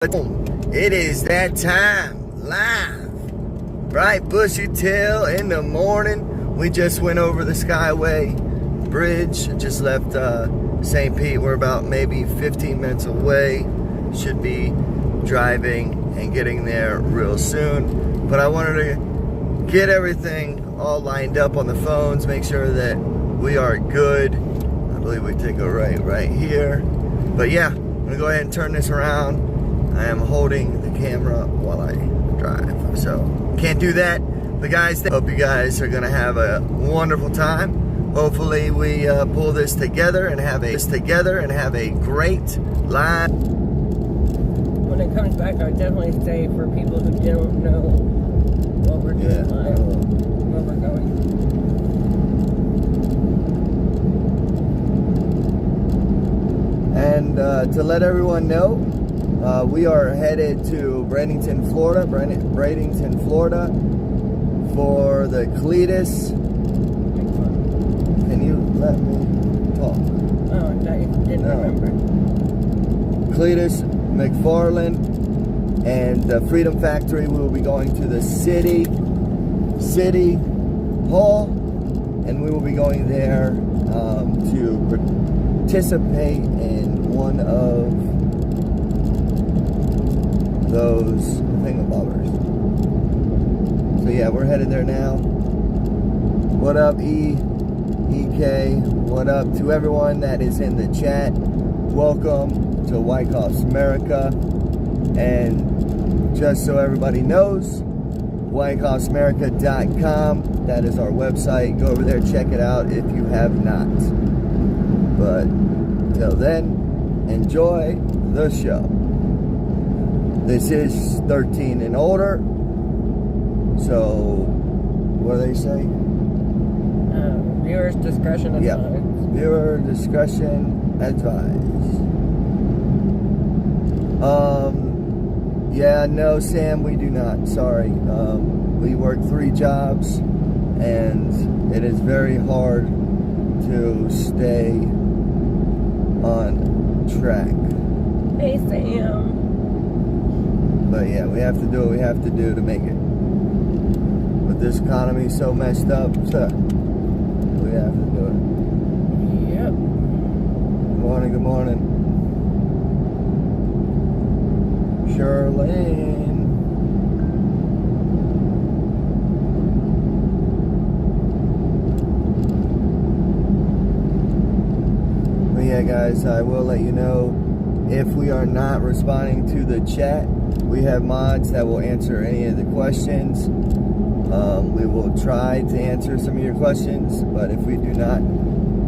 It is that time, live, bright bushy tail in the morning. We just went over the Skyway Bridge, just left St. Pete. We're about maybe 15 minutes away. Should be driving and getting there real soon. But I wanted to get everything all lined up on the phones, make sure that we are good. I believe we take a right here. But yeah, I'm gonna go ahead and turn this around. I am holding the camera while I drive, so can't do that. But guys, hope you guys are gonna have a wonderful time. Hopefully we pull this together and have a great live. When it comes back, I would definitely say for people who don't know what we're doing live, where we're going. And to let everyone know, we are headed to Bradenton, Florida, for the Cleetus. Can you let me talk? Oh, I didn't remember. Cleetus, McFarlands, and the Freedom Factory. We will be going to the city hall, and we will be going there to participate in one of those thingabobbers. So yeah, we're headed there now. What up, EK? What up to everyone that is in the chat? Welcome to Wyckoff's America. And just so everybody knows, wyckoffsamerica.com. That is our website. Go over there, check it out if you have not. But till then, enjoy the show. This is 13 and older. So, what do they say? Viewers' discretion advised. Yeah, viewer discretion advised. Yeah, no, Sam, we do not. Sorry. We work 3 jobs, and it is very hard to stay on track. Hey, Sam. But yeah, we have to do what we have to do to make it. But this economy is so messed up, so we have to do it. Yep. Good morning, good morning. Charlene. But yeah, guys, I will let you know if we are not responding to the chat. We have mods that will answer any of the questions. We will try to answer some of your questions, but if we do not,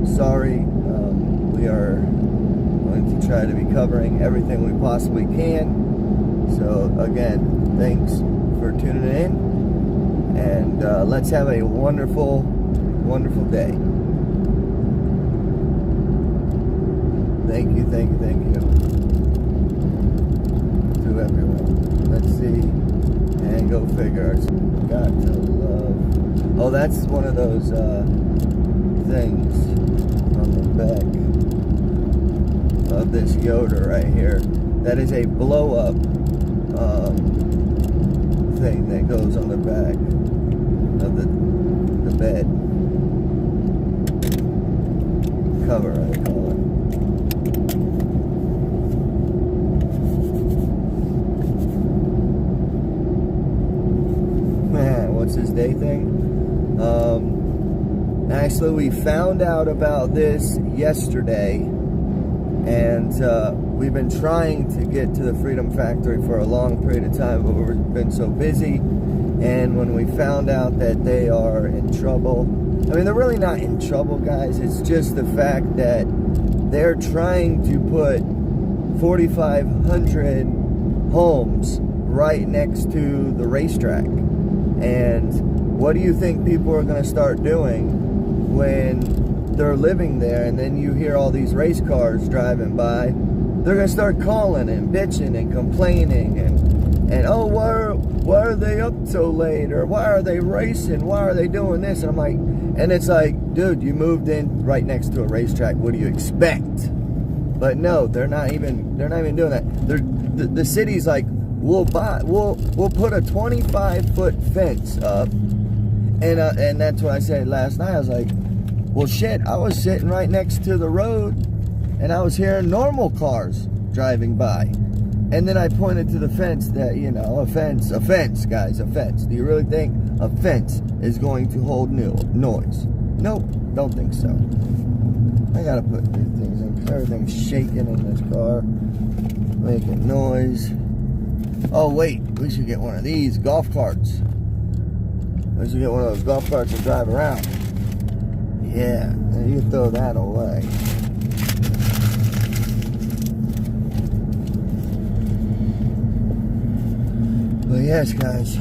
sorry. We are going to try to be covering everything we possibly can. So again, thanks for tuning in, and let's have a wonderful, wonderful day. Thank you, thank you, thank you to everyone. Let's see, and go figure. Got to love. Oh, that's one of those things on the back of this Yoda right here. That is a blow-up thing that goes on the back of the bed cover, I call it. Man, what's this day thing? Actually, we found out about this yesterday, and we've been trying to get to the Freedom Factory for a long period of time, but we've been so busy. And when we found out that they are in trouble, I mean, they're really not in trouble, guys. It's just the fact that they're trying to put 4,500 homes right next to the racetrack. And what do you think people are going to start doing when they're living there, and then you hear all these race cars driving by? They're going to start calling and bitching and complaining and oh, why are they up so late, or why are they racing, why are they doing this? And I'm like, and it's like, dude, you moved in right next to a racetrack, what do you expect? But no, they're not even doing that. the city's like, we'll put a 25-foot fence up, and that's what I said last night. I was like, well, shit, I was sitting right next to the road, and I was hearing normal cars driving by. And then I pointed to the fence that, you know, a fence, guys, a fence. Do you really think a fence is going to hold noise? Nope, don't think so. I gotta put these things in because everything's shaking in this car, making noise. Oh, wait, we should get one of these golf carts. We should get one of those golf carts and drive around. Yeah, you can throw that away. But yes, guys,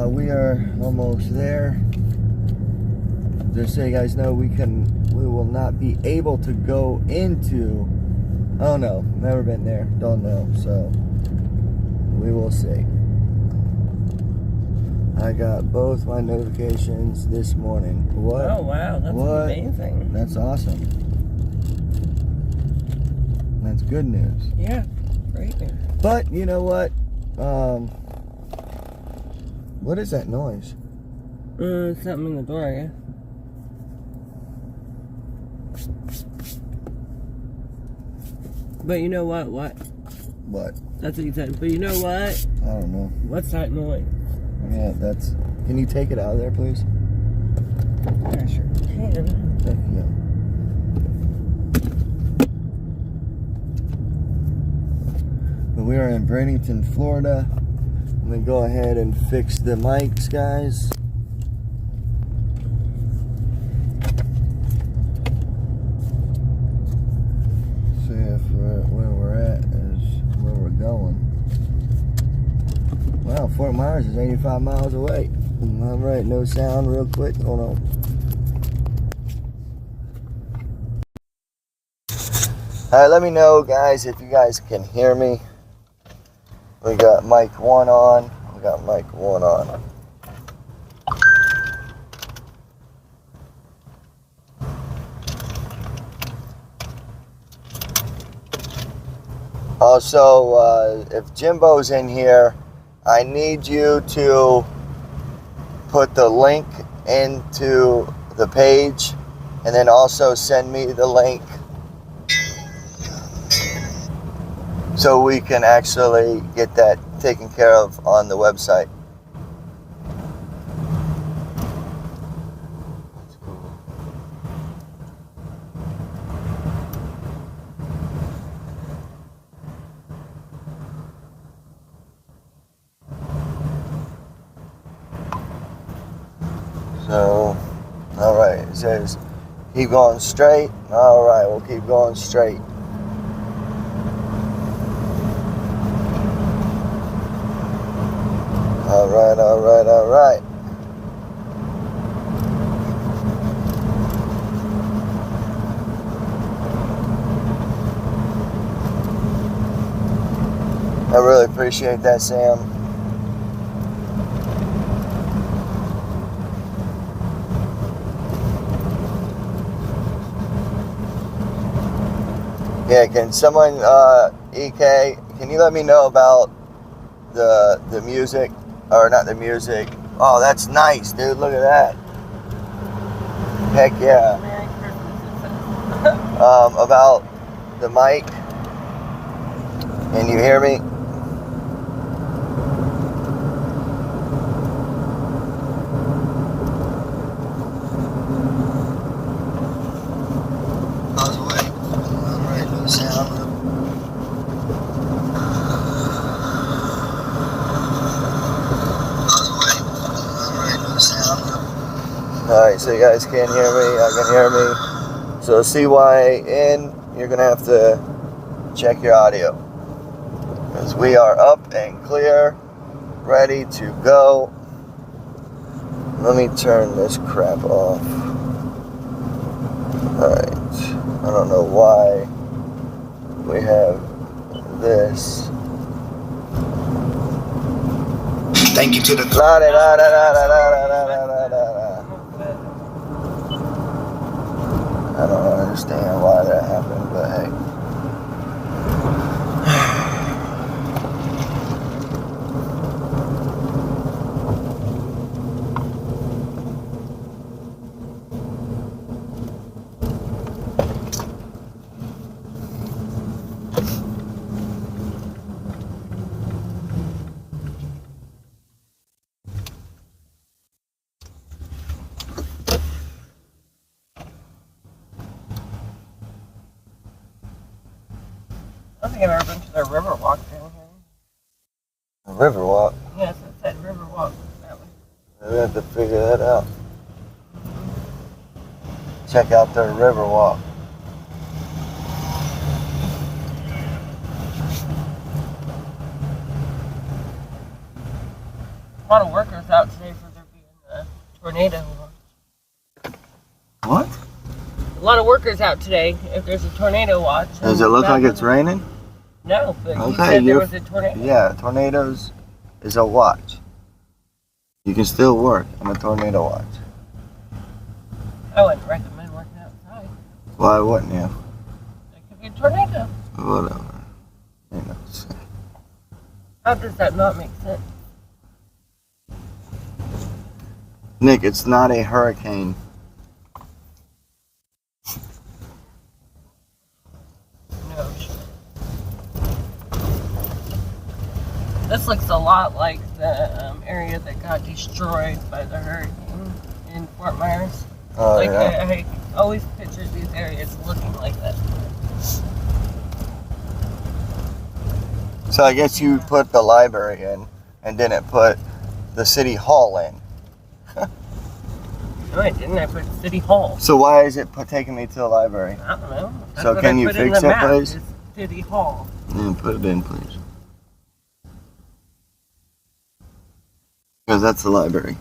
we are almost there. Just so you guys know, we will not be able to go into. Oh no, never been there, don't know. So we will see. I got both my notifications this morning. What? Oh wow, that's amazing. That's awesome. That's good news. Yeah, great news. But you know what? What is that noise? Something in the door, yeah. But you know what? What? That's what you said. But you know what? I don't know. What's that noise? Yeah, that's... Can you take it out of there, please? I sure can. Thank you. But we are in Bradenton, Florida. I'm going to go ahead and fix the mics, guys. See if where we're at is where we're going. Wow, Fort Myers is 85 miles away. All right, no sound real quick. Hold on. All right, let me know, guys, if you guys can hear me. We got mic 1 on. We got mic 1 on. Also, if Jimbo's in here, I need you to put the link into the page and then also send me the link so we can actually get that taken care of on the website. So, all right, it says keep going straight. All right, we'll keep going straight. All right, all right, all right. I really appreciate that, Sam. Yeah, can someone, EK, can you let me know about the music? Or not the music. Oh, that's nice, dude. Look at that. Heck yeah. Merry Christmas. About the mic. Can you hear me? I was awake. All right, no sound. Alright, so you guys can't hear me, I can hear me. So CYN, you're going to have to check your audio. Because we are up and clear, ready to go. Let me turn this crap off. Alright, I don't know why we have this. Thank you to the La da da da da da da da da da. I don't understand why that happened, but hey. think I've ever been to their river walk down here. A river walk. Yes, it said river walk that way. We have to figure that out. Check out their river walk. A lot of workers out today for there being a tornado watch. What? A lot of workers out today if there's a tornado watch. Does it look like it's raining? No, but you Okay, said there was a tornado. Yeah, tornadoes is a watch. You can still work in a tornado watch. I wouldn't recommend working outside. Why wouldn't you? There could be a tornado. Whatever. You know. How does that not make sense? Nick, it's not a hurricane. No shit. This looks a lot like the area that got destroyed by the hurricane in Fort Myers. Oh, like yeah. I always picture these areas looking like that. So I guess you put the library in and didn't put the city hall in. No, I didn't. I put City Hall. So why is it taking me to the library? I don't know. That's So what can I you put in fix the it, map, please? is City Hall. Yeah, put it in, please. Because that's the library.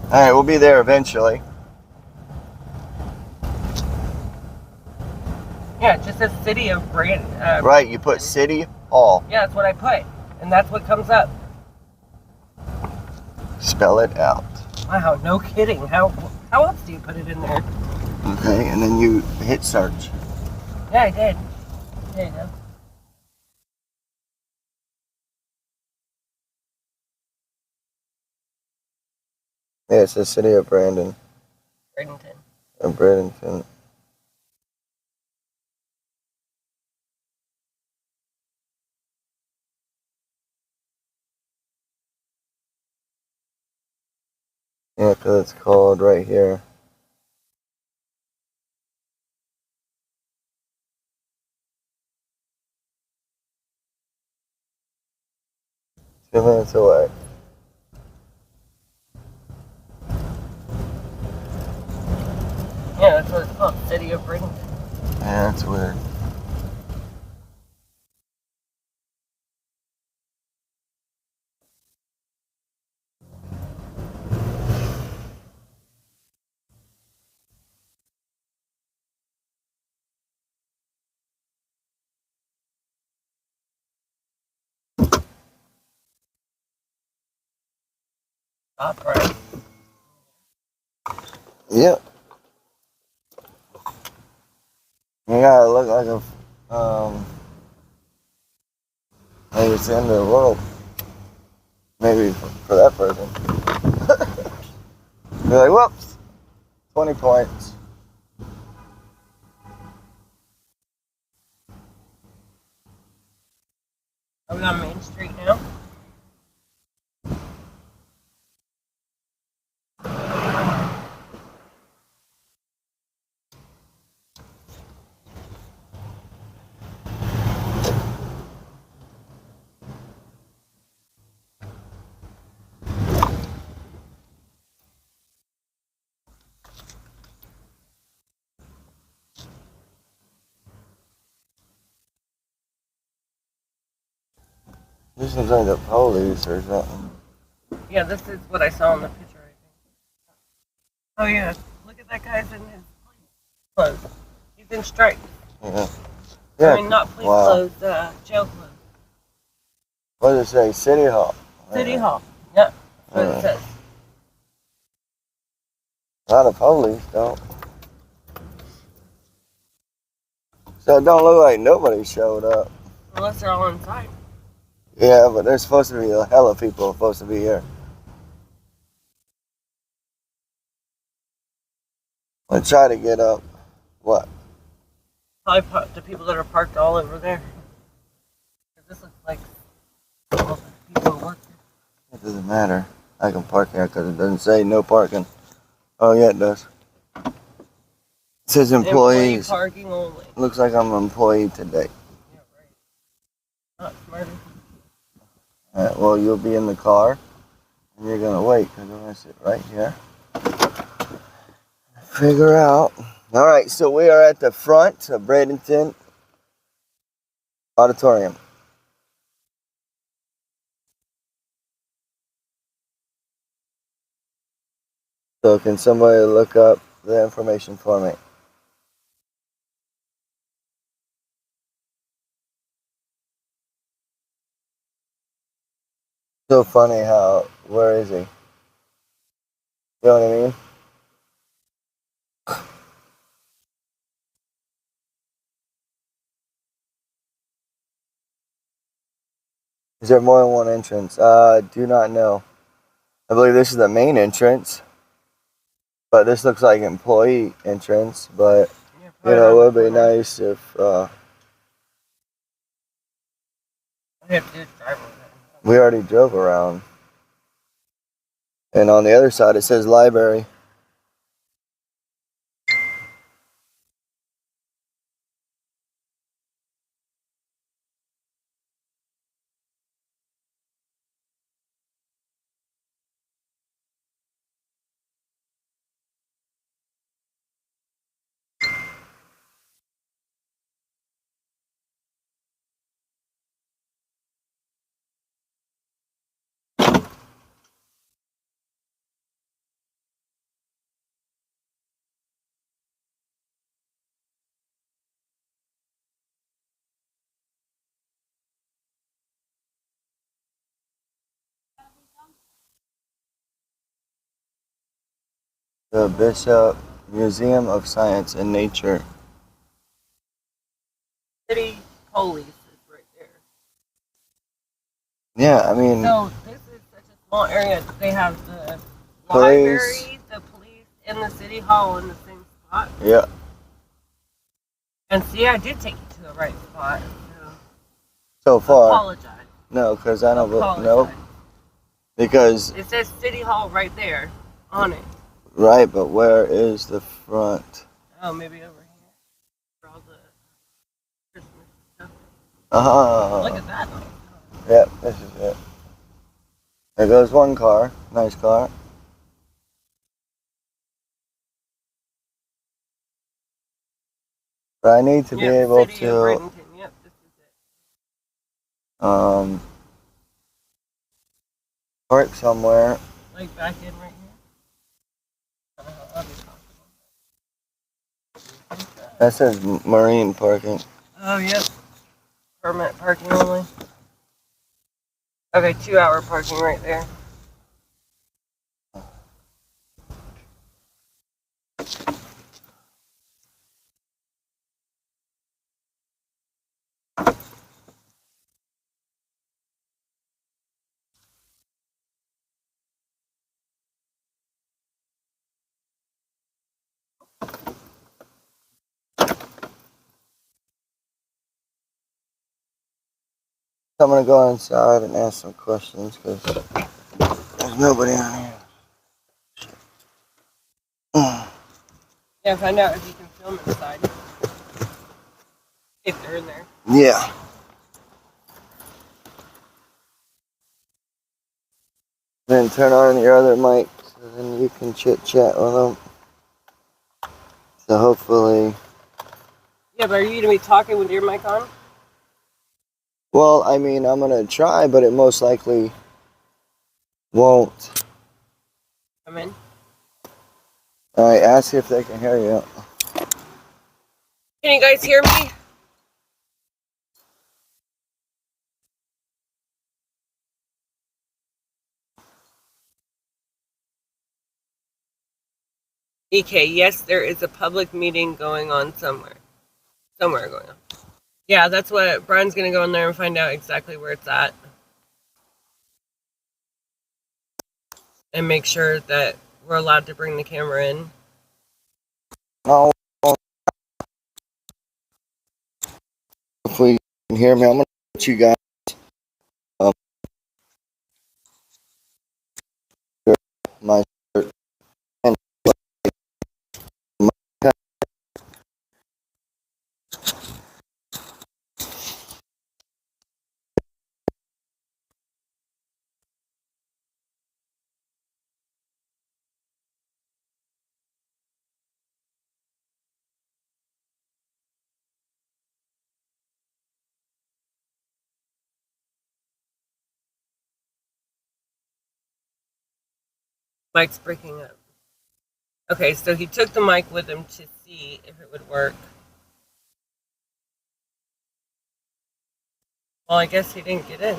Alright, we'll be there eventually. Yeah, it just says City of Brand. Right, you put City Hall. Yeah, that's what I put, and that's what comes up. Spell it out. Wow, no kidding. How else do you put it in there? Okay, and then you hit search. Yeah, I did. There you go. Yeah, it says City of Brandon. Bradenton. Or Bradenton. Yeah, because it's called right here. Two minutes away. Yeah, that's what it's called. City of Bradenton. Yeah, that's weird. Top right. Yep. You gotta look like a, maybe it's the end of the world. Maybe for that person. You're like, whoops, 20 points. Are we on Main Street now? This seems like the police or something. Yeah, this is what I saw in the picture, I think. Oh, yeah. Look at that guy's in his police clothes. He's in stripes. Yeah. Yeah. I mean, not police Wow. clothes, jail clothes. What does it say? City Hall. City Hall. Yeah, that's what Yeah. it says. A lot of police don't. So it don't look like nobody showed up. Unless they're all inside. Yeah, but there's supposed to be a hell of people supposed to be here. I try to get up. What? Probably the people that are parked all over there. 'Cause this looks like all the people who work there. It doesn't matter. I can park here because it doesn't say no parking. Oh yeah, it does. It says Employee employees. parking only. Looks like I'm an employee today. Yeah, right. Not smarter. Alright, well, you'll be in the car. And you're going to wait because I'm going to sit right here. Figure out. Alright, so we are at the front of Bradenton Auditorium. So can somebody look up the information for me? So funny how, where is he? You know what I mean? Is there more than one entrance? Do not know. I believe this is the main entrance. But this looks like employee entrance. But, Yeah, you know, it would be nice if I have to drive with it. we already drove around. And on the other side it says library. The Bishop Museum of Science and Nature. City police is right there. Yeah, I mean, So this is such a small area. They have the Police. library, the police, and the city hall in the same spot. yeah. And see, I did take you to the right spot. So So far, apologize. no, because I don't. Apologize. Nope. Because It says city hall right there on it. right, but where is the front? Oh, maybe over here. For all the Christmas stuff. Look Ah, at that. yep, this is it. There goes one car, nice car. But I need to be able City of to Bradenton. Yep, this is it. park somewhere. Like back in right here. I don't know how obvious possible. That says marine parking. Oh, yep. Permit parking only. Okay, 2-hour parking right there. I'm gonna go inside and ask some questions because there's nobody on here. Yeah, find out if you can film inside. If they're in there. Yeah. Then turn on your other mic so then you can chit chat with them. So hopefully, Yeah, but are you going to be talking with your mic on? well, I mean, I'm gonna try, but it most likely won't. Come in. All right, ask if they can hear you. Can you guys hear me? EK, yes, there is a public meeting going on somewhere. Somewhere going on. Yeah, that's what Brian's going to go in there and find out exactly where it's at. And make sure that we're allowed to bring the camera in. No, if we can hear me, I'm gonna put you guys up my shirt and my Mic's breaking up. Okay, so he took the mic with him to see if it would work. Well, I guess he didn't get in.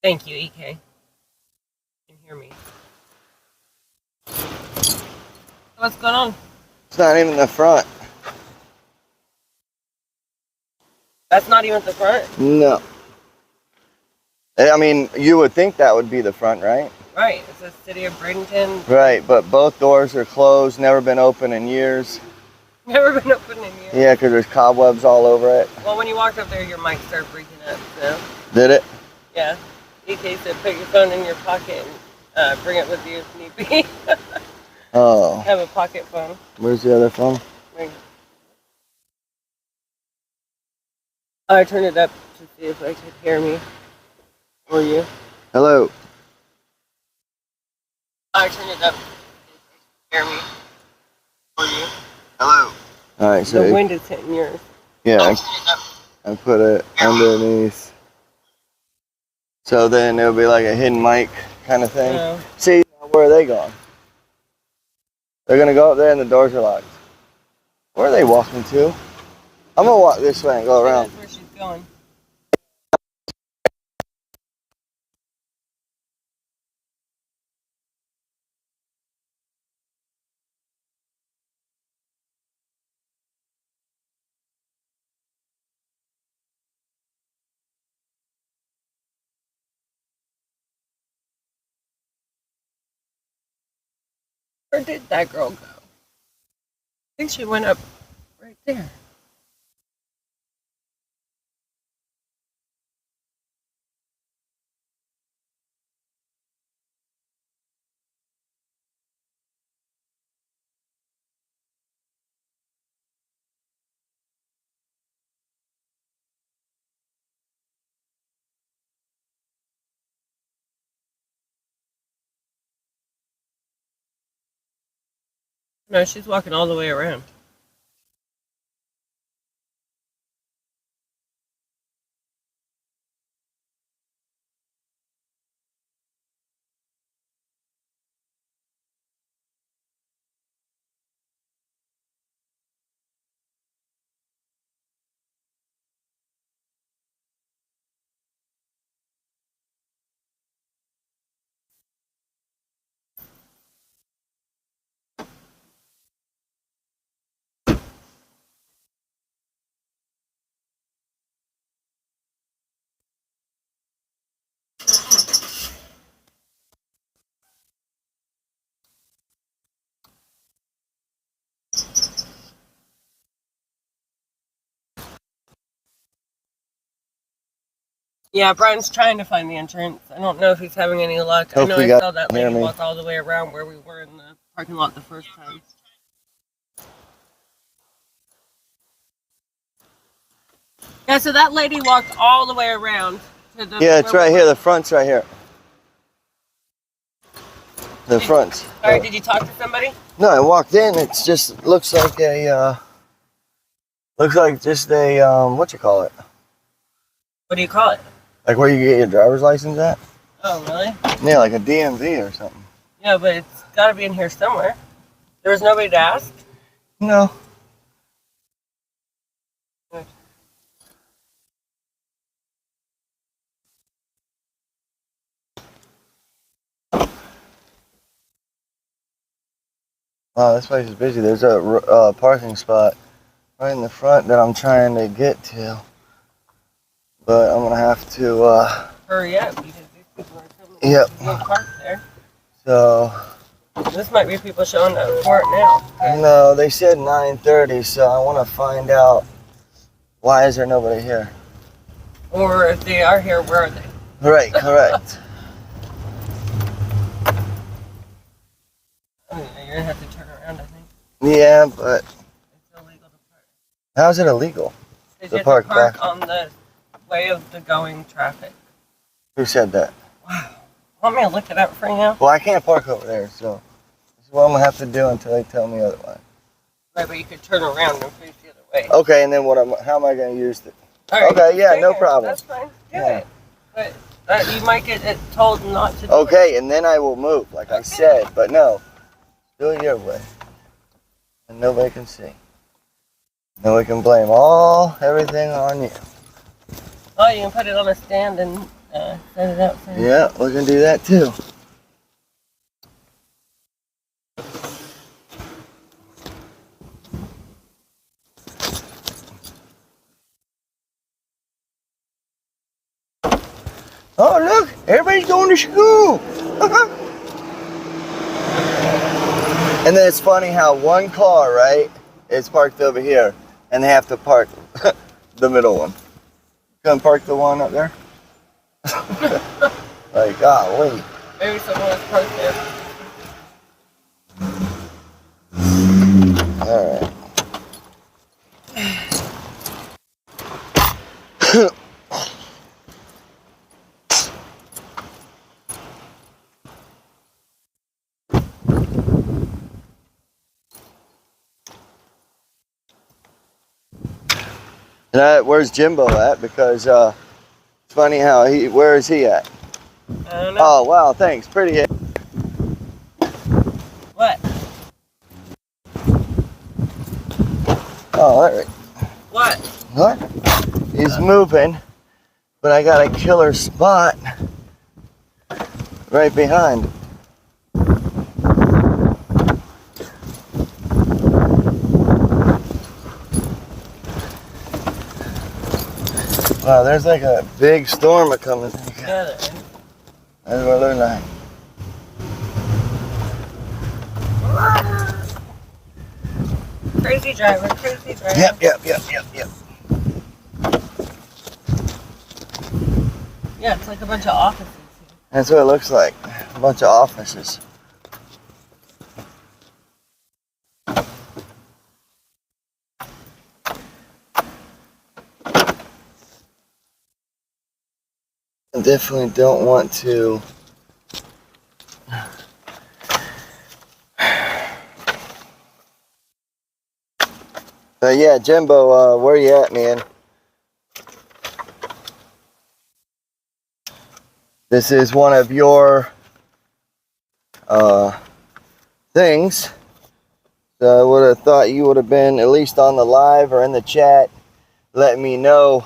Thank you, EK. You can hear me. What's going on? It's not even the front. That's not even the front? No. I mean, you would think that would be the front, right? Right. It says City of Bradenton. Right, but both doors are closed, never been open in years. Never been open in years. Yeah, because there's cobwebs all over it. Well, when you walked up there, your mic started breaking up, so. Did it? Yeah. EK said put your phone in your pocket and bring it with you if need be. Oh. Have a pocket phone. Where's the other phone? I turned it up to see if I could hear me. Or you. Hello. I turned it up to see if I could hear me. Or you. Hello. All right, so The wind is hitting yours. yeah, I put it underneath. So then it'll be like a hidden mic kind of thing. No. See, where are they going? They're gonna go up there and the doors are locked. Where are they walking to? I'm gonna walk this way and go around. That's where she's going. Where did that girl go? I think she went up right there. No, she's walking all the way around. Yeah, Brian's trying to find the entrance. I don't know if he's having any luck. I know Hopefully I you saw that lady hear me. walk all the way around where we were in the parking lot the first time. Yeah, so that lady walked all the way around to the. Yeah, it's right here. The front's right here. The front's. All right, did you talk to somebody? No, I walked in. It's just looks like a just a what you call it? What do you call it? Like where you get your driver's license at? Oh, really? Yeah, like a DMV or something. Yeah, but it's got to be in here somewhere. There was nobody to ask? No. Wow, this place is busy. There's a parking spot right in the front that I'm trying to get to, but I'm gonna have to. Hurry up because these people are coming. Yep. No park there. So. This might be people showing up for it now. No, they said 9:30, so I want to find out why is there nobody here. Or if they are here, where are they? Right, correct. Oh, yeah, you're gonna have to turn around, I think. Yeah, but It's illegal to park. how's it illegal? Because To you have park to park back? on the way of the going traffic. Who said that? Wow. Want me to look it up for you? Well, I can't park over there, so this is what I'm gonna have to do until they tell me otherwise. Right, but you could turn around and face the other way. Okay, and then how am I gonna use it? All right, Okay, yeah, stay no here. problem. That's fine. Do Yeah. it. But you might get it told not to do Okay, and then I will move, like I Okay. said. But no, do it your way, and nobody can see. Then we can blame everything on you. it. Oh, you can put it on a stand and set it out for you. Yeah, we can do that too. Oh, look, everybody's going to school. And then it's funny how one car, right, is parked over here, and they have to park the middle one. Couldn't park the one up there? Like, golly. Maybe someone was parked there. All right. And where's Jimbo at? Because it's funny how where is he at? I don't know. Oh, wow, thanks. Pretty. What? Oh, all right. What? What? He's moving, but I got a killer spot right behind. Wow, there's like a big storm coming. Yeah, there is. That's what it looks like. Crazy driver, crazy driver. Yep. Yeah, it's like a bunch of offices here. That's what it looks like. A bunch of offices. I definitely don't want to. Yeah, Jimbo, where you at, man? This is one of your things. So I would have thought you would have been at least on the live or in the chat letting me know,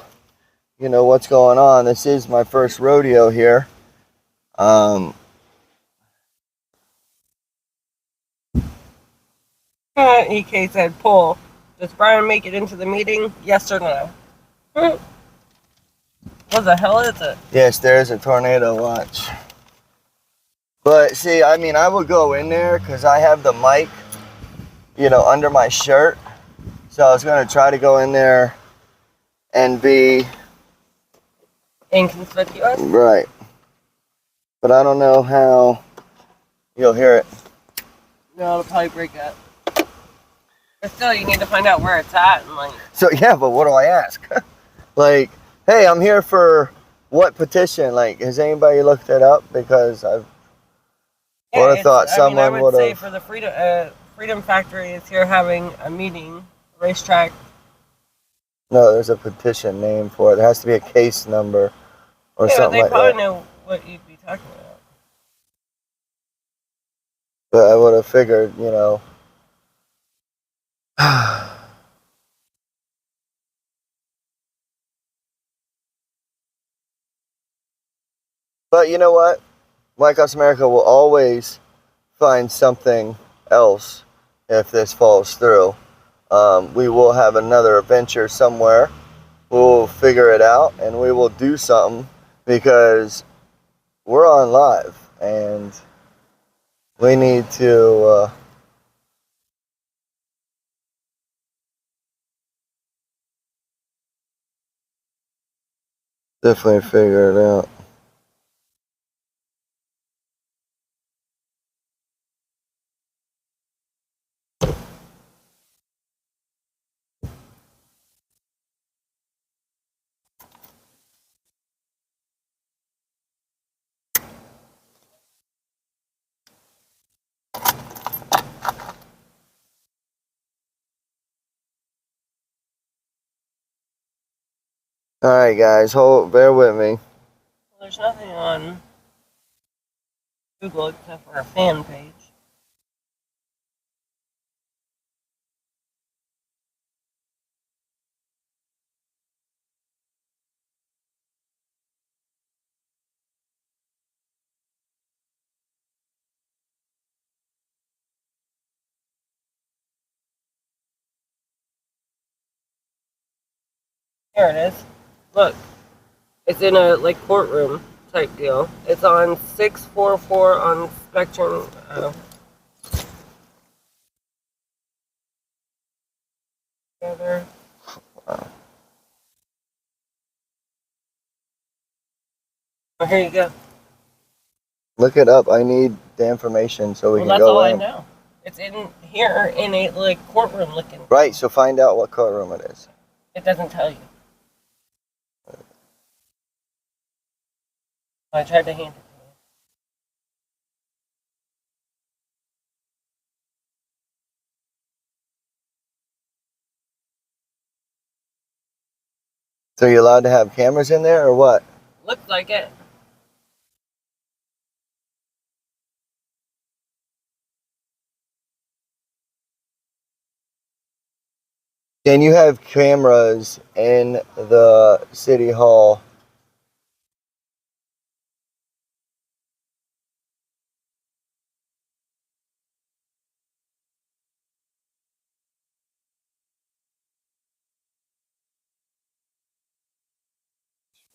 what's going on. This is my first rodeo here. EK said, "Poll. Does Brian make it into the meeting? Yes or no?" What the hell is it? Yes, there is a tornado watch. But see, I would go in there because I have the mic, under my shirt. So I was going to try to go in there and be Inconspicuous? right. But I don't know how you'll hear it. No, it'll probably break up. But still, you need to find out where it's at and like. So yeah, but what do I ask? Like, hey, I'm here for what petition? Like, has anybody looked it up? Because I would have thought someone I would would say have. for the Freedom Factory is here having a meeting, racetrack. No, there's a petition name for it. There has to be a case number or Yeah, something they like probably that. know what you'd be talking about. But I would have figured, But you know what? White House America will always find something else if this falls through. We will have another adventure somewhere. We'll figure it out and we will do something because we're on live and we need to definitely figure it out. Alright, guys, bear with me. There's nothing on Google except for a fan page. Here it is. Look. It's in a like courtroom type deal. It's on 644 on Spectrum. Together. Wow. Oh, here you go. Look it up. I need the information so we Well, can that's go all in. I know. It's in here in a like courtroom looking. Right, so find out what courtroom it is. It doesn't tell you. I tried to hand it to you. So you're allowed to have cameras in there or what? Looks like it. Can you have cameras in the city hall?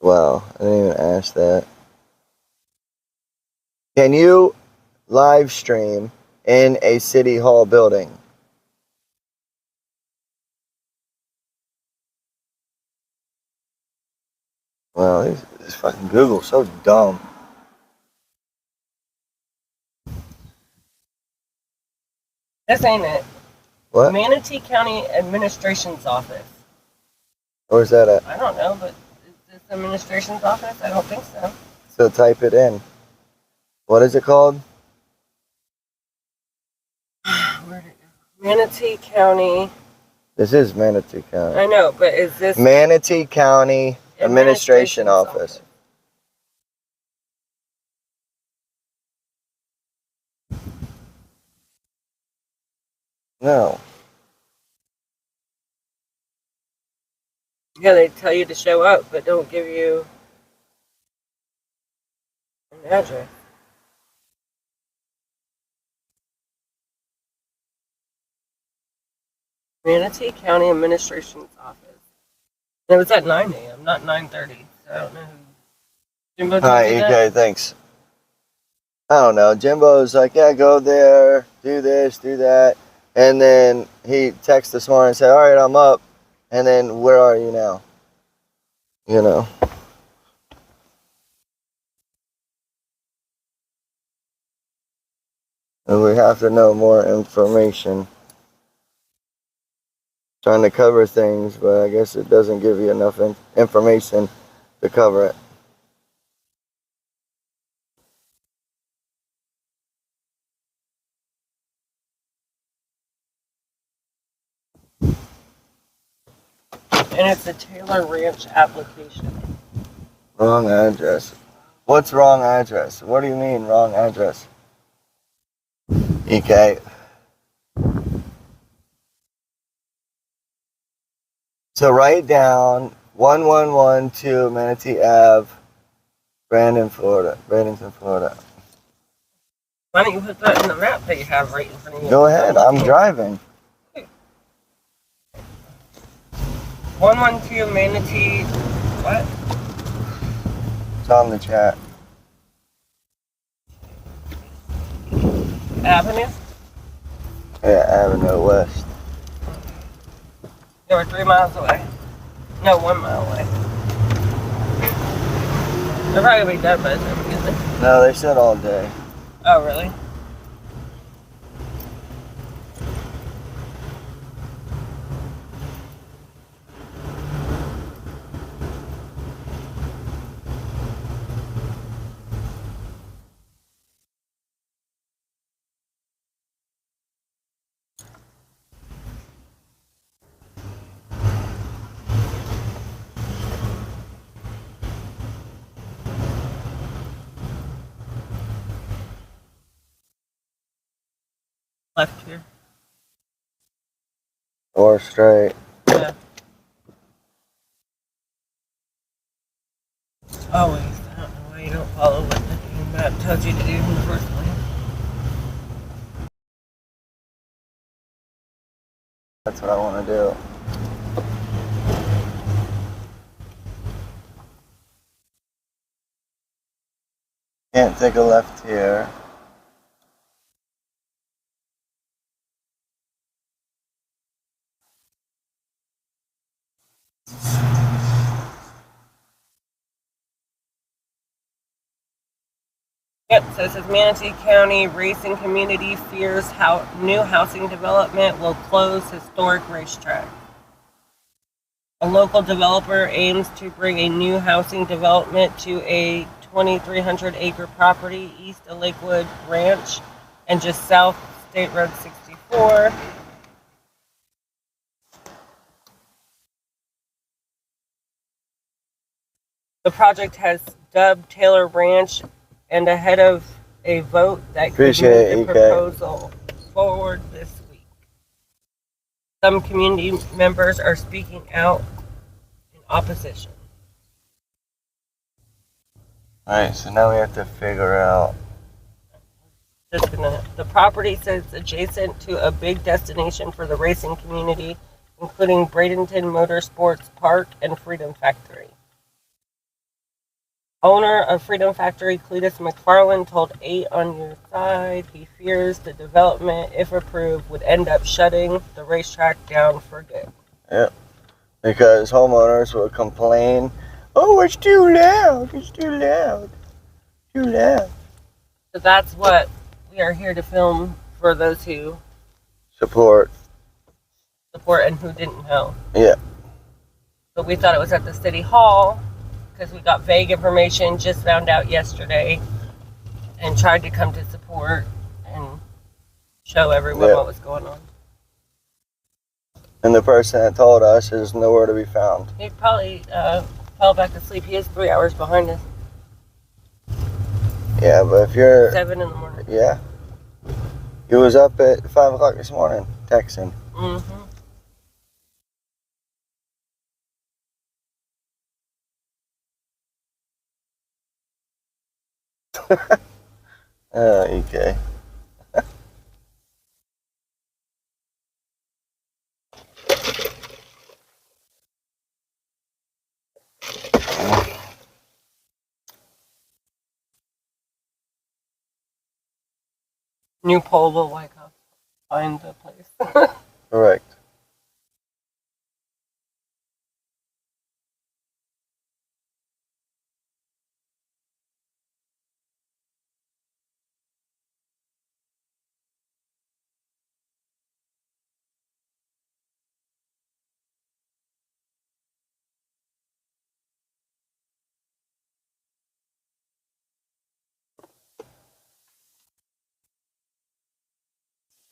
Wow, I didn't even ask that. Can you live stream in a city hall building? Wow, this fucking Google's so dumb. This ain't it. What? Manatee County Administration's Office. Where's that at? I don't know, but is this administration's office? I don't think so. So type it in. What is it called? Where did it go? Manatee County. This is Manatee County. I know, but is this Manatee County Administration Office. No. Yeah, they tell you to show up, but don't give you an address. Manatee County Administration's Office. And it was at 9 a.m., not 9:30. So I don't know who. Jimbo told Alright, you that? okay, thanks. I don't know. Jimbo's like, yeah, go there, do this, do that. And then he texted this morning and said, alright, I'm up. And then, where are you now? You know. And we have to know more information. Trying to cover things, but I guess it doesn't give you enough information to cover it. And it's a Taylor Ranch application. Wrong address. What's wrong address? What do you mean, wrong address? Okay. So write down 1112 Manatee Ave, Bradenton, Florida. Why don't you put that in the map that you have right in front of you? Go ahead, I'm driving. 112 Manatee. What? It's on the chat. Avenue? Yeah, Avenue West. They were 3 miles away. No, 1 mile away. They're probably gonna be done by the time we get there. No, they said all day. Oh, really? left here. Or straight. Yeah. Always. I don't know why you don't follow what the map tells you to do in the first place. That's what I want to do. Can't take a left here. Yep, so it says Manatee County Racing Community fears how new housing development will close historic racetrack. A local developer aims to bring a new housing development to a 2,300 acre property east of Lakewood Ranch and just south State Road 64. The project has dubbed Taylor Ranch and ahead of a vote that could move the proposal forward this week. Some community members are speaking out in opposition. Alright, so now we have to figure out. The property sits adjacent to a big destination for the racing community, including Bradenton Motorsports Park and Freedom Factory. Owner of Freedom Factory, Cleetus McFarlands, told 8 on Your Side he fears the development, if approved, would end up shutting the racetrack down for good. Yep. Because homeowners will complain, oh, it's too loud, it's too loud, too loud. So that's what we are here to film for those who support and who didn't know. Yeah. But we thought it was at the city hall because we got vague information, just found out yesterday, and tried to come to support and show everyone what was going on. And the person that told us is nowhere to be found. He probably fell back asleep. He is 3 hours behind us. Yeah, but if you're 7 in the morning. Yeah. He was up at 5 o'clock this morning, texting. Mm-hmm. Okay. New poll will like us find the place. Correct.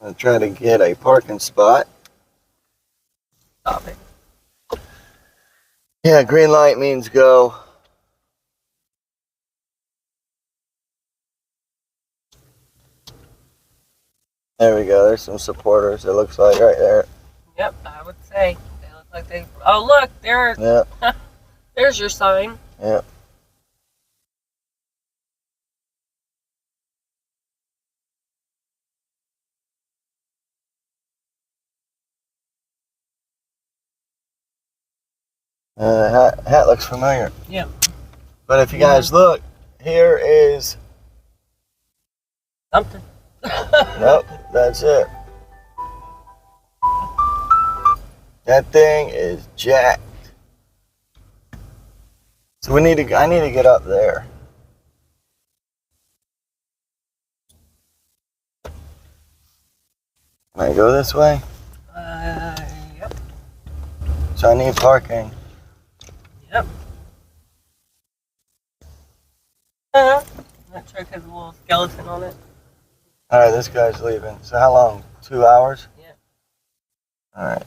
I'll try to get a parking spot. Stop it. Yeah, green light means go. There we go. There's some supporters, it looks like, right there. Yep, I would say. They look like they... Oh, look, there. Yep. There's your sign. Yep. Hat looks familiar. Yep. But if you guys look, here is... Something. Nope, that's it. That thing is jacked. So I need to get up there. Can I go this way? Yep. So I need parking. Yep. That truck has a little skeleton on it. Alright, this guy's leaving. So how long? 2 hours? Yeah. Alright.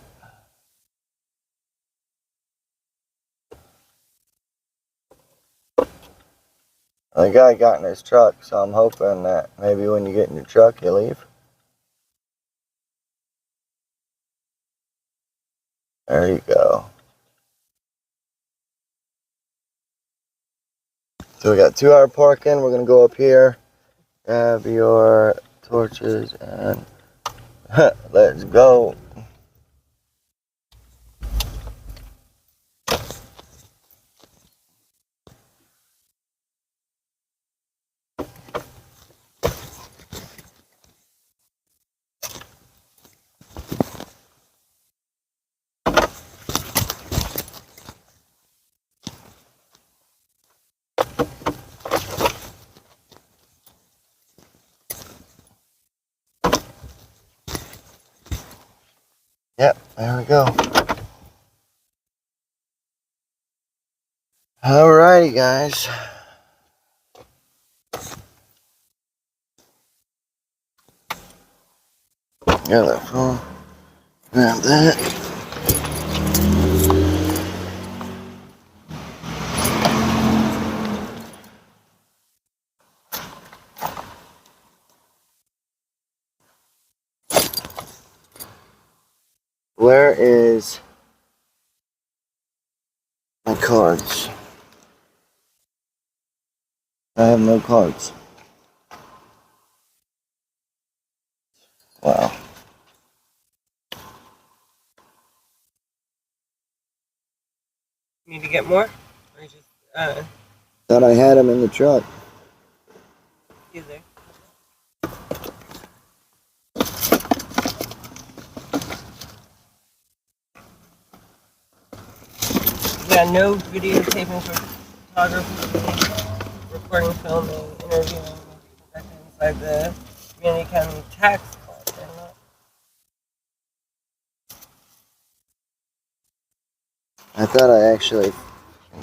The guy got in his truck, so I'm hoping that maybe when you get in your truck, you leave. There you go. So we got 2-hour parking. We're gonna go up here, grab your torches, and let's go. Yep, there we go. Alrighty, guys. Got that phone. Grab that. Where is my cards? I have no cards. Wow. Need to get more? Or just, Thought I had them in the truck. either. Yeah, no videotaping for photography, recording, filming, interviewing, conducting inside the community county tax collector. I thought I actually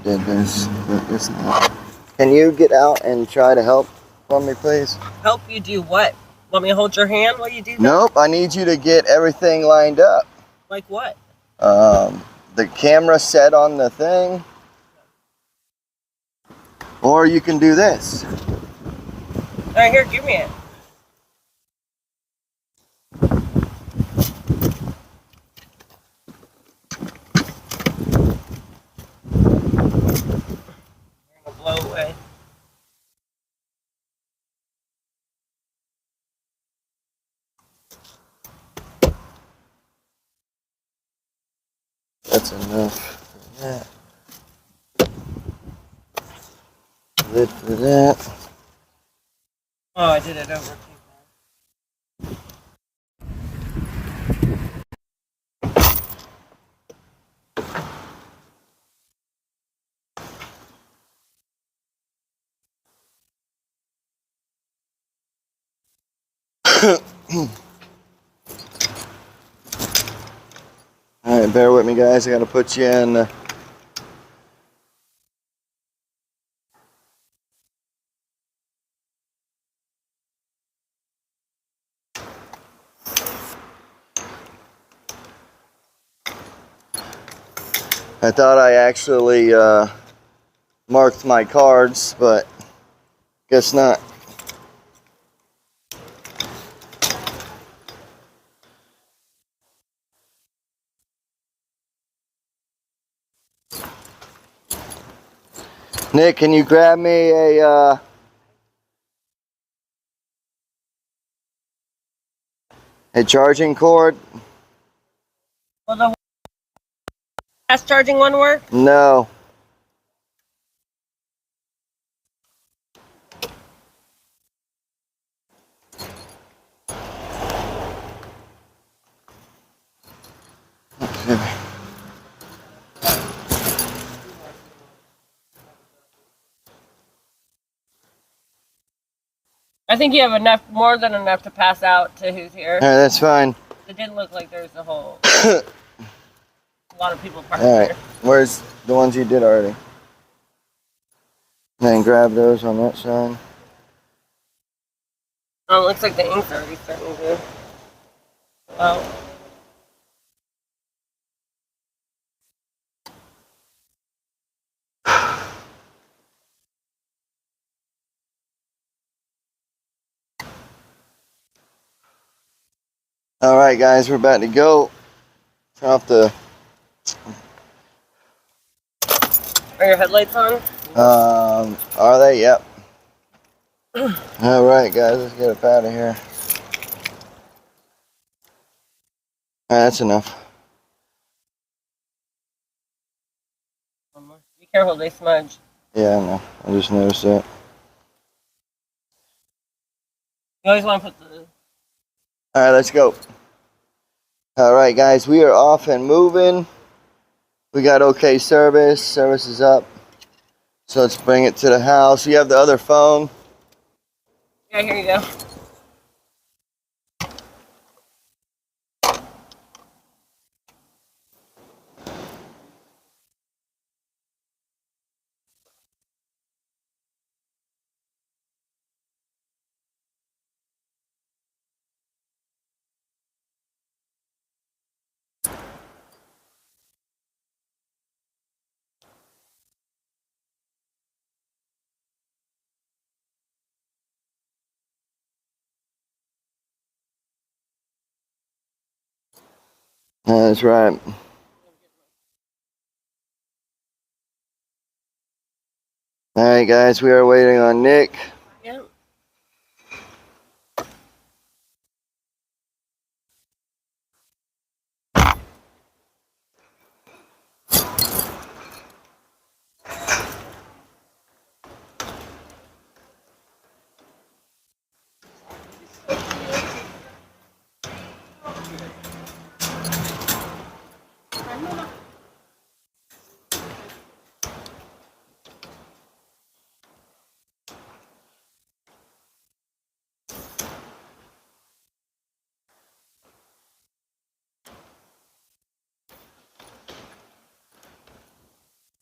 did this, but it's not. Can you get out and try to help for me, please? Help you do what? Want me to hold your hand while you do that? Nope, I need you to get everything lined up. Like what? The camera set on the thing. Or you can do this. Alright, here, give me it. You're gonna blow away. That's enough for that. Lid for that. Oh, I did it over too Alright, bear with me, guys. I gotta put you in. I thought I actually marked my cards, but guess not. Nick, can you grab me a charging cord? Will the fast charging one work? No. Okay. I think you have enough, more than enough to pass out to who's here. Alright, that's fine. It didn't look like there was a whole a lot of people parked Alright, here. where's the ones you did already? Then grab those on that side. Oh, it looks like the ink's already starting to. Oh. Alright, guys, we're about to go. Turn off the Are your headlights on? Are they? Yep. All right, guys, let's get up out of here. That's enough. Be careful, they smudge. Yeah, I know. I just noticed that. You always want to put the... All right, let's go. All right, guys, we are off and moving. We got okay service. Service is up. So let's bring it to the house. You have the other phone. Yeah, here you go. That's right. All right, guys, we are waiting on Nick. Yeah.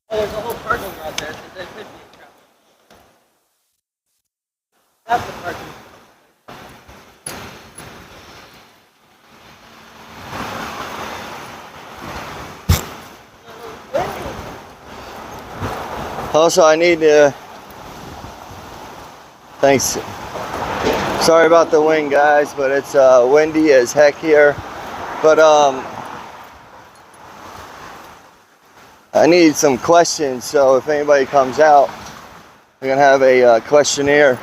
Oh, there's a whole parking lot there, so there could be a traffic. That's the parking. Also, I need to... Thanks. Sorry about the wind, guys, but it's windy as heck here. But I need some questions, so if anybody comes out, we're gonna have a questionnaire.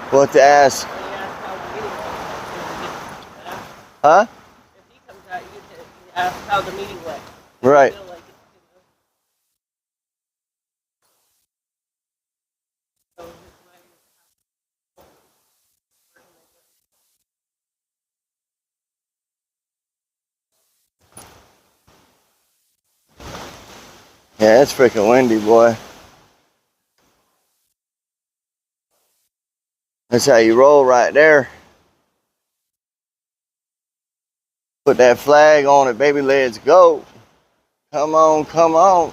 What to ask? Huh? If he comes out, you can ask how the meeting went. Right. Feel like it's, Yeah, it's freaking windy, boy. That's how you roll right there. Put that flag on it, baby. Let's go. Come on, come on.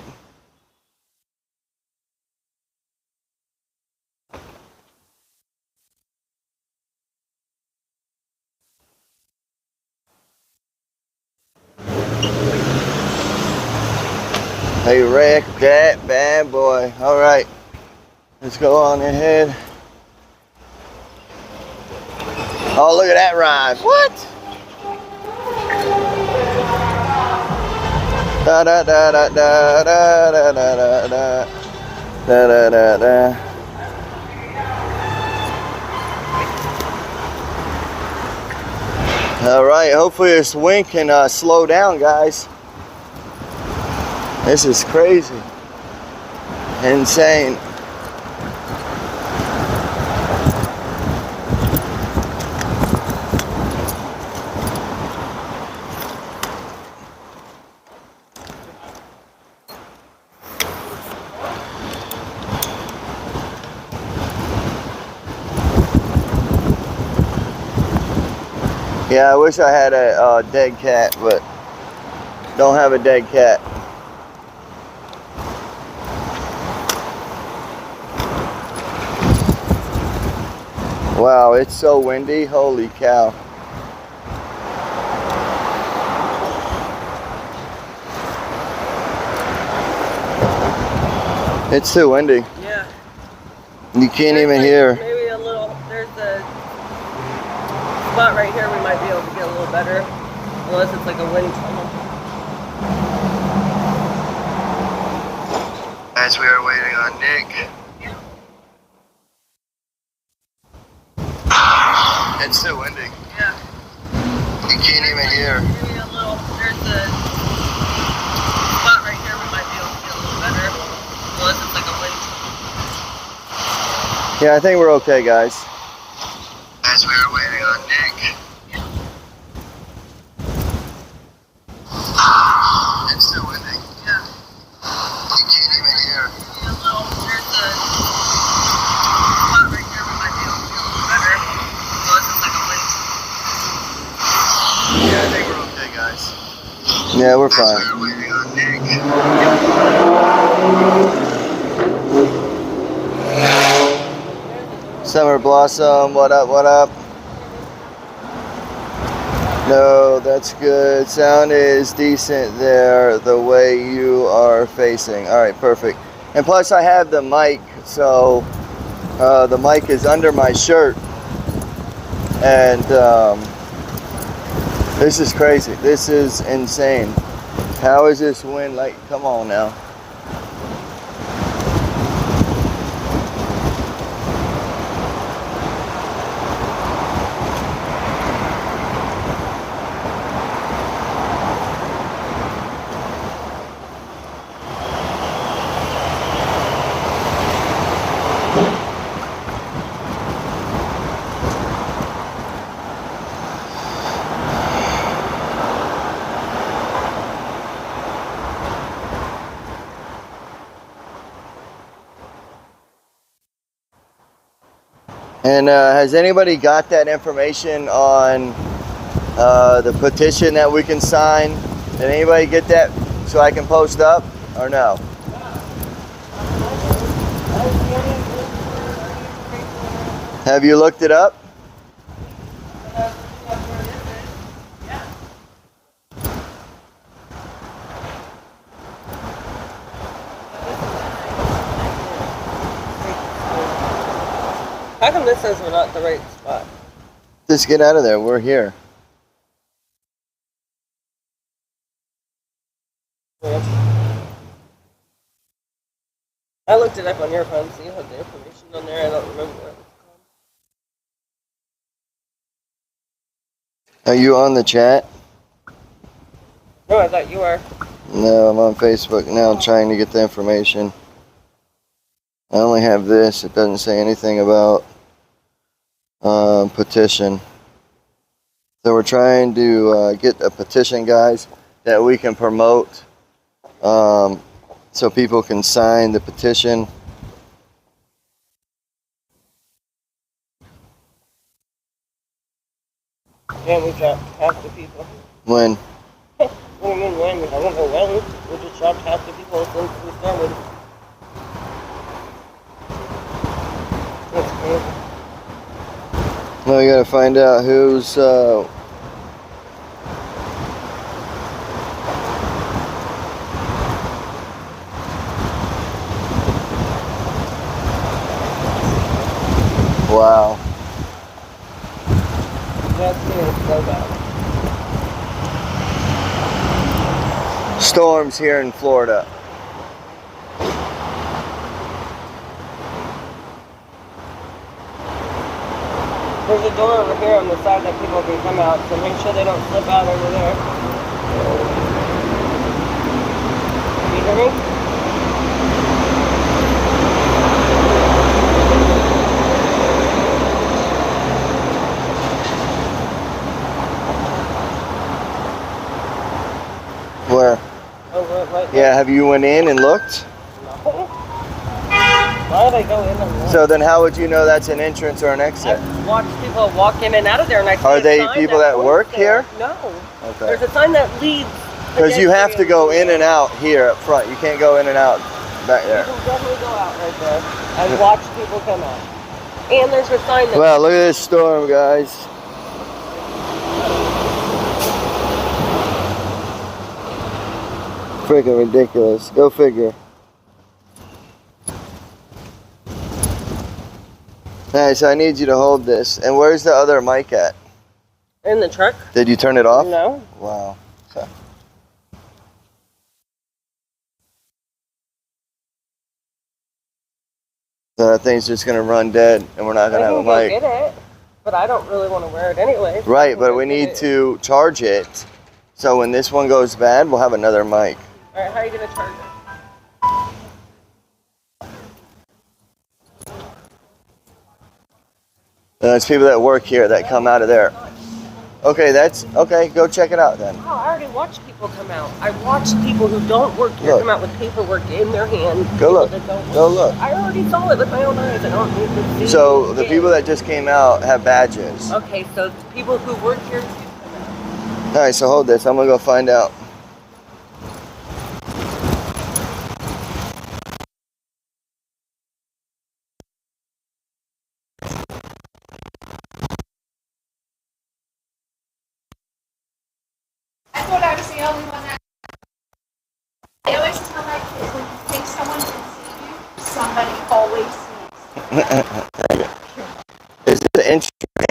Hey, wreck that bad boy. All right, let's go on ahead. Oh, look at that ride. What? Da da da da da da da da da da da da da. All right, hopefully this wind can slow down, guys. This is crazy. Insane. Yeah, I wish I had a dead cat, but don't have a dead cat. Wow, it's so windy. Holy cow. It's too windy. yeah. You can't There's even like hear. Maybe a little. There's a spot right here we might be able to get a little better, unless it's like a wind tunnel. As we are waiting on Nick. It's so windy. Yeah. You can't even hear. Maybe a little. There's a spot right here we might be able to get a little better. Unless it's like a wind. Yeah, I think we're okay, guys. As we are waiting on Nick. It's so windy. Yeah. You can't even hear. Maybe a little. There's a spot right here we might be able to get a little better. Unless it's like a wind. Yeah, I think we're okay, guys. Yeah, we're fine. As we are waiting on Nick. Summer Blossom, what up, what up? No, that's good. Sound is decent there, the way you are facing. All right, perfect. And plus I have the mic, so the mic is under my shirt. And this is crazy. This is insane. How is this wind like? Come on now. And has anybody got that information on the petition that we can sign? Did anybody get that so I can post up or no? Have you looked it up? How come this says we're not the right spot? Just get out of there. We're here. I looked it up on your phone, so you have the information on there. I don't remember what it was called. Are you on the chat? No, I thought you were. No, I'm on Facebook now trying to get the information. I only have this. It doesn't say anything about petition. So we're trying to get a petition, guys, that we can promote so people can sign the petition. Yeah, we dropped half the people. When? What do you mean when? I don't know when. We just dropped half the people since we started. That's crazy. Now we gotta find out who's wow. That's me. It's so bad. Storms here in Florida. There's a door over here on the side that people can come out, so make sure they don't slip out over there. Can you hear me? Where? Over right Yeah, have you went in and looked? No. Why would I go in and look? So then how would you know that's an entrance or an exit? I've watched people walk in and out of there, and I see Are a they sign people that points work there. here? No. Okay. There's a sign that leads. Because you have to go in and out here up front. You can't go in and out back You there. can definitely go out right there and watch people come out. And there's a sign that. Wow, look at this storm, guys. Freaking ridiculous. Go figure. Alright, so I need you to hold this. And where's the other mic at? In the truck? Did you turn it off? No. Wow. Okay. So that thing's just gonna run dead, and we're not gonna have a I can go mic. get it, but I don't really want to wear it anyway. So Right, but we need to charge it. So when this one goes bad, we'll have another mic. All right, how are you gonna charge it? There's people that work here that come out of there. Okay, okay. Go check it out then. Oh, I already watched people come out. I watched people who don't work here come out with paperwork in their hand. Go look. Go look. I already saw it with my own eyes. I don't need to see. So the people that just came out have badges. Okay, so people who work here do come out. All right, so hold this. I'm gonna go find out. I thought I was the only one that. I always tell my kids when you think someone can see you, somebody always sees. Is this an instrument?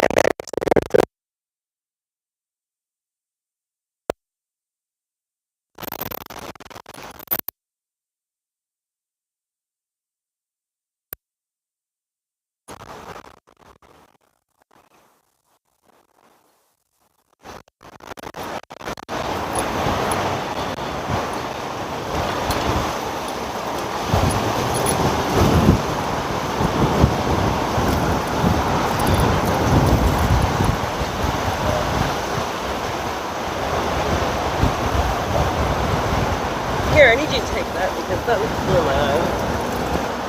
Here, I need you to take that because that was through my eye.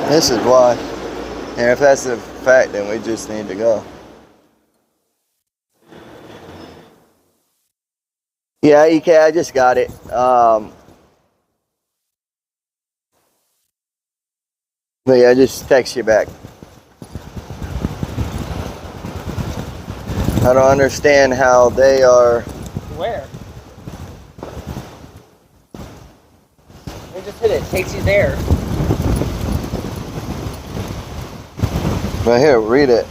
This is why. And if that's the fact, then we just need to go. Yeah, EK, I just got it. But yeah, I just text you back. I don't understand how they are. Where? I just hit it. It takes you there. Right here, read it.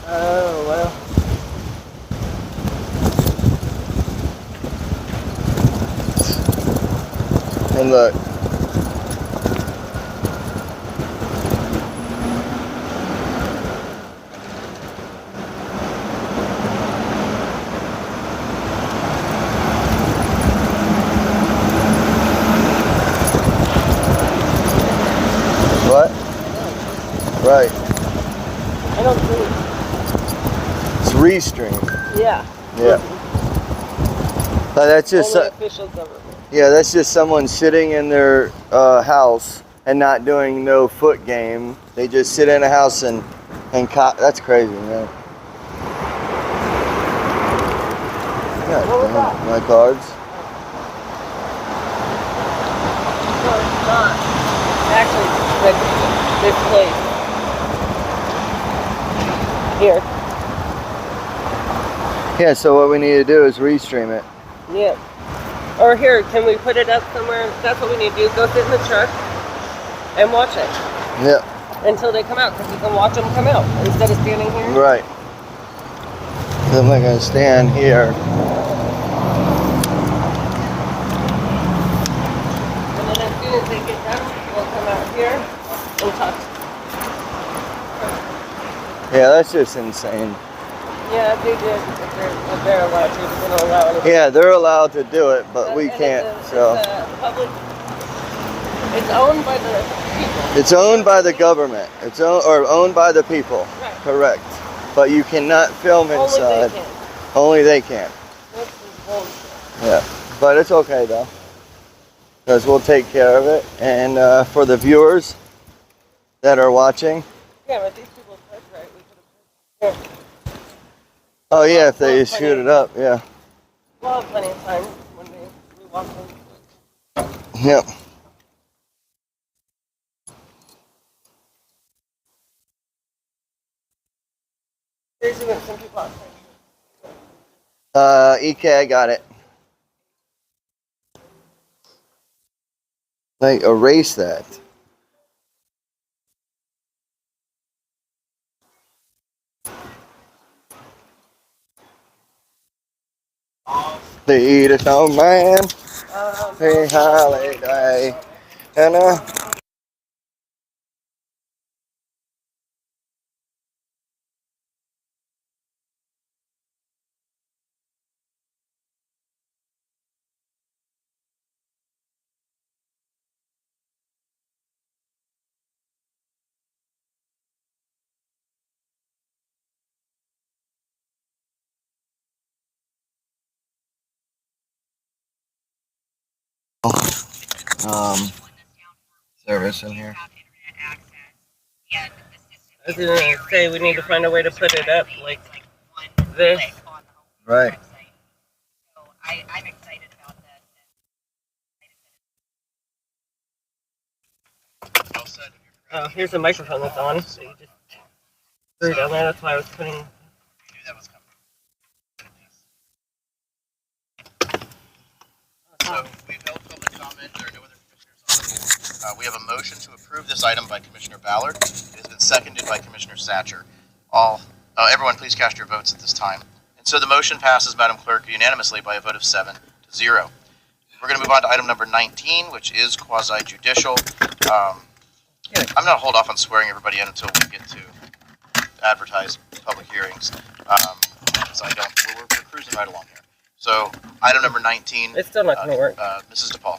Oh, well. And look. What? Right. I don't see It's restream. Yeah. Yeah. But that's just Only official government. yeah, that's just someone sitting in their house and not doing no foot game. They just sit in a house and that's crazy, man. God What was damn that? it, my cards. No, it's not. Actually, like this place. Here. Yeah, so what we need to do is restream it. Yeah. Or here, can we put it up somewhere? That's what we need to do. Go sit in the truck and watch it Yeah, until they come out, because you can watch them come out instead of standing here. right. So I'm not gonna stand here. And then as soon as they get done, we'll come out here and talk. Yeah, that's just insane. Yeah, they did. If they're allowed to. They don't allow anything. Yeah, they're allowed to do it, but we And can't. It's a public. It's owned by the people. It's owned by the government. It's owned by the people. Right. Correct. But you cannot film inside. Only they can. Only they can. This is bullshit. Yeah. But it's okay though, because we'll take care of it. And for the viewers that are watching. Yeah, but these people said right. We could have. Oh yeah, if they shoot it up, yeah. We'll have plenty of time when we walk in. Yep. There's even some people outside. EK, I got it. Like, erase that. Cleetus, oh man. Hey, holiday. And service in here. I was gonna say we need to find a way to put it up like this. Right. I'm excited about that. Oh, here's a microphone that's on. So you just threw it down there. That's why I was putting. So we've held public comment. There are no other commissioners on the board. We have a motion to approve this item by Commissioner Ballard. It has been seconded by Commissioner Satcher. Everyone, please cast your votes at this time. And so the motion passes, Madam Clerk, unanimously by a vote of 7-0. We're going to move on to item number 19, which is quasi-judicial. I'm going to hold off on swearing everybody in until we get to advertise public hearings. Because we're cruising right along here. So, item number 19. It's still not going to work. Mrs. DePaul.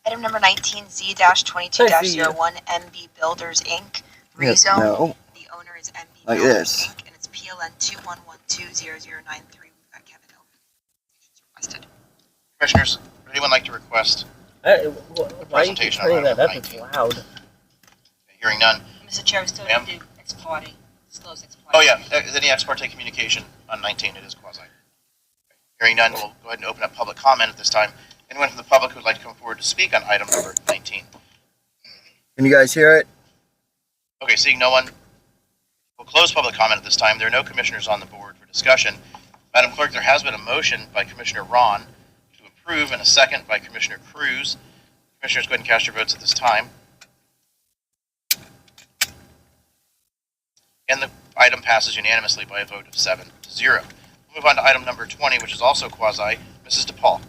Item number 19, Z-22-01, MB Builders, Inc. Rezone. No. The owner is MB Like Builders, this. Inc. And it's PLN 211200093. We've got Kevin open. Requested. Commissioners, would anyone like to request Why are you presentation turning on that item up? It's 19? loud. Hearing none. Mr. Chair, we still Ma'am? have to disclose ex parte. Oh yeah, any ex parte communication on 19, it is quasi. Hearing none, we'll go ahead and open up public comment at this time. Anyone from the public who would like to come forward to speak on item number 19? Can you guys hear it? Okay, seeing no one, we'll close public comment at this time. There are no commissioners on the board for discussion. Madam Clerk, there has been a motion by Commissioner Ron to approve and a second by Commissioner Cruz. Commissioners, go ahead and cast your votes at this time. And the item passes unanimously by a vote of 7-0. We'll move on to item number 20, which is also quasi. Mrs. DePaul.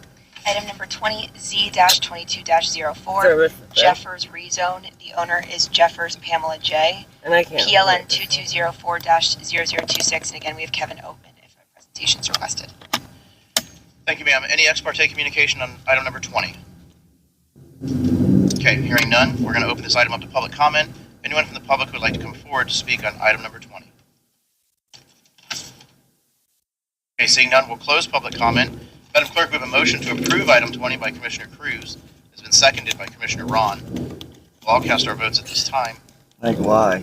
Item number 20, Z-22-04, Service. Jeffers Rezone. The owner is Jeffers Pamela J. And I can't. PLN 2204-0026. And again, we have Kevin open if a presentation is requested. Thank you, ma'am. Any ex parte communication on item number 20? Okay, hearing none, we're going to open this item up to public comment. Anyone from the public who would like to come forward to speak on item number 20? Okay, seeing none, we'll close public comment. Madam Clerk, we have a motion to approve item 20 by Commissioner Cruz. It has been seconded by Commissioner Ron. We'll all cast our votes at this time. Like why?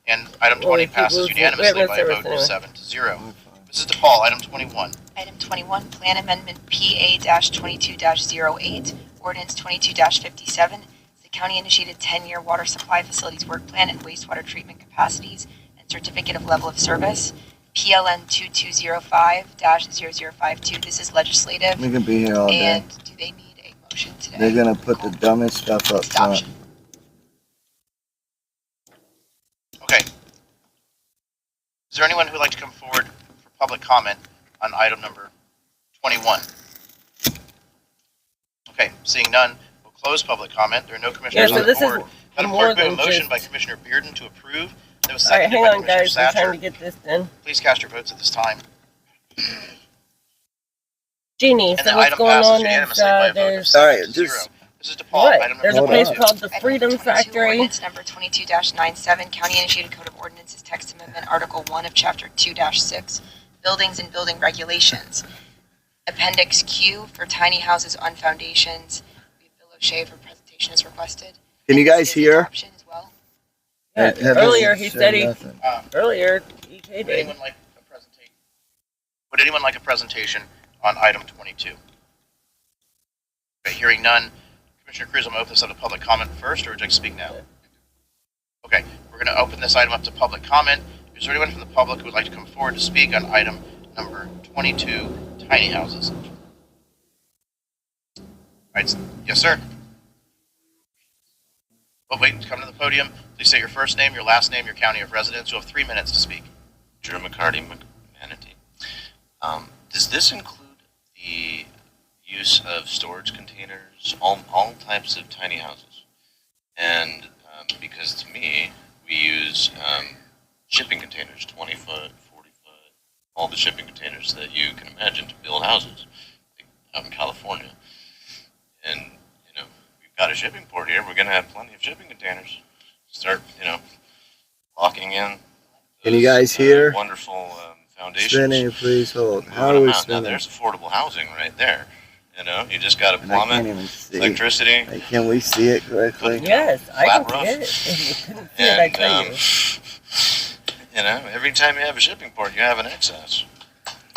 And item 20 passes unanimously by a vote of 7-0. Mrs. DePaul, item 21. Item 21, Plan Amendment PA-22-08, Ordinance 22-57. The county-initiated 10-year water supply facilities work plan and wastewater treatment capacities and certificate of level of service. PLN 2205-0052. This is legislative. We can be here all day. And do they need a motion today? They're gonna put the dumbest stuff up front. Adoption. Okay. Is there anyone who would like to come forward for public comment on item number 21? Okay, seeing none, we'll close public comment. There are no commissioners on the board. Madam Clerk, we have a motion by Commissioner Bearden to approve. That was Alright, seconded hang by on, guys. Commissioner We're trying to Satcher. get this done. Please cast your votes at this time. Jeannie, And so the what's item going passes on is unanimously by a vote of there's 7-0. Alright, just- Mrs. DePaul, what? item There's a number Hold place on. 22. called the Freedom 22, Factory. Ordinance number 22-97, County-initiated Code of Ordinances, Text Amendment, Article 1 of Chapter 2-6, Buildings and Building Regulations. Appendix Q for tiny houses on foundations. We have Bill O'Shea for presentation is requested. Can you And this guys is hear? adoption as well. Yeah, Haven't earlier he said said he. nothing. Earlier EK Would did. anyone like a presentation? Would anyone like a presentation on item 22? Okay, hearing none. Commissioner Cruz, I'm going to open this up to public comment first, or would you like to speak now? Okay, we're going to open this item up to public comment. Is there anyone from the public who would like to come forward to speak on item number 22, tiny houses? All right, yes, sir. Oh, wait, come to the podium. Please state your first name, your last name, your county of residence. You'll have 3 minutes to speak. Drew McCarty, Manatee. Does this include the use of storage containers, all types of tiny houses. And because to me, we use shipping containers, 20 foot, 40 foot, all the shipping containers that you can imagine to build houses like out in California. And, we've got a shipping port here. We're going to have plenty of shipping containers. Start, locking in Can you guys hear? Wonderful foundations. Spinning, please hold. Moving How are them we out. Now, spinning? there's affordable housing right there. You just got to And I plumb can't it, even see. electricity. Like, can we see it correctly? Yes, I can Flat see roof. it. If you couldn't see it, I'd tell you. Every time you have a shipping port, you have an excess.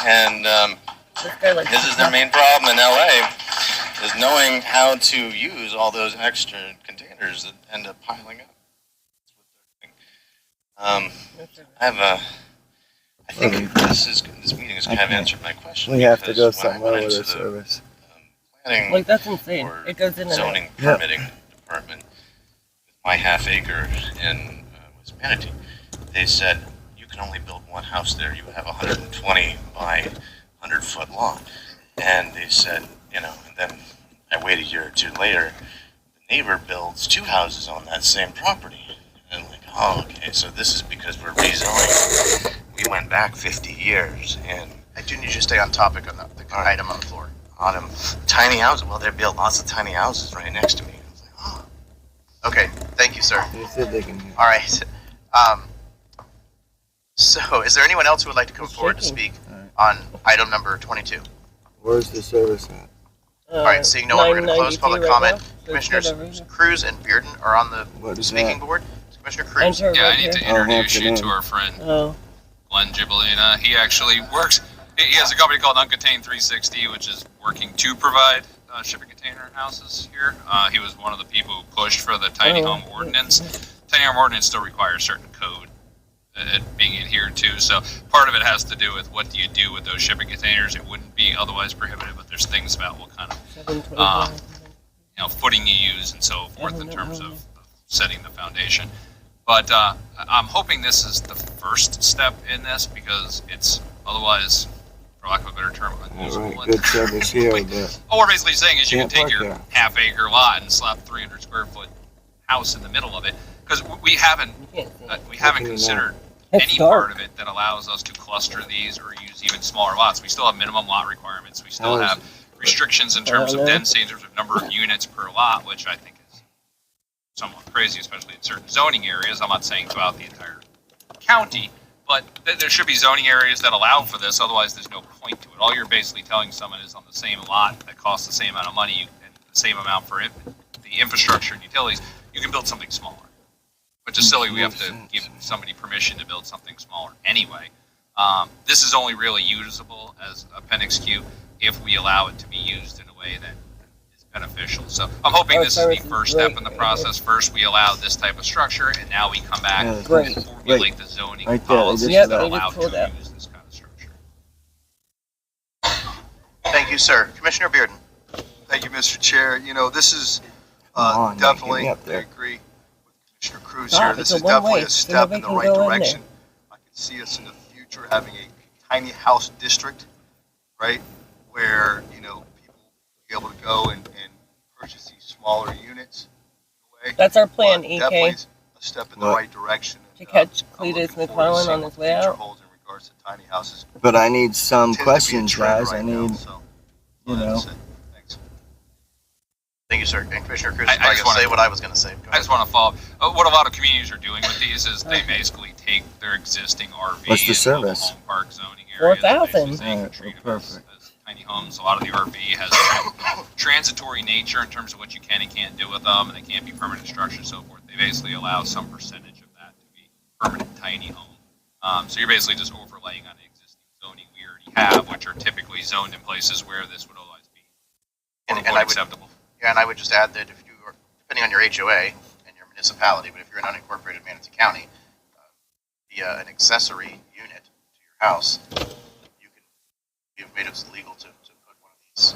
And This guy likes this to is their talk. main problem in LA, is knowing how to use all those extra containers that end up piling up. I think this meeting has kind of answered my question. We have to go because when I somewhere went with into the the, service. planning Like, that's insane. or It goes in and out. zoning permitting department with my half acre in West Manatee, they said you can only build one house there. You have 120 by 100-foot lot. And they said, and then I wait a year or two later, the neighbor builds 2 houses on that same property. And okay, so this is because we're rezoning. We went back 50 years, and I do need you to stay on topic on the item on the floor. on them tiny houses. Well, they built lots of tiny houses right next to me. I was like, oh. Okay, thank you, sir. They said they can hear. All right. So, is there anyone else who would like to come forward to speak on item number 22? Where's the service at? All right, seeing no one, we're going to close 992 public right comment. now. So Commissioners whatever. Cruz and Bearden are on the What is speaking that? board. Commissioner Cruz. Enter Yeah, right I need to here. introduce you Hampton to our friend Oh. Glenn Gibolina. He actually works. He has a company called Uncontained 360, which is working to provide shipping container houses here. He was one of the people who pushed for the tiny home ordinance. Tiny home ordinance still requires certain code being adhered to. So part of it has to do with what do you do with those shipping containers. It wouldn't be otherwise prohibited, but there's things about what kind of 725. footing you use and so forth in terms of setting the foundation. But I'm hoping this is the first step in this because it's otherwise, for lack of a better term, unusable. All right, good service here, but All we're basically saying is you can Can't take park your there. half-acre lot and slap 300 square foot house in the middle of it because we haven't You can't see it. we haven't Definitely considered It's any dark. part of it that allows us to cluster these or use even smaller lots. We still have minimum lot requirements. We still How is have restrictions in terms of know. density, in terms of number of units per lot, which I think is somewhat crazy, especially in certain zoning areas. I'm not saying throughout the entire county, but there should be zoning areas that allow for this. Otherwise, there's no point to it. All you're basically telling someone is on the same lot that costs the same amount of money and the same amount for the infrastructure and utilities, you can build something smaller. Which is silly. We have to give somebody permission to build something smaller anyway. This is only really usable as Appendix Q if we allow it to be used in a way that is beneficial. So I'm hoping Our this is the service is first great step in the right process. First, we allow this type of structure, and now we come back Yeah, Great. and formulate the zoning Right there, they policies just that Yep, they allow just pulled to out. use this kind of structure. Thank you, sir. Commissioner Bearden. Thank you, Mr. Chair. This is Come on, man, definitely, get me up I there. agree with Commissioner Cruz Stop, here. it's This a is definitely one-way, a so step nobody in the can right go in direction. I can see us in the future having a tiny house district, right, where, people will be able to go and purchase these smaller units. in a way. That's our plan, But EK. definitely a step in the What? right direction. To catch I'm looking Cleetus forward to McFarlands seeing on what his the way future out. holds in regards to tiny houses. But I need some Tends to be a questions, trend guys. I right now, need, so you that's know. it. Thanks. Thank you, sir. And Commissioner Cruz I is probably just going to say wanna- what I was going to say. Go I ahead. just want to follow. What a lot of communities are doing with these is they basically take their existing RV What's the and mobile service? home park zoning areas. 4,000. Basically saying Alright, treat them perfect. as tiny homes. A lot of the RV has transitory nature in terms of what you can and can't do with them, and they can't be permanent structures and so forth. They basically allow some percentage of that to be permanent tiny home. So you're basically just overlaying on the existing zoning we already have, which are typically zoned in places where this would otherwise be And quote-unquote I would, acceptable. yeah, and I would just add that if you are, depending on your HOA and your municipality, but if you're an unincorporated Manatee County, via an accessory unit to your house, you've made it legal to put one of these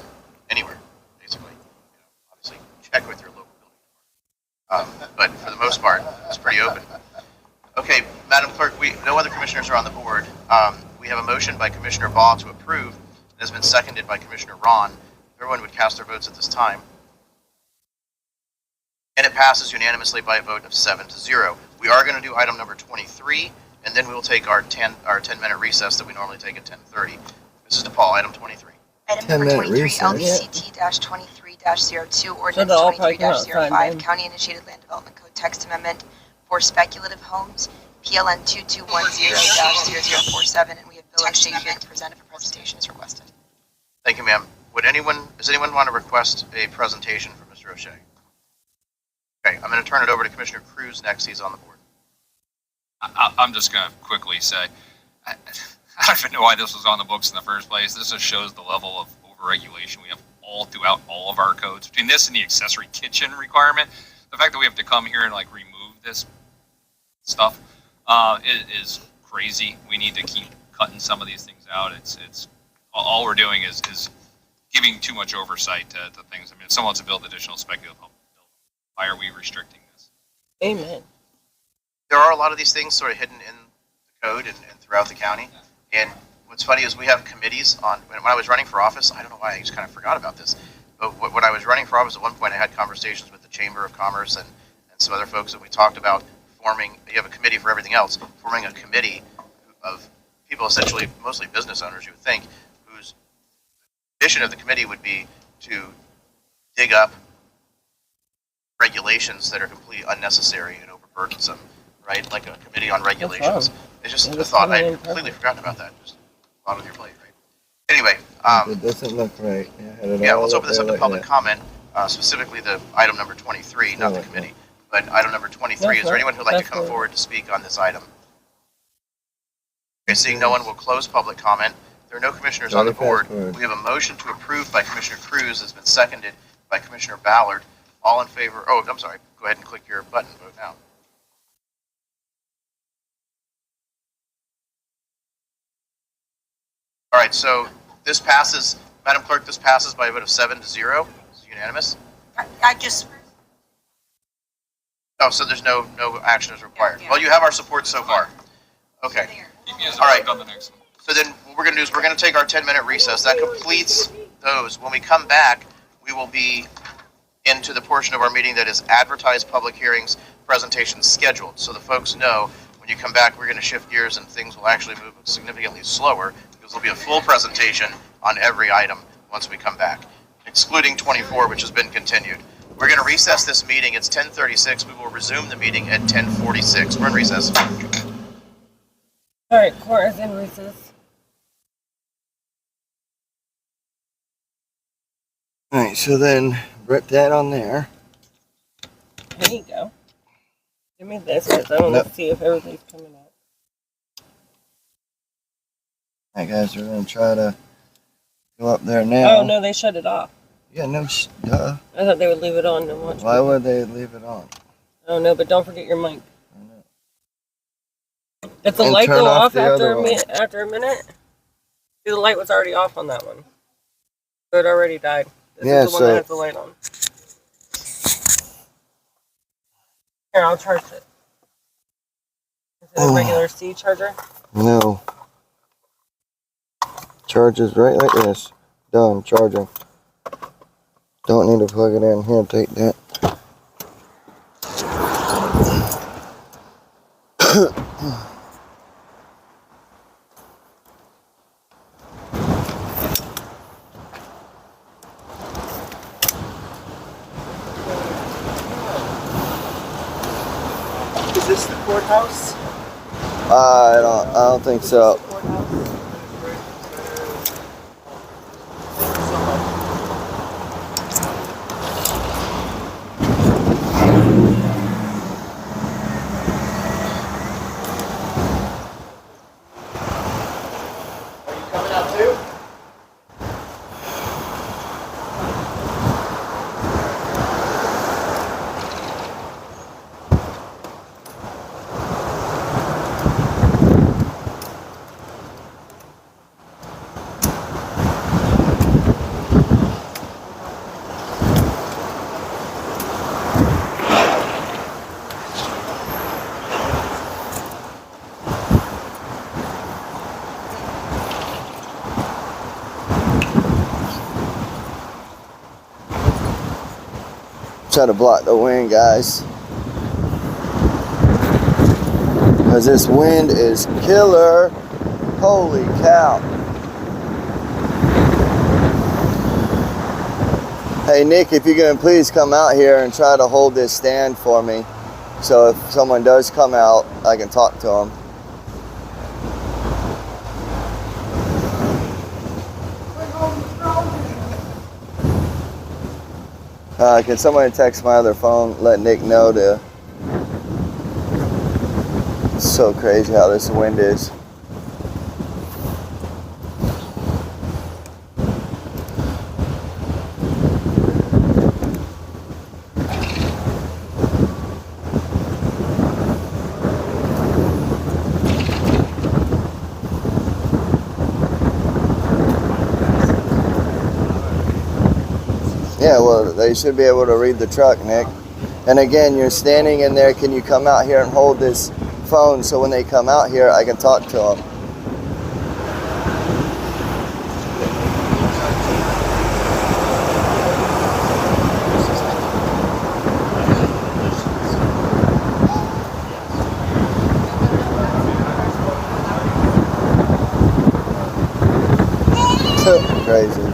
anywhere, basically. Obviously, check with your local building department. But for the most part, it's pretty open. Okay, Madam Clerk, no other commissioners are on the board. We have a motion by Commissioner Baugh to approve. It has been seconded by Commissioner Ron. Everyone would cast their votes at this time. And it passes unanimously by a vote of 7-0. We are going to do item number 23, and then we will take our 10-minute recess that we normally take at 10:30. This is DePaul, item 23. Item number 10-minute 23, recess. LBCT-23-02, ordinance they'll all probably come outside 23-05, then. county-initiated land development code text amendment for speculative homes, PLN 2210-0047, and we have Bill O'Shea here to present if a presentation is requested. Thank you, ma'am. Does anyone want to request a presentation from Mr. O'Shea? Okay, I'm going to turn it over to Commissioner Cruz next. He's on the board. I'm just going to quickly say, I don't even know why this was on the books in the first place. This just shows the level of overregulation we have all throughout all of our codes. Between this and the accessory kitchen requirement, the fact that we have to come here and like remove this stuff is crazy. We need to keep cutting some of these things out. It's all we're doing is giving too much oversight to things. I mean, if someone wants to build additional speculative homes, why are we restricting this? Amen. There are a lot of these things sort of hidden in the code and throughout the county. And what's funny is we have committees on, when I was running for office, I don't know why I just kind of forgot about this, but when I was running for office, at one point I had conversations with the Chamber of Commerce and some other folks, and we talked about forming, you have a committee for everything else, forming a committee of people, essentially mostly business owners, you would think, whose mission of the committee would be to dig up regulations that are completely unnecessary and overburdensome, right? Like a committee on regulations. It's just a thought. I had completely forgotten about that. Just a lot on your plate, right? Anyway, It doesn't look right. let's open this up to public comment, specifically the item number 23, not the committee. But item number 23, is there anyone who'd like to come forward to speak on this item? Okay, seeing no one, will close public comment. There are no commissioners on the board. We have a motion to approve by Commissioner Cruz that's been seconded by Commissioner Ballard. All in favor? Oh, I'm sorry. Go ahead and click your button. Vote now. All right, so this passes, Madam Clerk, this passes by a vote of 7-0. It's unanimous. I just, Oh, so there's no action is required. Well, you have our support so far. Okay. All right. On the next one. So then what we're going to do is we're going to take our 10-minute recess. That completes those. When we come back, we will be into the portion of our meeting that is advertised public hearings, presentations scheduled. So the folks know when you come back, we're going to shift gears and things will actually move significantly slower because there'll be a full presentation on every item once we come back, excluding 24, which has been continued. We're going to recess this meeting. It's 10:36. We will resume the meeting at 10:46. We're in recess. All right, court is in recess. All right, so then rip that on there. There you go. Give me this because I want to see if everything's coming up. All right, guys, we're going to try to go up there now. Oh, no, they shut it off. Yeah, duh. I thought they would leave it on and watch. Why would they leave it on? Oh, no, but don't forget your mic. I know. Did the And light turn go off off the after other one. after a minute? See, the light was already off on that one. So it already died. This Yeah, is the one so- that has the light on. Here, I'll charge it. Is it a regular C charger? No. Charges right like this. Done, charging. Don't need to plug it in. Here, take that. Is this the courthouse? I don't think so. Are you coming out too? Try to block the wind, guys. Because this wind is killer. Holy cow. Hey Nick, if you can please come out here and try to hold this stand for me. So if someone does come out, I can talk to them. Can somebody text my other phone, let Nick know to... It's so crazy how this wind is. Yeah, well, they should be able to read the truck, Nick. And again, you're standing in there. Can you come out here and hold this phone so when they come out here, I can talk to them? Crazy.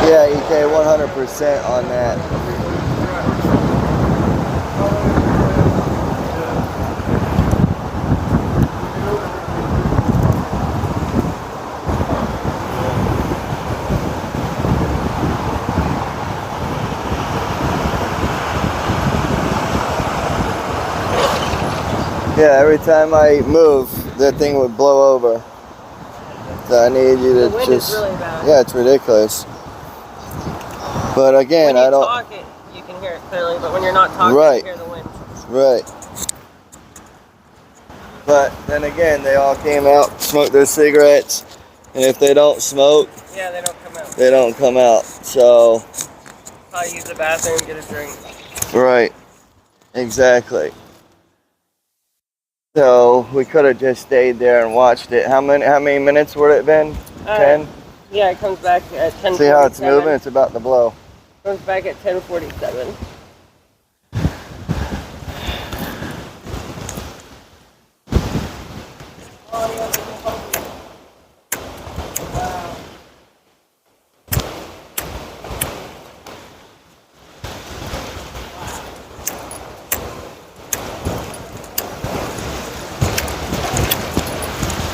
Yeah, EK, 100% on that. Yeah, every time I move, that thing would blow over. So I need you to The wind just... is really bad. Yeah, it's ridiculous. But again, when you I don't... talk it, you can hear it clearly, but when you're not talking, Right. you hear the wind. Right. But then again, they all came out, smoked their cigarettes, and if they don't smoke, Yeah, they don't come out. they don't come out. So... Probably use the bathroom, get a drink. Right. Exactly. So we could have just stayed there and watched it. How many minutes would it have been? 10? Yeah, it comes back at 10:47. See how it's moving? It's about to blow. Comes back at 10:47.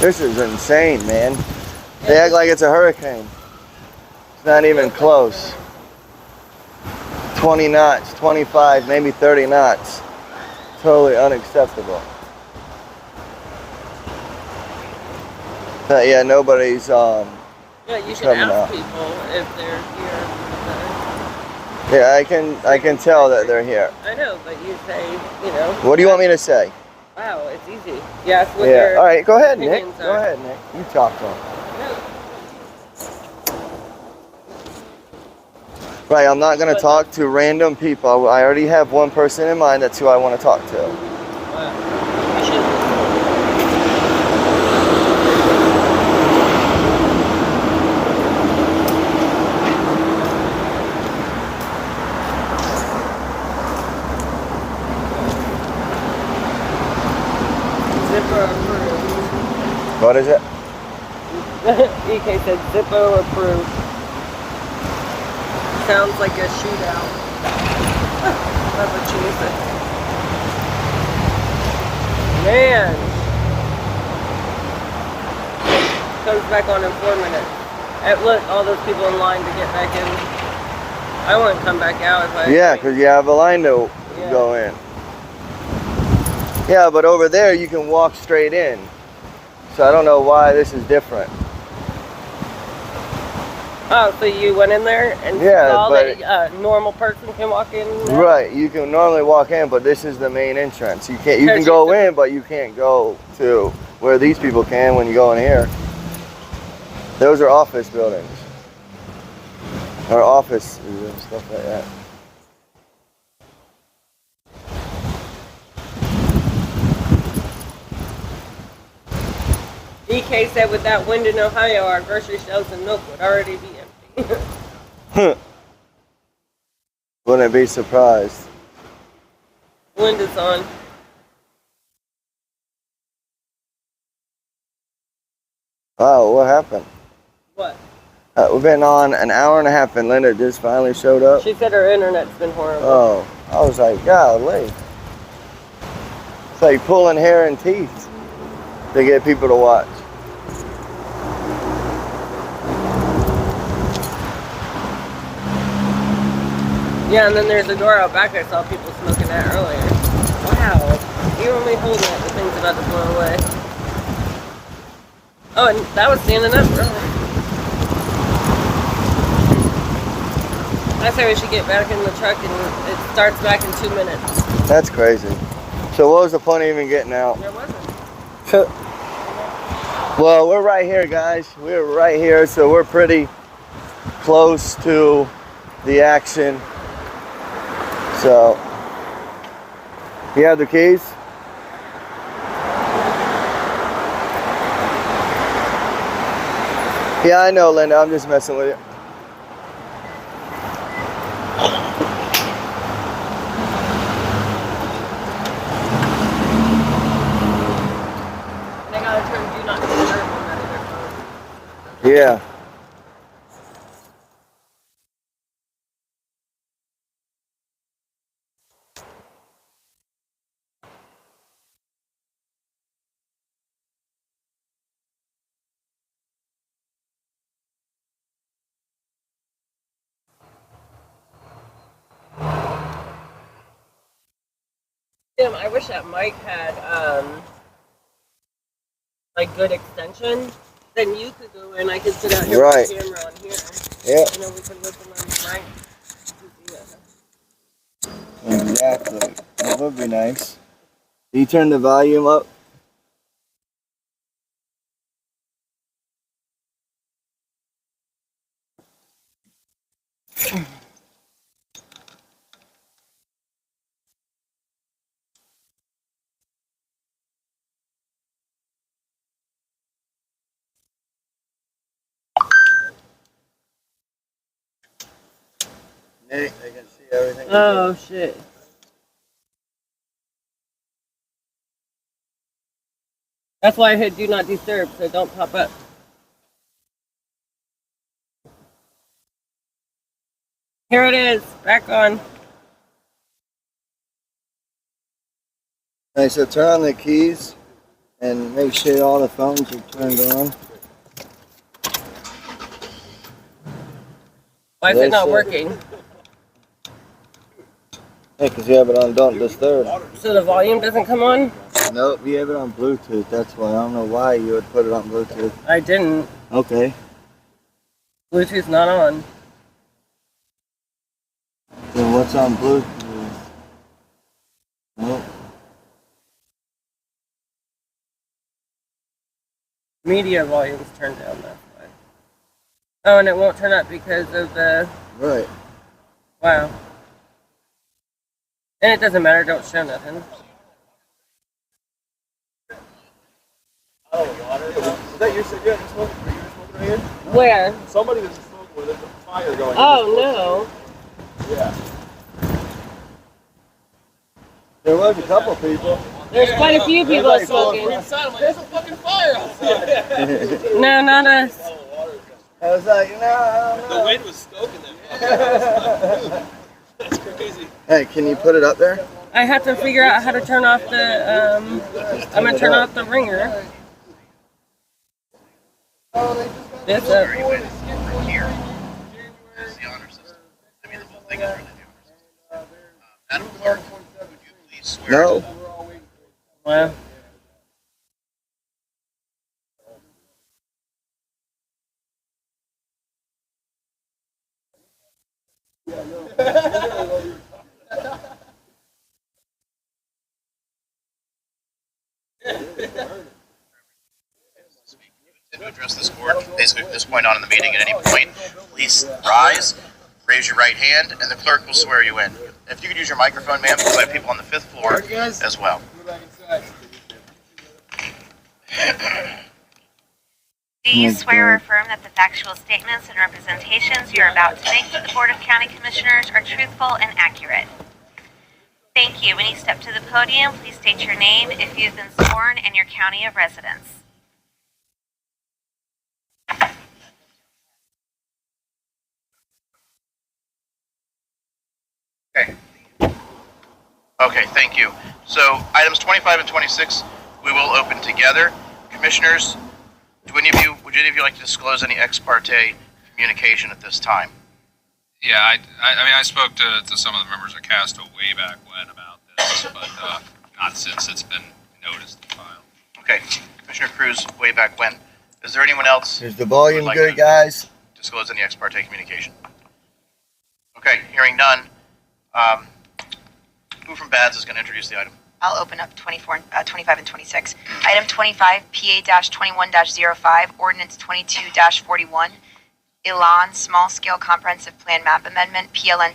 This is insane, man. They act like it's a hurricane. It's not even close. 20 knots, 25, maybe 30 knots. Totally unacceptable. But yeah, nobody's Yeah, you should coming ask out. people if they're here. Yeah, I can tell that they're here. I know, but you say, you know. What do you want me to say? Wow, it's easy. Yes, what Yeah. their All right, go ahead, Nick. opinions Go are. ahead, Nick. You talk to him. Right, I'm not going to talk to random people. I already have one person in mind. That's who I want to talk to. You should. Zipper approved. What is it? EK said Zippo approved. Sounds like a shootout. That's what she said. Man. Comes back on in 4 minutes. Look, all those people in line to get back in. I wouldn't come back out if I... Yeah, because you have a line to go in. Yeah, but over there you can walk straight in. So I don't know why this is different. Oh, so you went in there and Yeah, saw but- that a normal person can walk in? now? Right, you can normally walk in, but this is the main entrance. You can Because go you- in, but you can't go to where these people can when you go in here. Those are office buildings. Or offices and stuff like that. DK said with that wind in Ohio, our grocery shelves and milk would already be empty. Wouldn't be surprised. Wind is on. Wow, what happened? What? We've been on an hour and a half and Linda just finally showed up. She said her internet's been horrible. Oh, I was like, golly. It's like pulling hair and teeth to get people to watch. Yeah, and then there's a door out back I saw people smoking at earlier. Wow. You're only holding it, the thing's about to blow away. Oh, and that was standing up, really. I say we should get back in the truck and it starts back in 2 minutes. That's crazy. So what was the point of even getting out? There wasn't. Well, we're right here, guys. We're right here, so we're pretty close to the action. So, you have the keys? Yeah, I know, Linda. I'm just messing with you. They gotta turn do not disturb on that other phone. Yeah. Tim, I wish that mic had like good extension. Then you could go in. I could sit out here Right. with the camera on here. Yeah. You know, we could listen on the mic. Exactly. That would be nice. You turn the volume up? Nick, they can see everything. Oh shit. That's why I hit do not disturb, so don't pop up. Here it is, back on. Alright, so turn on the keys and make sure all the phones are turned on. Why is They it not said- working? Yeah, because you have it on Don't Disturb. So the volume doesn't come on? Nope, you have it on Bluetooth. That's why. I don't know why you would put it on Bluetooth. I didn't. Okay. Bluetooth's not on. Then what's on Bluetooth? Nope. Media volume's turned down, that's why. Oh, and it won't turn up because of the... Right. Wow. And it doesn't matter, don't show nothing. Oh, water. Is that your cigarette you're smoking? Are you smoking right here? Where? Somebody was smoking with a fire going. Oh, no. Yeah. There was a couple people. There's quite a few people smoking. Inside, I'm like, there's a fucking fire outside. No, not us. I was like, no, I don't know. The wind was stoking them. That's crazy. Hey, can you put it up there? I have to figure out how to turn off the, I'm gonna turn off the ringer. This up. Where you went from here is the honor system. I mean, the whole thing is really the honor system. Adam Clark, would you please swear? No. Wow. To address this board, basically from this point on in the meeting, at any point, please rise, raise your right hand, and the clerk will swear you in. If you could use your microphone, ma'am, because I have people on the 5th floor as well. Do you swear or affirm that the factual statements and representations you're about to make to the Board of County Commissioners are truthful and accurate? Thank you. When you step to the podium, please state your name if you've been sworn and your county of residence. Okay, thank you. So items 25 and 26, we will open together. Commissioners, would any of you like to disclose any ex parte communication at this time? Yeah, I mean, I spoke to some of the members of Casto way back when about this, but not since it's been noticed and filed. Okay, Commissioner Cruz, way back when. Is there anyone else? Is the volume like good, guys? Disclose any ex parte communication? Okay, hearing none. Who from BADS is going to introduce the item? I'll open up 25 and 26. Item 25, PA-21-05, Ordinance 22-41, Elan Small Scale Comprehensive Plan Map Amendment, PLN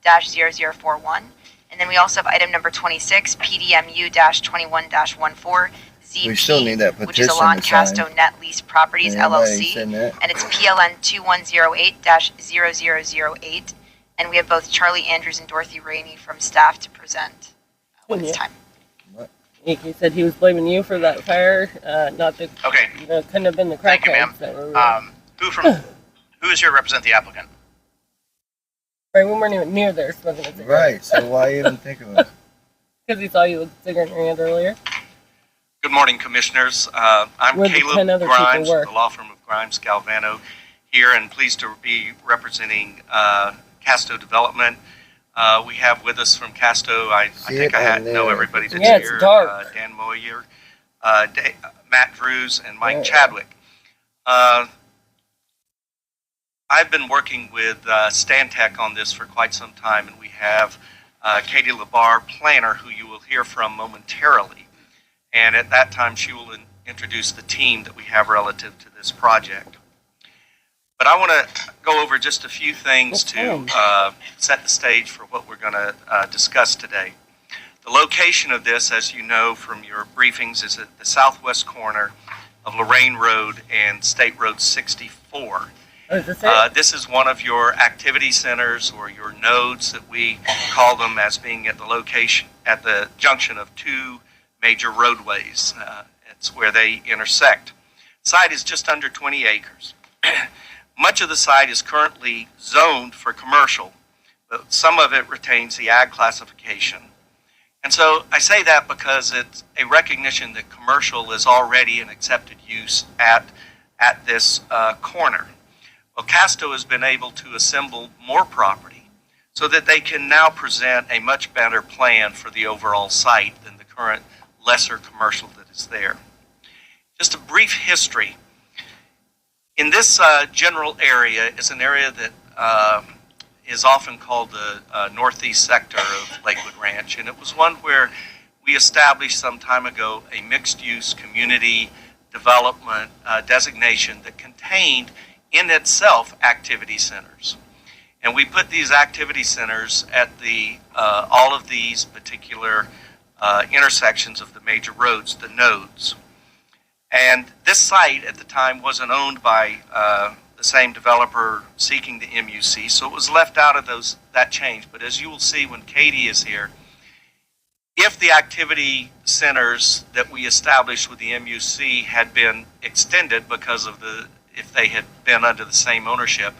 2107-0041. And then we also have item number 26, PDMU-21-14, ZP, We still need that which is petition Elan to sign. Casto Net Lease Properties Anybody LLC, send that? and it's PLN 2108-0008. And we have both Charlie Andrews and Dorothy Rainey from staff to present when it's time. He said he was blaming you for that fire, not the. Okay. Couldn't have been the Thank you, crackheads ma'am. that were. Who is here to represent the applicant? Right, we weren't even near there smoking a cigarette. Right, so why even think of it? Because he saw you with a cigarette in your hand earlier. Good morning, Commissioners. I'm Where the 10 Caleb other people Grimes, were. the law firm of Grimes Galvano, here and pleased to be representing Casto Development. We have with us from Casto, I think I know everybody that's Yeah, it's here. dark. Dan Moyer, Matt Drews, and Mike Chadwick. I've been working with Stantec on this for quite some time, and we have Katie Labar, planner, who you will hear from momentarily. And at that time, she will introduce the team that we have relative to this project. But I want to go over just a few things to set the stage for what we're going to discuss today. The location of this, as you know from your briefings, is at the southwest corner of Lorraine Road and State Road 64. This is one of your activity centers or your nodes that we call them, as being at the location, at the junction of two major roadways. It's where they intersect. The site is just under 20 acres. Much of the site is currently zoned for commercial, but some of it retains the ag classification. And so I say that because it's a recognition that commercial is already an accepted use at this corner. Well, Casto has been able to assemble more property so that they can now present a much better plan for the overall site than the current lesser commercial that is there. Just a brief history. In this general area is an area that is often called the northeast sector of Lakewood Ranch, and it was one where we established some time ago a mixed-use community development designation that contained in itself activity centers. And we put these activity centers at the all of these particular intersections of the major roads, the nodes. And this site at the time wasn't owned by the same developer seeking the MUC, so it was left out of that change. But as you will see when Katie is here, if the activity centers that we established with the MUC had been extended because of if they had been under the same ownership,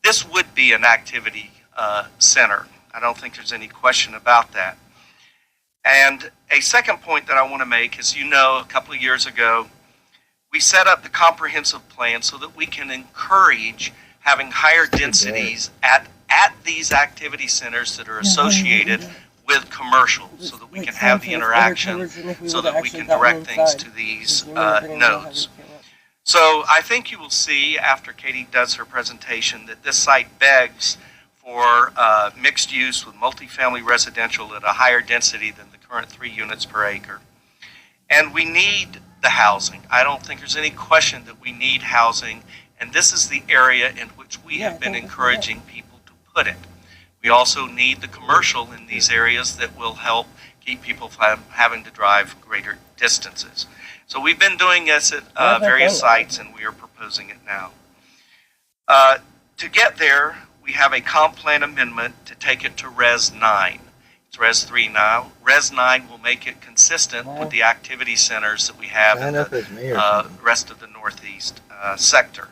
this would be an activity center. I don't think there's any question about that. And a second point that I want to make is, you know, a couple of years ago, we set up the comprehensive plan so that we can encourage having higher densities at these activity centers that are associated with commercial, so that we can have the interaction, so that we can direct things to these nodes. So I think you will see after Katie does her presentation that this site begs for mixed use with multifamily residential at a higher density than the current 3 units per acre. And we need the housing. I don't think there's any question that we need housing, and this is the area in which we have been encouraging people to put it. We also need the commercial in these areas that will help keep people from having to drive greater distances. So we've been doing this at various sites, and we are proposing it now. To get there, we have a comp plan amendment to take it to Res 9. It's Res 3 now. Res 9 will make it consistent with the activity centers that we have in the rest of the Northeast sector.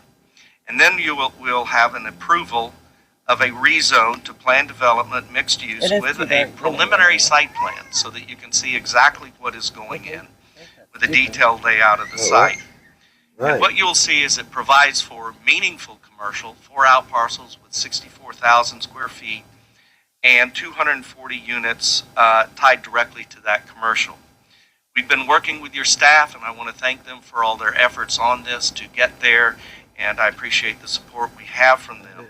And then we'll have an approval of a rezone to plan development mixed use with a preliminary site plan so that you can see exactly what is going in with a detailed layout of the site. And what you'll see is it provides for meaningful commercial, 4 out parcels with 64,000 square feet and 240 units tied directly to that commercial. We've been working with your staff, and I want to thank them for all their efforts on this to get there, and I appreciate the support we have from them.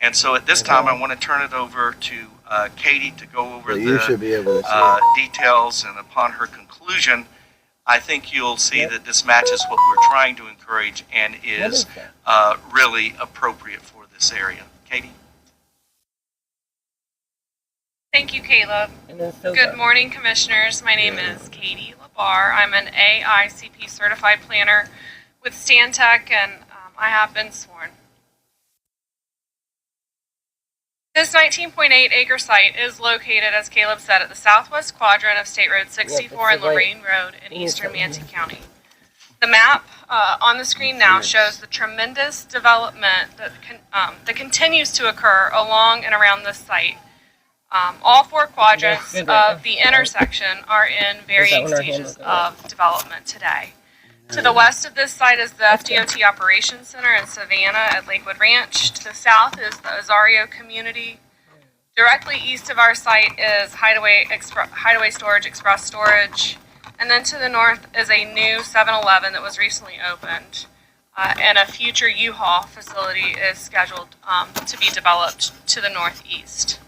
And so at this time, I want to turn it over to Katie to go over the details, and upon her conclusion, I think you'll see that this matches what we're trying to encourage and is really appropriate for this area. Katie? Thank you, Caleb. Good morning, Commissioners. My name is Katie Labar. I'm an AICP certified planner with Stantec, and I have been sworn. This 19.8 acre site is located, as Caleb said, at the southwest quadrant of State Road 64 and Lorraine Road in eastern Manatee County. The map on the screen now shows the tremendous development that continues to occur along and around this site. All 4 quadrants of the intersection are in varying stages of development today. To the west of this site is the FDOT Operations Center in Savannah at Lakewood Ranch. To the south is the Azario community. Directly east of our site is Hideaway Storage Express Storage. And then to the north is a new 7-Eleven that was recently opened. And a future U-Haul facility is scheduled to be developed to the northeast.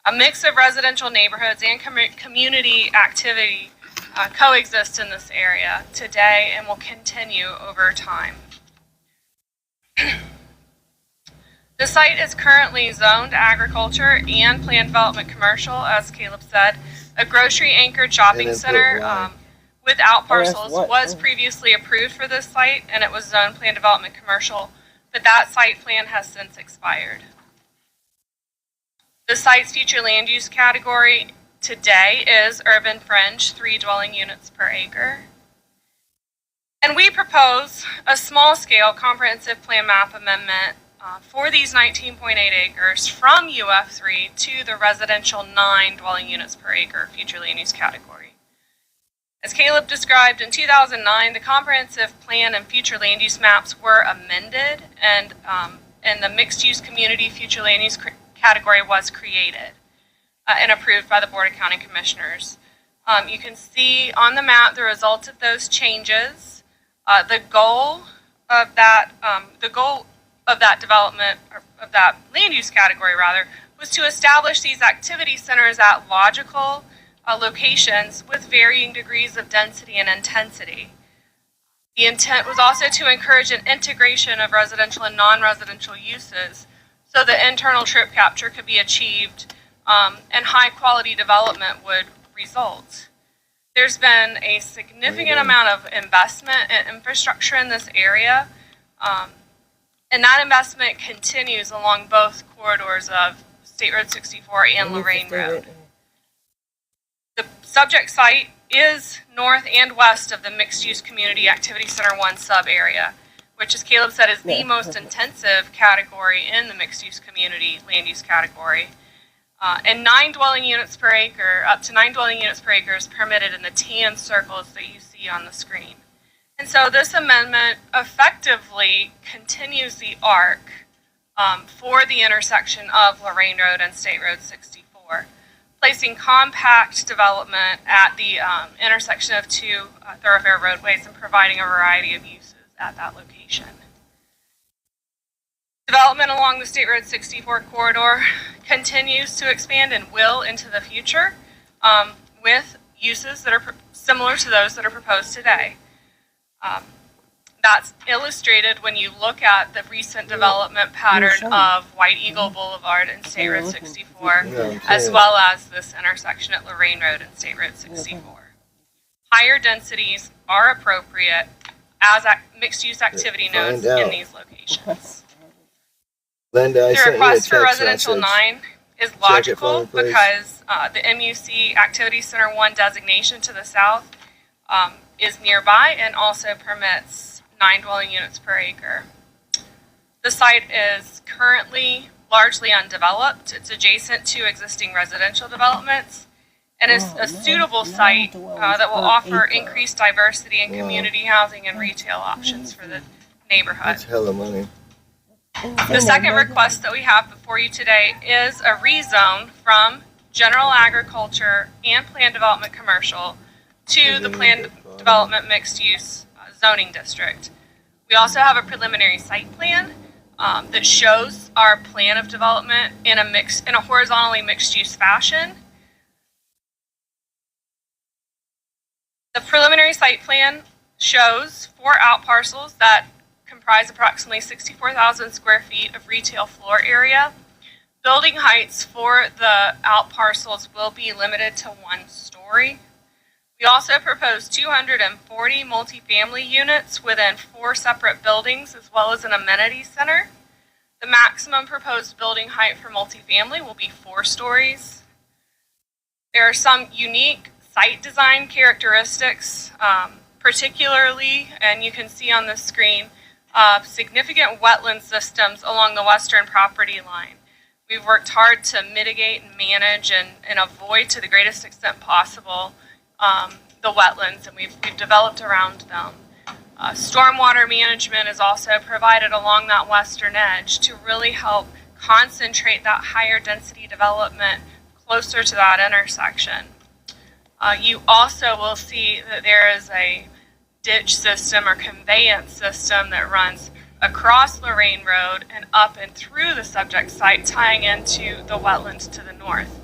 A mix of residential neighborhoods and community activity coexist in this area today and will continue over time. The site is currently zoned agriculture and planned development commercial, as Caleb said. A grocery-anchored shopping center with out parcels was previously approved for this site, and it was zoned planned development commercial, but that site plan has since expired. The site's future land use category today is urban fringe, 3 dwelling units per acre. And we propose a small-scale comprehensive plan map amendment for these 19.8 acres from UF3 to the residential 9 dwelling units per acre future land use category. As Caleb described, in 2009, the comprehensive plan and future land use maps were amended, and the mixed-use community future land use category was created and approved by the Board of County Commissioners. You can see on the map the results of those changes. The goal of that development, or of that land use category rather, was to establish these activity centers at logical locations with varying degrees of density and intensity. The intent was also to encourage an integration of residential and non-residential uses so that internal trip capture could be achieved and high quality development would result. There's been a significant amount of investment in infrastructure in this area, and that investment continues along both corridors of State Road 64 and Lorraine Road. The subject site is north and west of the Mixed-Use Community Activity Center 1 sub-area, which, as Caleb said, is the most intensive category in the mixed-use community land use category. And 9 dwelling units per acre, up to 9 dwelling units per acre is permitted in the tan circles that you see on the screen. And so this amendment effectively continues the arc for the intersection of Lorraine Road and State Road 64, placing compact development at the intersection of 2 thoroughfare roadways and providing a variety of uses at that location. Development along the State Road 64 corridor continues to expand and will into the future with uses that are similar to those that are proposed today. That's illustrated when you look at the recent development pattern of White Eagle Boulevard and State Road 64, as well as this intersection at Lorraine Road and State Road 64. Higher densities are appropriate as mixed-use activity nodes in these locations. Linda, I The sent you a request for text residential message. 9 is Check it logical for me, please. because the MUC Activity Center 1 designation to the south is nearby and also permits 9 dwelling units per acre. The site is currently largely undeveloped. It's adjacent to existing residential developments and is a suitable site that will offer increased diversity in community housing and retail options for the neighborhood. That's hella money. The second request that we have before you today is a rezone from general agriculture and planned development commercial to the planned development mixed use zoning district. We also have a preliminary site plan that shows our plan of development in a horizontally mixed use fashion. The preliminary site plan shows 4 outparcels that comprise approximately 64,000 square feet of retail floor area. Building heights for the outparcels will be limited to 1 story. We also propose 240 multifamily units within 4 separate buildings as well as an amenity center. The maximum proposed building height for multifamily will be 4 stories. There are some unique site design characteristics, particularly, and you can see on the screen, significant wetland systems along the western property line. We've worked hard to mitigate and manage and avoid to the greatest extent possible the wetlands, and we've developed around them. Stormwater management is also provided along that western edge to really help concentrate that higher density development closer to that intersection. You also will see that there is a ditch system or conveyance system that runs across Lorraine Road and up and through the subject site, tying into the wetlands to the north.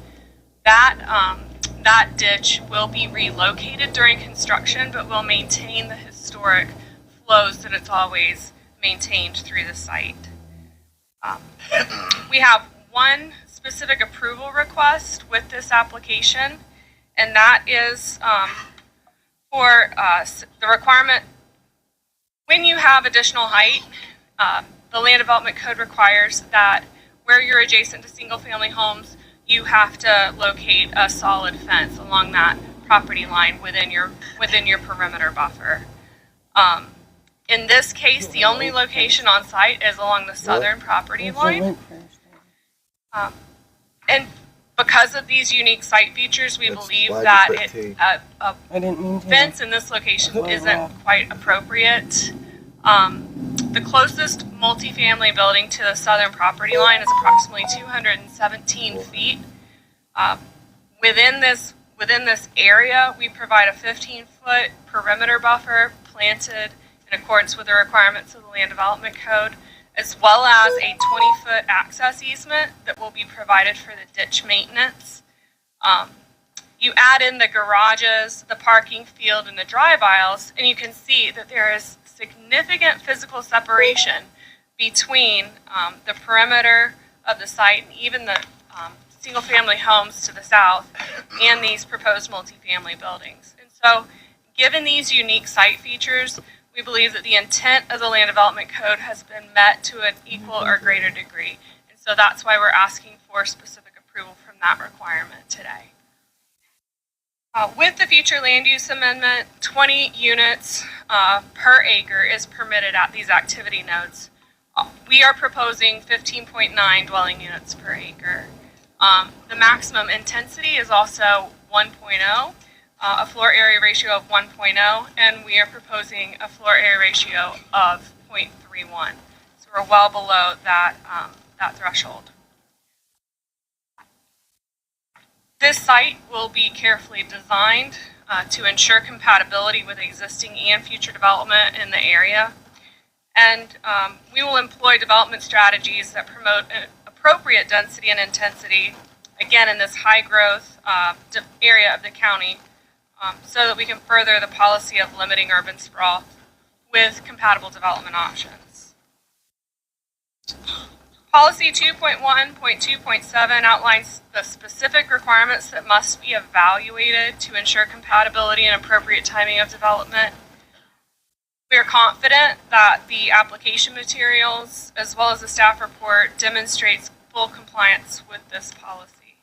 That ditch will be relocated during construction, but will maintain the historic flows that it's always maintained through the site. We have one specific approval request with this application, and that is for the requirement when you have additional height. The Land Development Code requires that where you're adjacent to single-family homes, you have to locate a solid fence along that property line within your perimeter buffer. In this case, the only location on site is along the southern property line. And because of these unique site features, we believe that a fence in this location isn't quite appropriate. The closest multifamily building to the southern property line is approximately 217 feet. Within this area, we provide a 15-foot perimeter buffer planted in accordance with the requirements of the Land Development Code, as well as a 20-foot access easement that will be provided for the ditch maintenance. You add in the garages, the parking field, and the drive aisles, and you can see that there is significant physical separation between the perimeter of the site and even the single-family homes to the south and these proposed multifamily buildings. And so, given these unique site features, we believe that the intent of the Land Development Code has been met to an equal or greater degree. And so that's why we're asking for specific approval from that requirement today. With the future land use amendment, 20 units per acre is permitted at these activity nodes. We are proposing 15.9 dwelling units per acre. The maximum intensity is also 1.0, a floor area ratio of 1.0, and we are proposing a floor area ratio of 0.31. So we're well below that threshold. This site will be carefully designed to ensure compatibility with existing and future development in the area. And we will employ development strategies that promote an appropriate density and intensity, again, in this high growth area of the county, so that we can further the policy of limiting urban sprawl with compatible development options. Policy 2.1.2.7 outlines the specific requirements that must be evaluated to ensure compatibility and appropriate timing of development. We are confident that the application materials, as well as the staff report, demonstrates full compliance with this policy.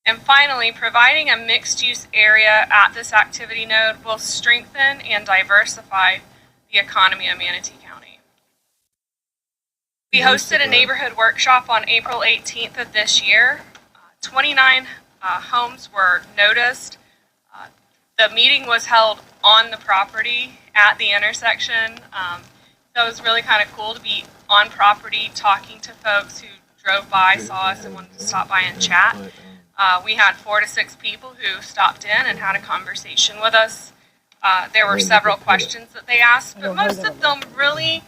And finally, providing a mixed-use area at this activity node will strengthen and diversify the economy of Manatee County. We hosted a neighborhood workshop on April 18th of this year. 29 homes were noticed. The meeting was held on the property at the intersection. So it was really kind of cool to be on property talking to folks who drove by, saw us, and wanted to stop by and chat. We had 4 to 6 people who stopped in and had a conversation with us. There were several questions that they asked, but most of them really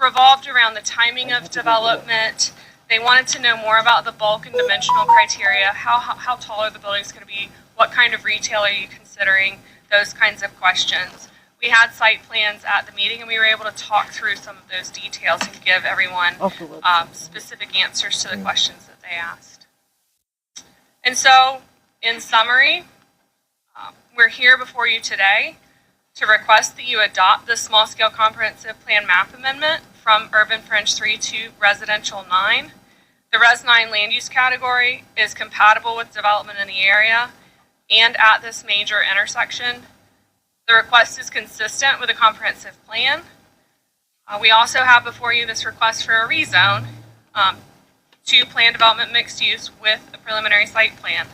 revolved around the timing of development. They wanted to know more about the bulk and dimensional criteria, how tall are the buildings going to be, what kind of retail are you considering, those kinds of questions. We had site plans at the meeting, and we were able to talk through some of those details and give everyone specific answers to the questions that they asked. And so, in summary, we're here before you today to request that you adopt the small-scale comprehensive plan map amendment from Urban Fringe 3 to Residential 9. The Res 9 land use category is compatible with development in the area and at this major intersection. The request is consistent with a comprehensive plan. We also have before you this request for a rezone to plan development mixed use with a preliminary site plan.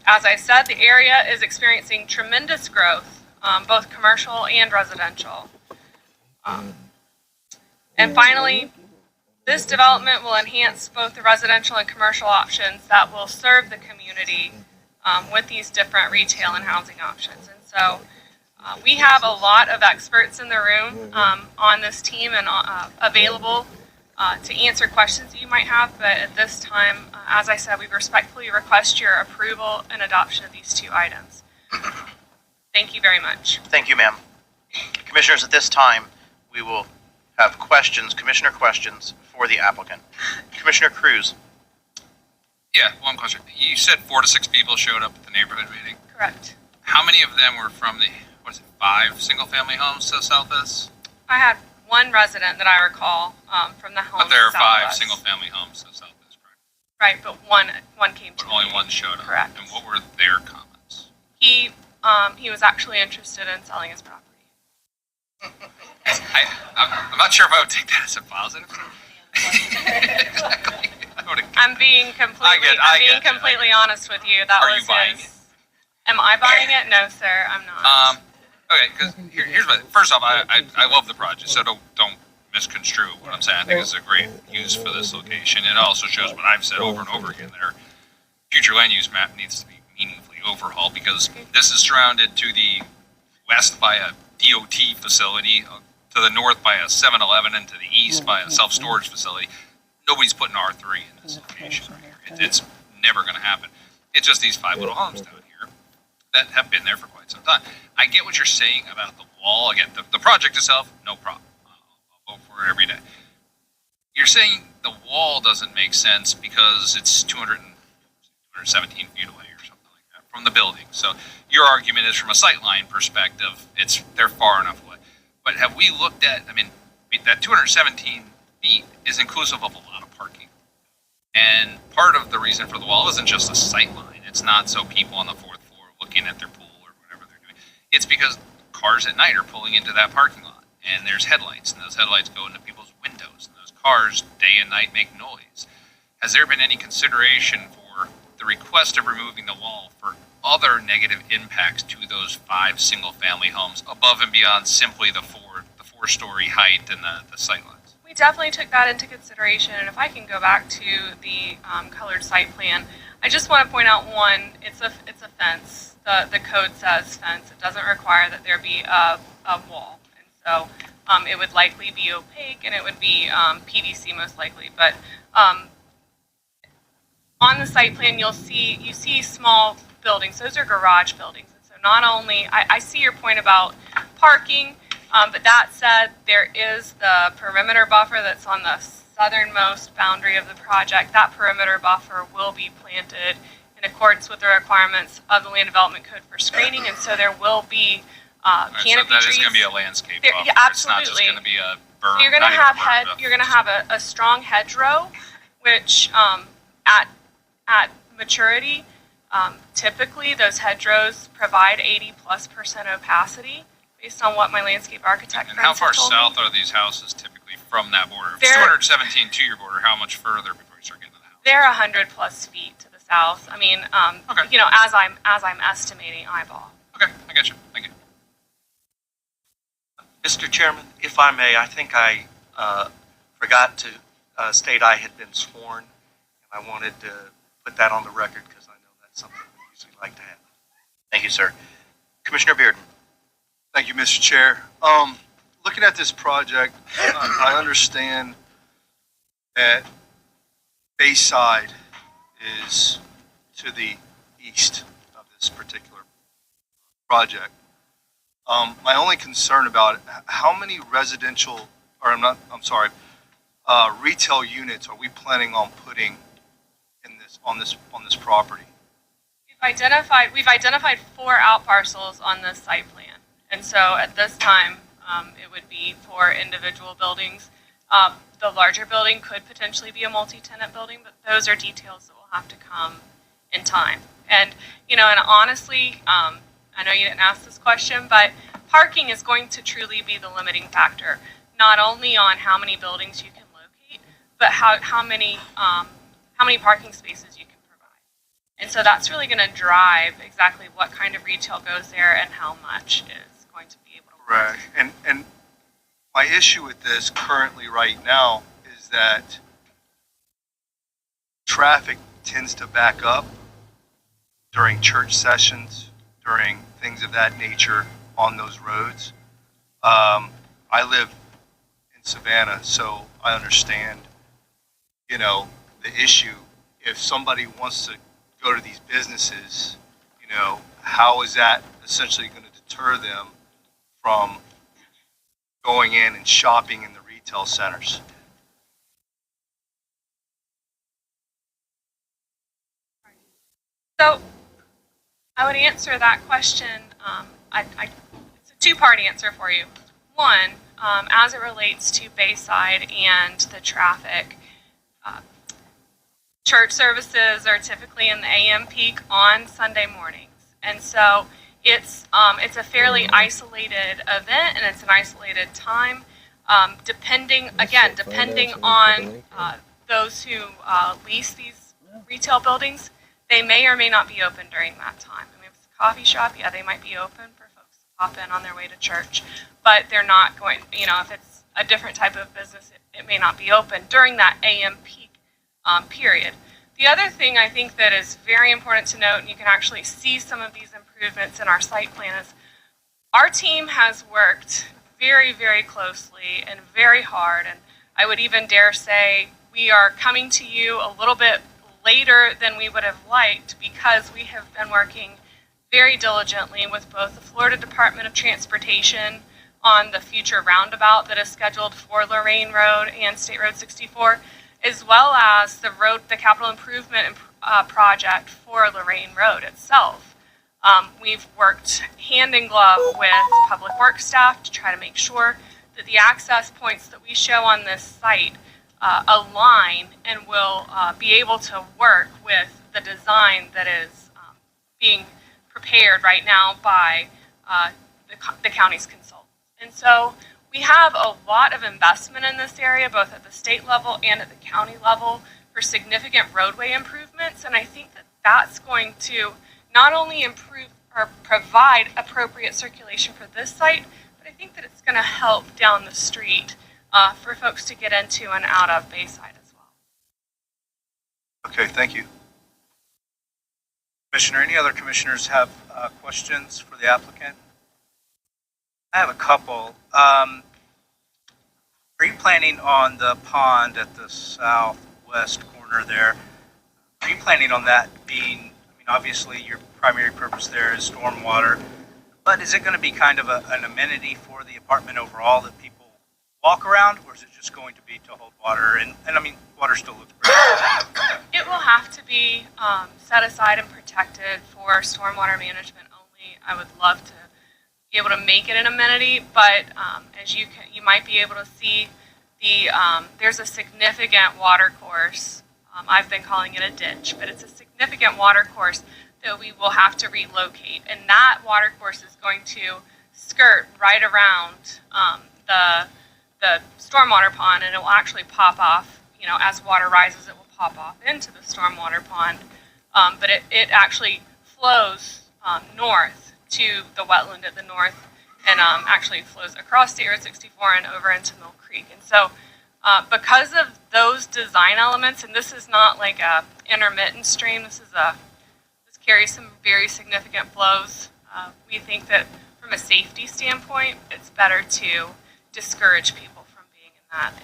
As I said, the area is experiencing tremendous growth, both commercial and residential. And finally, this development will enhance both the residential and commercial options that will serve the community with these different retail and housing options. And so we have a lot of experts in the room on this team and available to answer questions that you might have, but at this time, as I said, we respectfully request your approval and adoption of these 2 items. Thank you very much. Thank you, ma'am. Commissioners, at this time, we will have questions, commissioner questions for the applicant. Commissioner Cruz. Yeah, one question. You said 4 to 6 people showed up at the neighborhood meeting. Correct. How many of them were from the, 5 single-family homes to south this? I had 1 resident that I recall from the home. But there are 5 single-family homes to south this, correct? Right, but one came to But only 1 showed up. Correct. And what were their comments? He was actually interested in selling his property. I'm not sure if I would take that as a positive. Exactly. I'm being completely honest with you. That Are was you buying his. Am I buying it? No, sir, I'm not. Okay, because here's what. First off, I love the project, so don't misconstrue what I'm saying. I think it's a great use for this location. It also shows what I've said over and over again. Their future land use map needs to be meaningfully overhauled because this is surrounded to the west by a DOT facility, to the north by a 7-Eleven, and to the east by a self-storage facility. Nobody's putting R3 in this location right here. It's never going to happen. It's just these 5 little homes down here that have been there for quite some time. I get what you're saying about the wall. Again, the project itself, no problem. I'll vote for it every day. You're saying the wall doesn't make sense because it's 217 feet away or something like that from the building. So your argument is from a sightline perspective, they're far enough away. But have we looked at, that 217 feet is inclusive of a lot of parking. And part of the reason for the wall isn't just a sight line. It's not so people on the 4th floor looking at their pool or whatever they're doing. It's because cars at night are pulling into that parking lot. And there's headlights, and those headlights go into people's windows. And those cars, day and night, make noise. Has there been any consideration for the request of removing the wall for other negative impacts to those 5 single-family homes above and beyond simply the 4-story height and the sight lines? We definitely took that into consideration, and if I can go back to the colored site plan, I just want to point out one, it's a fence. The code says fence. It doesn't require that there be a wall. And So it would likely be opaque, and it would be PVC most likely. But on the site plan, you see small buildings. Those are garage buildings. And so not only, I see your point about parking, but that said, there is the perimeter buffer that's on the southernmost boundary of the project. That perimeter buffer will be planted in accordance with the requirements of the Land Development Code for screening, and so there will be canopy so that trees. is going to be a landscape There- buffer. yeah, absolutely. It's not just going to be a berm. So you're going to have a strong hedgerow, which at maturity, typically those hedgerows provide 80+% opacity, based on what my landscape architect And how friends far have told me. south are these houses typically from that border? If it's They're- 217 to your border, how much further before you start getting to the house? They're 100+ feet to the south. I mean, you know, as I'm estimating eyeball. Okay, I got you. Thank you. Mr. Chairman, if I may, I think I forgot to state I had been sworn, and I wanted to put that on the record because I know that's something we usually like to have. Thank you, sir. Commissioner Bearden. Thank you, Mr. Chair. Looking at this project, I understand that Bayside is to the east of this particular project. My only concern about it, how many residential, or retail units are we planning on putting in this on this property? We've identified 4 out parcels on this site plan. And so at this time, it would be 4 individual buildings. The larger building could potentially be a multi-tenant building, but those are details that will have to come in time. And, you know, and honestly, I know you didn't ask this question, but parking is going to truly be the limiting factor, not only on how many buildings you can locate, but how many parking spaces you can provide. And so that's really going to drive exactly what kind of retail goes there and how much is going to be able to work. Right. And my issue with this currently right now is that traffic tends to back up during church sessions, during things of that nature on those roads. I live in Savannah, so I understand, you know, the issue. If somebody wants to go to these businesses, you know, how is that essentially going to deter them from going in and shopping in the retail centers? So I would answer that question. It's a 2-part answer for you. One, as it relates to Bayside and the traffic, church services are typically in the AM peak on Sunday mornings, and so it's a fairly isolated event, and it's an isolated time. Depending on those who lease these retail buildings, they may or may not be open during that time. I mean, if it's a coffee shop, yeah, they might be open for folks to pop in on their way to church, but they're not going, you know, if it's a different type of business, it may not be open during that AM peak period. The other thing I think that is very important to note, and you can actually see some of these improvements in our site plan, is our team has worked very, very closely and very hard, and I would even dare say we are coming to you a little bit later than we would have liked because we have been working very diligently with both the Florida Department of Transportation on the future roundabout that is scheduled for Lorraine Road and State Road 64, as well as the capital improvement project for Lorraine Road itself. We've worked hand in glove with public works staff to try to make sure that the access points that we show on this site align and will be able to work with the design that is being prepared right now by the county's consultants. And so we have a lot of investment in this area, both at the state level and at the county level, for significant roadway improvements. And I think that that's going to not only improve or provide appropriate circulation for this site, but I think that it's going to help down the street for folks to get into and out of Bayside as well. Okay, thank you. Commissioner, any other commissioners have questions for the applicant? I have a couple. Are you planning on the pond at the southwest corner there? Are you planning on that being, I mean, obviously your primary purpose there is stormwater, but is it going to be kind of an amenity for the apartment overall that people walk around, or is it just going to be to hold water? And I mean, water still looks great. It will have to be set aside and protected for stormwater management only. I would love to be able to make it an amenity, but as you might be able to see, there's a significant water course. I've been calling it a ditch, but it's a significant water course that we will have to relocate, and that water course is going to skirt right around the stormwater pond, and it will actually pop off. You know, as water rises, it will pop off into the stormwater pond, but it actually flows north to the wetland at the north, and actually flows across the Route 64 and over into Mill Creek. And so because of those design elements, and this is not like a intermittent stream, this carries some very significant flows. We think that from a safety standpoint, it's better to discourage people from being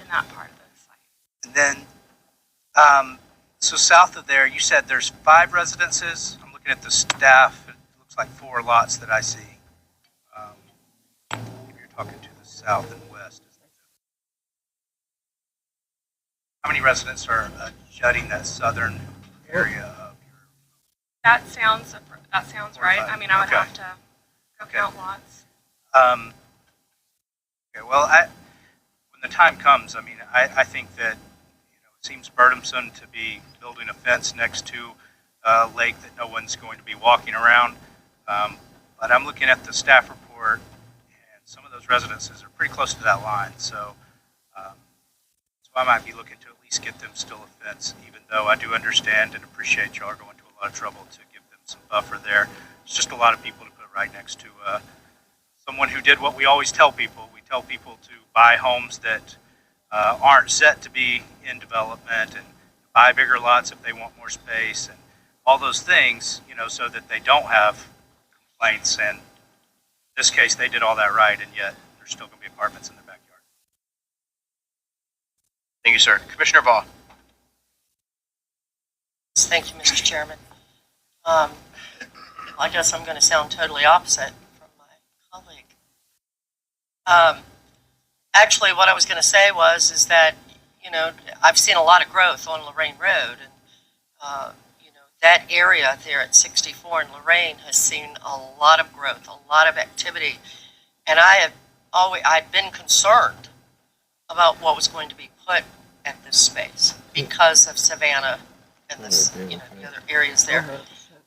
in that part of the site. And then, so south of there, you said there's 5 residences. I'm looking at the staff. It looks like 4 lots that I see. If you're talking to the south and west. How many residents are jutting that southern area of your? That sounds right. I mean, I would have to go count lots. Okay. Well, when the time comes, I mean, I think that it seems burdensome to be building a fence next to a lake that no one's going to be walking around. But I'm looking at the staff report, and some of those residences are pretty close to that line. So I might be looking to at least get them still a fence, even though I do understand and appreciate y'all are going to a lot of trouble to give them some buffer there. It's just a lot of people to put right next to someone who did what we always tell people. We tell people to buy homes that aren't set to be in development, and buy bigger lots if they want more space, and all those things, so that they don't have complaints. And in this case, they did all that right, and yet there's still going to be apartments in their backyard. Thank you, sir. Commissioner Vaughn. Thank you, Mr. Chairman. I guess I'm going to sound totally opposite from my colleague. Actually, what I was going to say is that, I've seen a lot of growth on Lorraine Road, and, that area there at 64 in Lorraine has seen a lot of growth, a lot of activity, and I'd been concerned about what was going to be put at this space because of Savannah and this, the other areas there.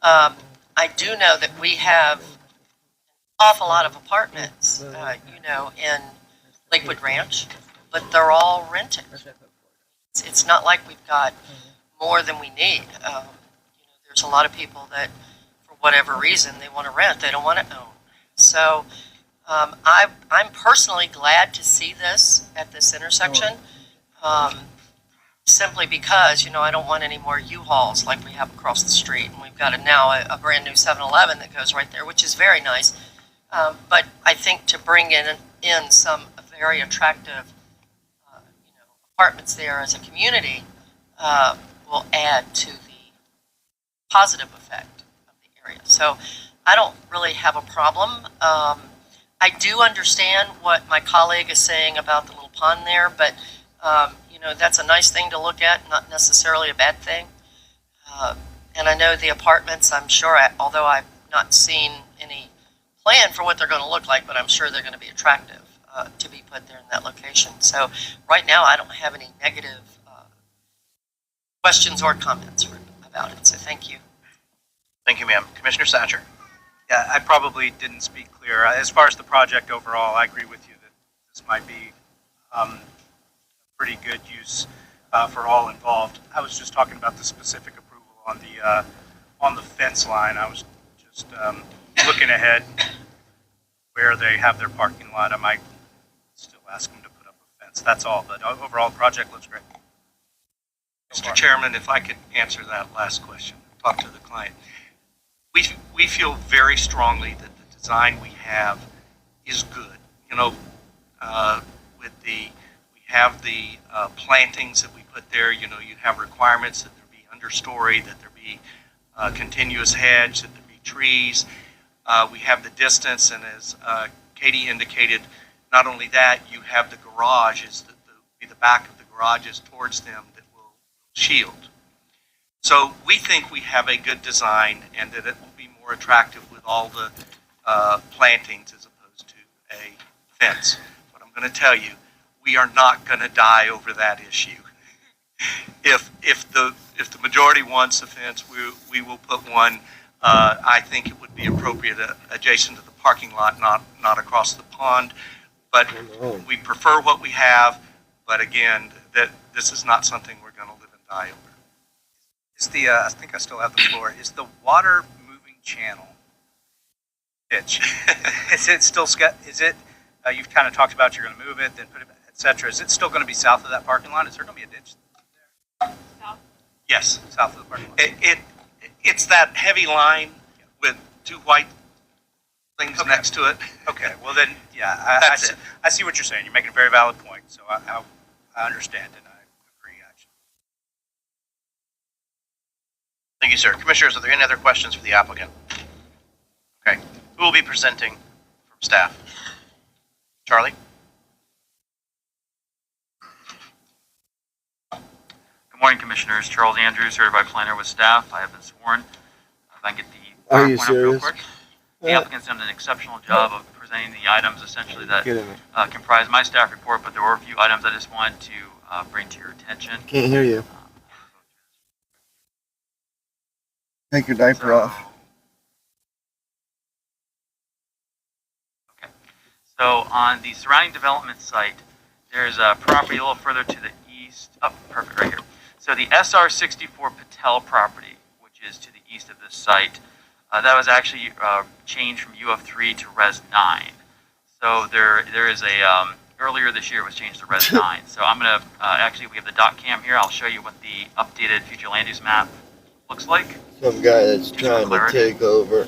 I do know that we have an awful lot of apartments, in Lakewood Ranch, but they're all rented. It's not like we've got more than we need. There's a lot of people that, for whatever reason, they want to rent. They don't want to own. So I'm personally glad to see this at this intersection, simply because, I don't want any more U-Hauls like we have across the street. And we've got now a brand new 7-Eleven that goes right there, which is very nice. But I think to bring in some very attractive apartments there as a community will add to the positive effect of the area. So I don't really have a problem. I do understand what my colleague is saying about the little pond there, but that's a nice thing to look at, not necessarily a bad thing. And I know the apartments, I'm sure, although I've not seen any plan for what they're going to look like, but I'm sure they're going to be attractive to be put there in that location. So right now I don't have any negative questions or comments about it. So thank you. Thank you, ma'am. Commissioner Satcher. Yeah, I probably didn't speak clear. As far as the project overall, I agree with you that this might be pretty good use for all involved. I was just talking about the specific approval on the fence line. I was just looking ahead where they have their parking lot. I might still ask them to put up a fence. That's all. But overall, the project looks great. Mr. Chairman, if I could answer that last question, talk to the client. We feel very strongly that the design we have is good. we have the plantings that we put there. You have requirements that there be understory, that there be continuous hedge, that there be trees. We have the distance, and as Katie indicated, not only that, you have the garage, the back of the garage is towards them that will shield. So we think we have a good design and that it will be more attractive with all the plantings as opposed to a fence. But I'm going to tell you, we are not going to die over that issue. If the majority wants a fence, we will put one. I think it would be appropriate adjacent to the parking lot, not across the pond. But we prefer what we have. But again, that this is not something we're going to live and die over. Is I think I still have the floor. Is the water moving channel ditch? Is it still? You've kind of talked about you're going to move it, then put it, etc. Is it still going to be south of that parking lot? Is there going to be a ditch there? South. Yes, south of the parking lot. It's that heavy line with two white things next to it. Okay. Well then, yeah, I see what you're saying. You're making a very valid point. So I understand and I agree. Actually. Thank you, sir. Commissioners, are there any other questions for the applicant? Okay. Who will be presenting from staff? Charlie? Good morning, Commissioners. Charles Andrews, certified planner with staff. I have been sworn. If I can get the Are you PowerPoint up real serious? quick. The applicant's done an exceptional job of presenting the items essentially that comprise my staff report, but there were a few items I just wanted to bring to your attention. Can't hear you. Take your diaper off. So on the surrounding development site, there's a property a little further to the east. Oh, perfect, right here. So the SR64 Patel property, which is to the east of this site, that was actually changed from UF3 to Res 9. So there is a, earlier this year it was changed to Res 9. So I'm going to, actually we have the dot cam here. I'll show you what the updated future land use map looks like. Some guy that's trying to take over.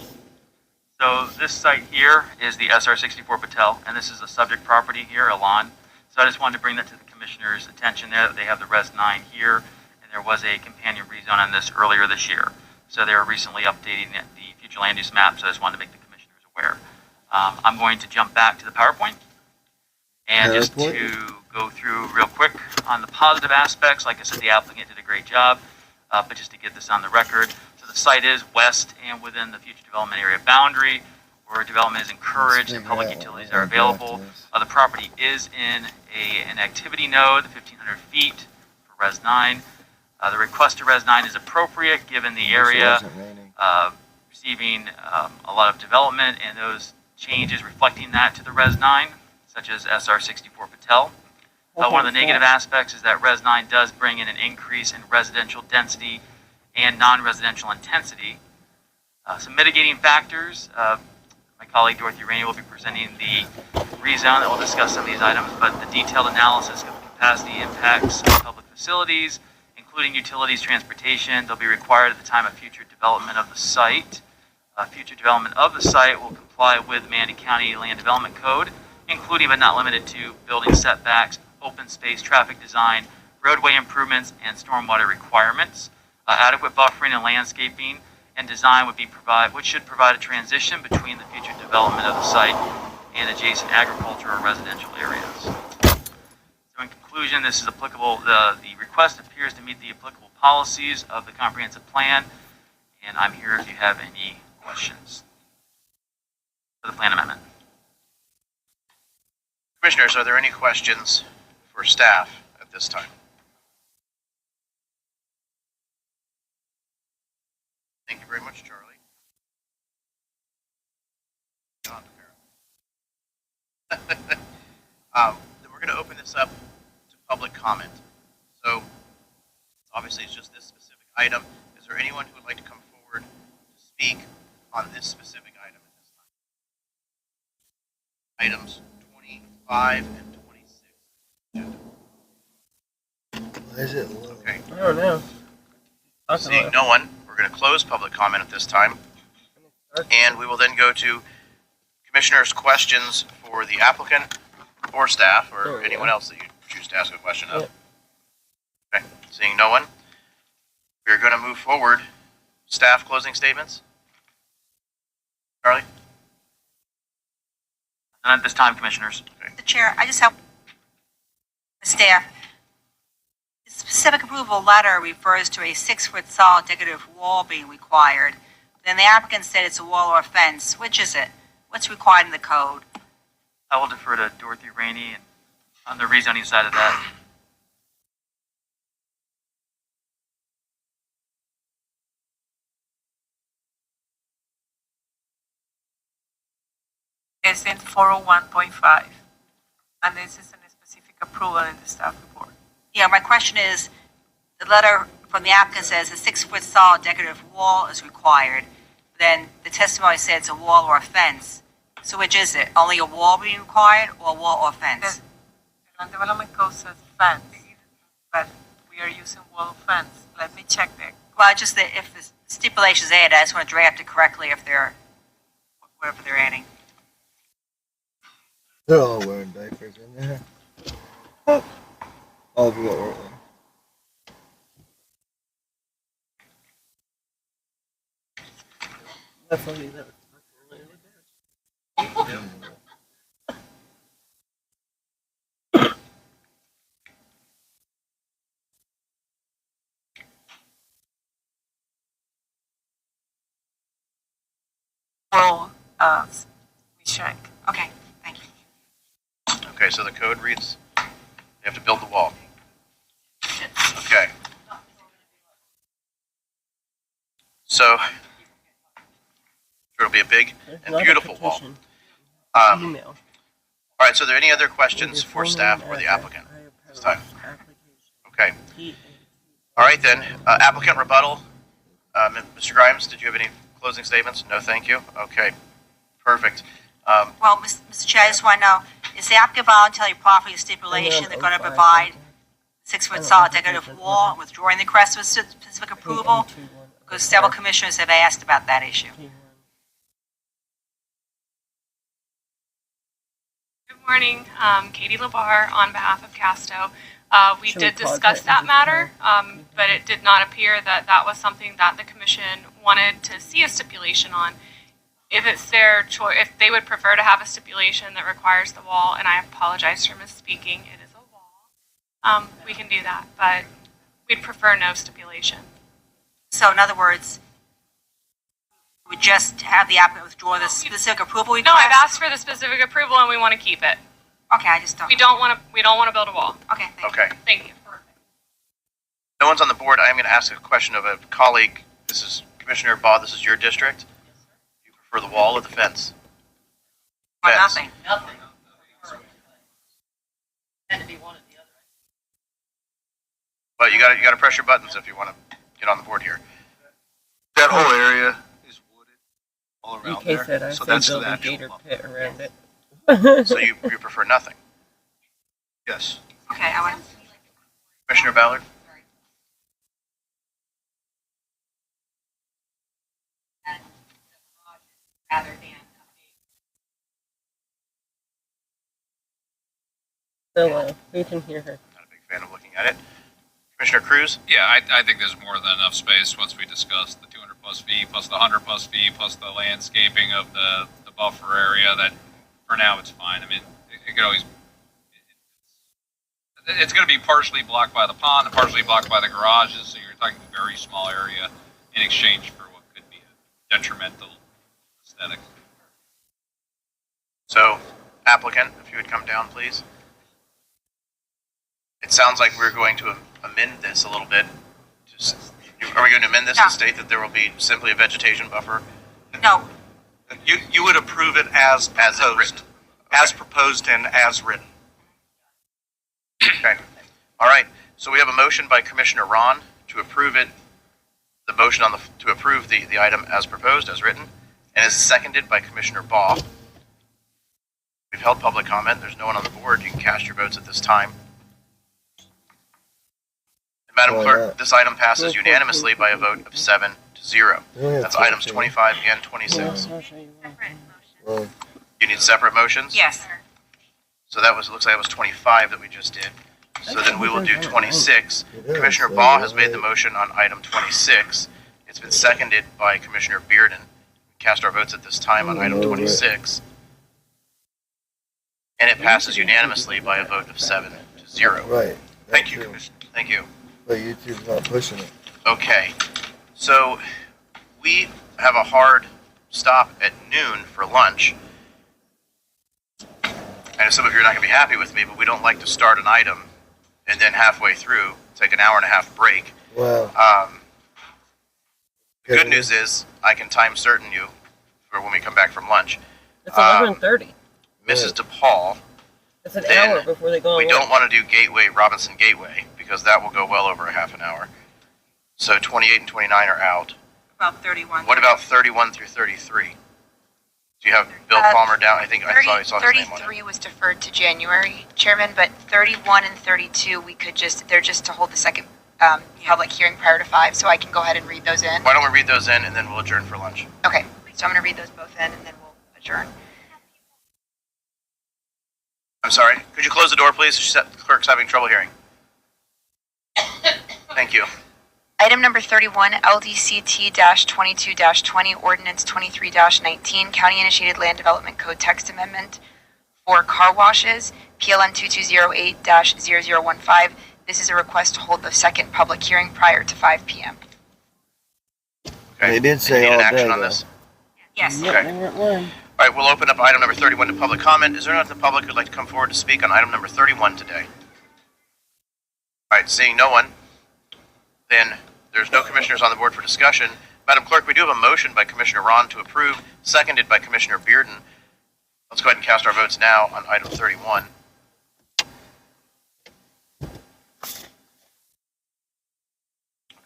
So this site here is the SR64 Patel, and this is the subject property here, Elan. So I just wanted to bring that to the Commissioner's attention there, that they have the Res 9 here, and there was a companion rezone on this earlier this year. So they were recently updating the future land use map, so I just wanted to make the Commissioners aware. I'm going to jump back to the PowerPoint, and just to go through real quick on the positive aspects. Like I said, the applicant did a great job, but just to get this on the record. The site is west and within the future development area boundary, where development is encouraged and public utilities are available. The property is in an activity node, 1,500 feet for Res 9. The request to Res 9 is appropriate given the area receiving a lot of development and those changes reflecting that to the Res 9, such as SR64 Patel. One of the negative aspects is that Res 9 does bring in an increase in residential density and non-residential intensity. Some mitigating factors. My colleague Dorothy Rainey will be presenting the rezone that will discuss some of these items, but the detailed analysis of capacity impacts of public facilities, including utilities, transportation, they'll be required at the time of future development of the site. Future development of the site will comply with Manatee County Land Development Code, including but not limited to building setbacks, open space traffic design, roadway improvements, and stormwater requirements. Adequate buffering and landscaping and design which should provide a transition between the future development of the site and adjacent agricultural or residential areas. So in conclusion, this is applicable. The request appears to meet the applicable policies of the comprehensive plan, and I'm here if you have any questions for the plan amendment. Commissioners, are there any questions for staff at this time? Thank you very much, Charlie. Then we're going to open this up to public comment. So, obviously, it's just this specific item. Is there anyone who would like to come forward to speak on this specific item at this time? Items 25 and 26. Why is it low? Okay. I don't know. Seeing no one, we're going to close public comment at this time. And we will then go to Commissioners, questions for the applicant or staff or anyone else that you choose to ask a question of? Okay, seeing no one, we're going to move forward. Staff closing statements? Charlie? None at this time, Commissioners. The chair, I just have the staff. The specific approval letter refers to a 6-foot solid decorative wall being required. Then the applicant said it's a wall or a fence. Which is it? What's required in the code? I will defer to Dorothy Rainey on the rezoning side of that. It's in 401.5, and this is a specific approval in the staff report. Yeah, my question is, the letter from the applicant says a 6-foot solid decorative wall is required. Then the testimony said it's a wall or a fence. So which is it? Only a wall being required or a wall or a fence? The land development code says fence, but we are using wall fence. Let me check that. Well, just that if the stipulation's added, I just want to draft it correctly if they're, whatever they're adding. They're all wearing diapers in there. All of you got work there. Definitely that. Oh, Ms. Shank. Okay, thank you. Okay, so the code reads, you have to build the wall. Okay. So, it'll be a big and beautiful wall. All right, so are there any other questions for staff or the applicant this time? Okay. All right then, applicant rebuttal. Mr. Grimes, did you have any closing statements? No, thank you. Okay, perfect. Well, Mr. Chair, I just want to know, is the applicant voluntarily proffering a stipulation they're going to provide 6-foot solid decorative wall, withdrawing the request with specific approval? Because several commissioners have asked about that issue. Good morning, Katie Labar on behalf of Casto. We did discuss that matter, but it did not appear that that was something that the commission wanted to see a stipulation on. If it's their choice, if they would prefer to have a stipulation that requires the wall, and I apologize for misspeaking, it is a wall, we can do that, but we'd prefer no stipulation. So in other words, we just have the applicant withdraw the specific approval request? No, I've asked for the specific approval and we want to keep it. Okay, I just don't. We don't want to build a wall. Okay, thank you. Okay. Thank you. No one's on the board. I'm going to ask a question of a colleague. This is Commissioner Baugh. This is your district. You prefer the wall or the fence? Or Fence. nothing. Nothing. And to be one or the other. But you got to press your buttons if you want to get on the board here. That whole area is wooded all around DK said I there, so said that's build the a actual gator buffer. pit around it. So you prefer nothing? Yes. Okay, I want. Commissioner Ballard? Rather than. So, who can hear her? Not a big fan of looking at it. Commissioner Cruz? Yeah, I think there's more than enough space once we discuss the 200 plus feet, plus the 100 plus feet, plus the landscaping of the buffer area, that for now it's fine. I mean, it could always, it's going to be partially blocked by the pond and partially blocked by the garages, so you're talking a very small area in exchange for what could be a detrimental aesthetic. So, applicant, if you would come down, please. It sounds like we're going to amend this a little bit. Are we going to amend this to state that there will be simply a vegetation buffer? No. You would approve it as proposed. written. As proposed and as written. Okay. All right. So we have a motion by Commissioner Ron to approve it. The motion on to approve the item as proposed, as written, and is seconded by Commissioner Baugh. We've held public comment. There's no one on the board. You can cast your votes at this time. And Madam Clerk, this item passes unanimously by a vote of 7-0. That's items 25 and 26. You need separate motions? Yes. So that was, looks like it was 25 that we just did. So then we will do 26. Commissioner Baugh has made the motion on item 26. It's been seconded by Commissioner Bearden. Cast our votes at this time on item 26. And it passes unanimously by a vote of 7-0. Right. Thank you, Commissioner. Thank you. But YouTube's not pushing it. Okay. So we have a hard stop at noon for lunch. I know some of you are not going to be happy with me, but we don't like to start an item and then halfway through take an hour and a half break. Wow. The good news is I can time certain you for when we come back from lunch. It's 11:30. Mrs. DePaul. It's an hour before they go on We lunch. don't want to do Gateway, Robinson Gateway, because that will go well over a half an hour. So 28 and 29 are out. About 31. What about 31 through 33? Do you have Bill Palmer down? I think I saw his name on it. 33 was deferred to January, Chairman, but 31 and 32, we could just, they're just to hold the second public hearing prior to 5, so I can go ahead and read those in. Why don't we read those in and then we'll adjourn for lunch? Okay, so I'm going to read those both in and then we'll adjourn. I'm sorry. Could you close the door, please? The clerk's having trouble hearing. Thank you. Item number 31, LDCT-22-20, Ordinance 23-19, County-Initiated Land Development Code Text Amendment for car washes, PLN 2208-0015. This is a request to hold the second public hearing prior to 5 p.m. Okay. They did say Any all action day, on though. this? Yes. Okay. All right, we'll open up item number 31 to public comment. Is there anyone in the public who'd like to come forward to speak on item number 31 today? All right, seeing no one, then there's no commissioners on the board for discussion. Madam Clerk, we do have a motion by Commissioner Ron to approve, seconded by Commissioner Bearden. Let's go ahead and cast our votes now on item 31.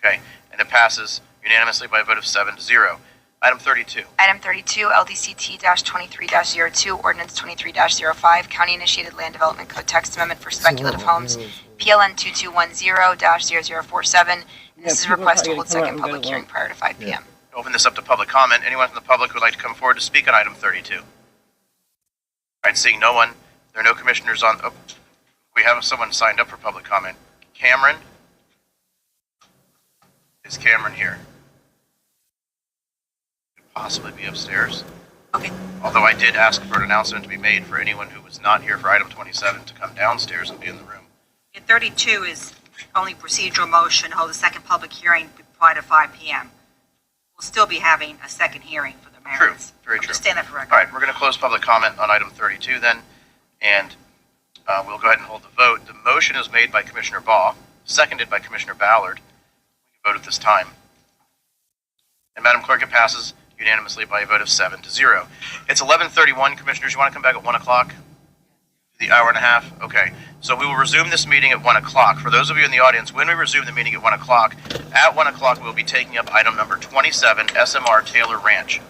Okay, and it passes unanimously by a vote of 7-0. Item 32. Item 32, LDCT-23-02, Ordinance 23-05, County-Initiated Land Development Code Text Amendment for Speculative Homes, PLN 2210-0047. This is a request to hold second public hearing prior to 5 p.m. Open this up to public comment. Anyone from the public who would like to come forward to speak on item 32? All right, seeing no one, there are no commissioners on. Oh, we have someone signed up for public comment. Cameron? Is Cameron here? Could possibly be upstairs. Okay. Although I did ask for an announcement to be made for anyone who was not here for item 27 to come downstairs and be in the room. 32 is only procedural motion, hold a second public hearing prior to 5 p.m. We'll still be having a second hearing for the merits. True, very true. Just stand there for record. All right, we're going to close public comment on item 32 then, and we'll go ahead and hold the vote. The motion is made by Commissioner Baugh, seconded by Commissioner Ballard. We can vote at this time. And Madam Clerk, it passes unanimously by a vote of 7-0. It's 11:31, Commissioners. You want to come back at 1 o'clock? The hour and a half? Okay. So we will resume this meeting at 1 o'clock. For those of you in the audience, when we resume the meeting at 1 o'clock, at 1 o'clock we'll be taking up item number 27, SMR Taylor Ranch.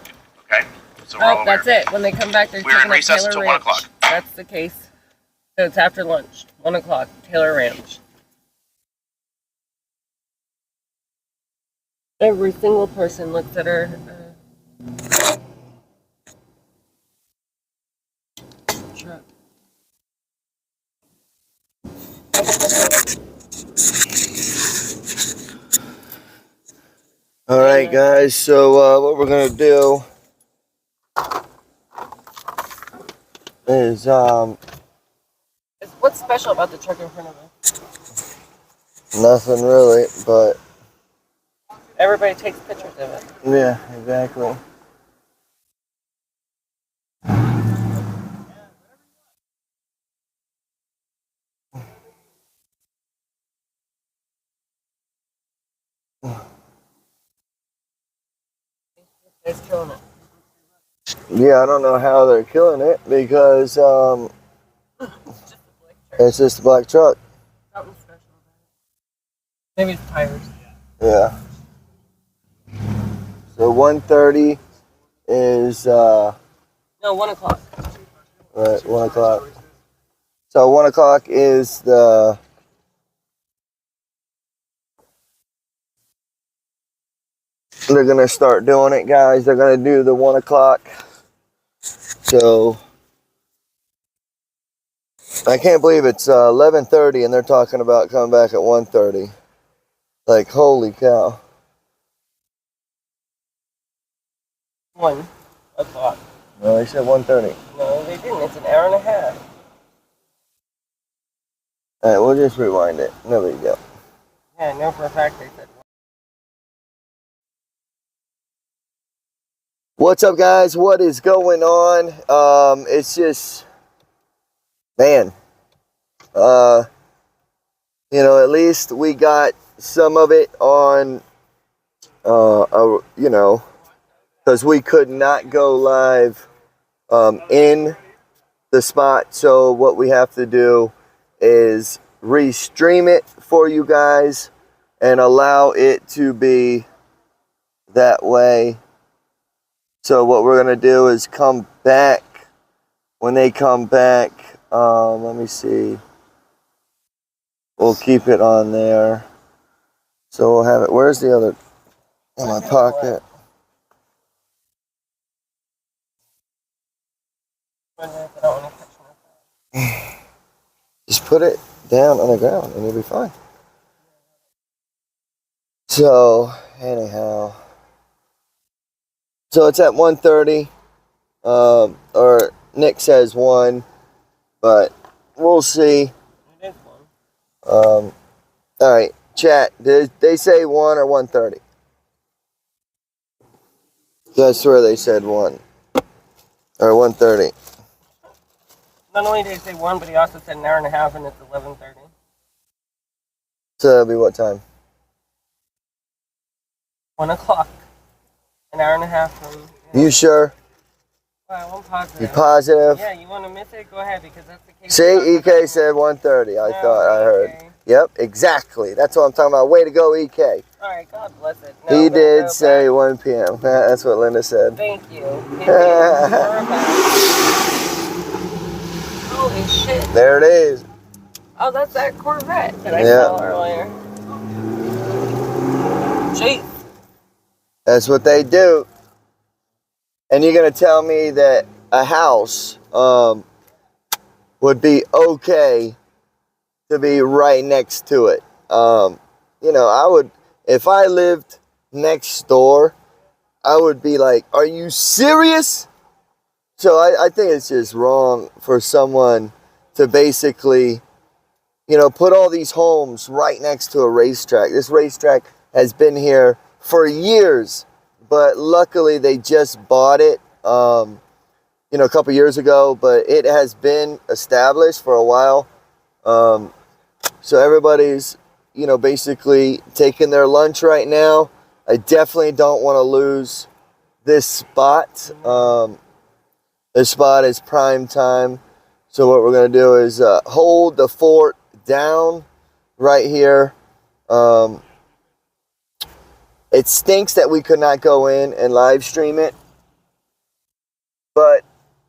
Okay? So we're all aware. That's it. When they come back, they're We're in taking up recess Taylor until 1 Ranch. o'clock. That's the case. So it's after lunch, 1 o'clock, Taylor Ranch. Every single person looks at her truck. All right, guys. So what we're gonna do is What's special about the truck in front of us? nothing really, but Everybody takes pictures of it. yeah, exactly. It's killing it. Yeah, I don't know how they're killing it because it's just a black truck. Something special about it. Maybe it's tires. Yeah. So 1:30 is No, 1 o'clock. right, 1 o'clock. So 1 o'clock is the they're gonna start doing it, guys. They're gonna do the 1 o'clock. So I can't believe it's 11:30 and they're talking about coming back at 1:30. Like, holy cow. 1 o'clock. No, they said 1:30. No, they didn't. It's an hour and a half. Alright, we'll just rewind it. No big deal. Yeah, I know for a fact they said 1. What's up, guys? What is going on? It's just, man, at least we got some of it on, because we could not go live, in the spot. So what we have to do is restream it for you guys and allow it to be that way. So what we're going to do is come back. When they come back, let me see. We'll keep it on there. So we'll have it. Where's the other? In my pocket. Just put it down on the ground and you'll be fine. So, anyhow. So it's at 1:30. Or Nick says 1, but we'll see. Alright, chat. Did they say 1 or 1:30? I swear they said 1. Or 1:30. Not only did he say 1, but he also said an hour and a half, and it's 11:30. So that'll be what time? 1 o'clock. An hour and a half from... You sure? Well, I'm positive. You positive? Yeah, you want to miss it? Go ahead, because that's the case. See, EK said 1:30. I thought I heard. Yep, exactly. That's what I'm talking about. Way to go, EK. Alright, God bless it. No, He did say 1 p.m. That's what Linda said. Thank you. Holy shit. There it is. Oh, that's that Corvette that I Yeah. saw earlier. Jeez. That's what they do. And you're going to tell me that a house would be okay to be right next to it. I would, if I lived next door, I would be like, are you serious? So I think it's just wrong for someone to basically, put all these homes right next to a racetrack. This racetrack has been here for years, but luckily they just bought it, a couple years ago, but it has been established for a while. So everybody's, basically taking their lunch right now. I definitely don't want to lose this spot. This spot is prime time. So what we're going to do is hold the fort down right here. It stinks that we could not go in and live stream it, but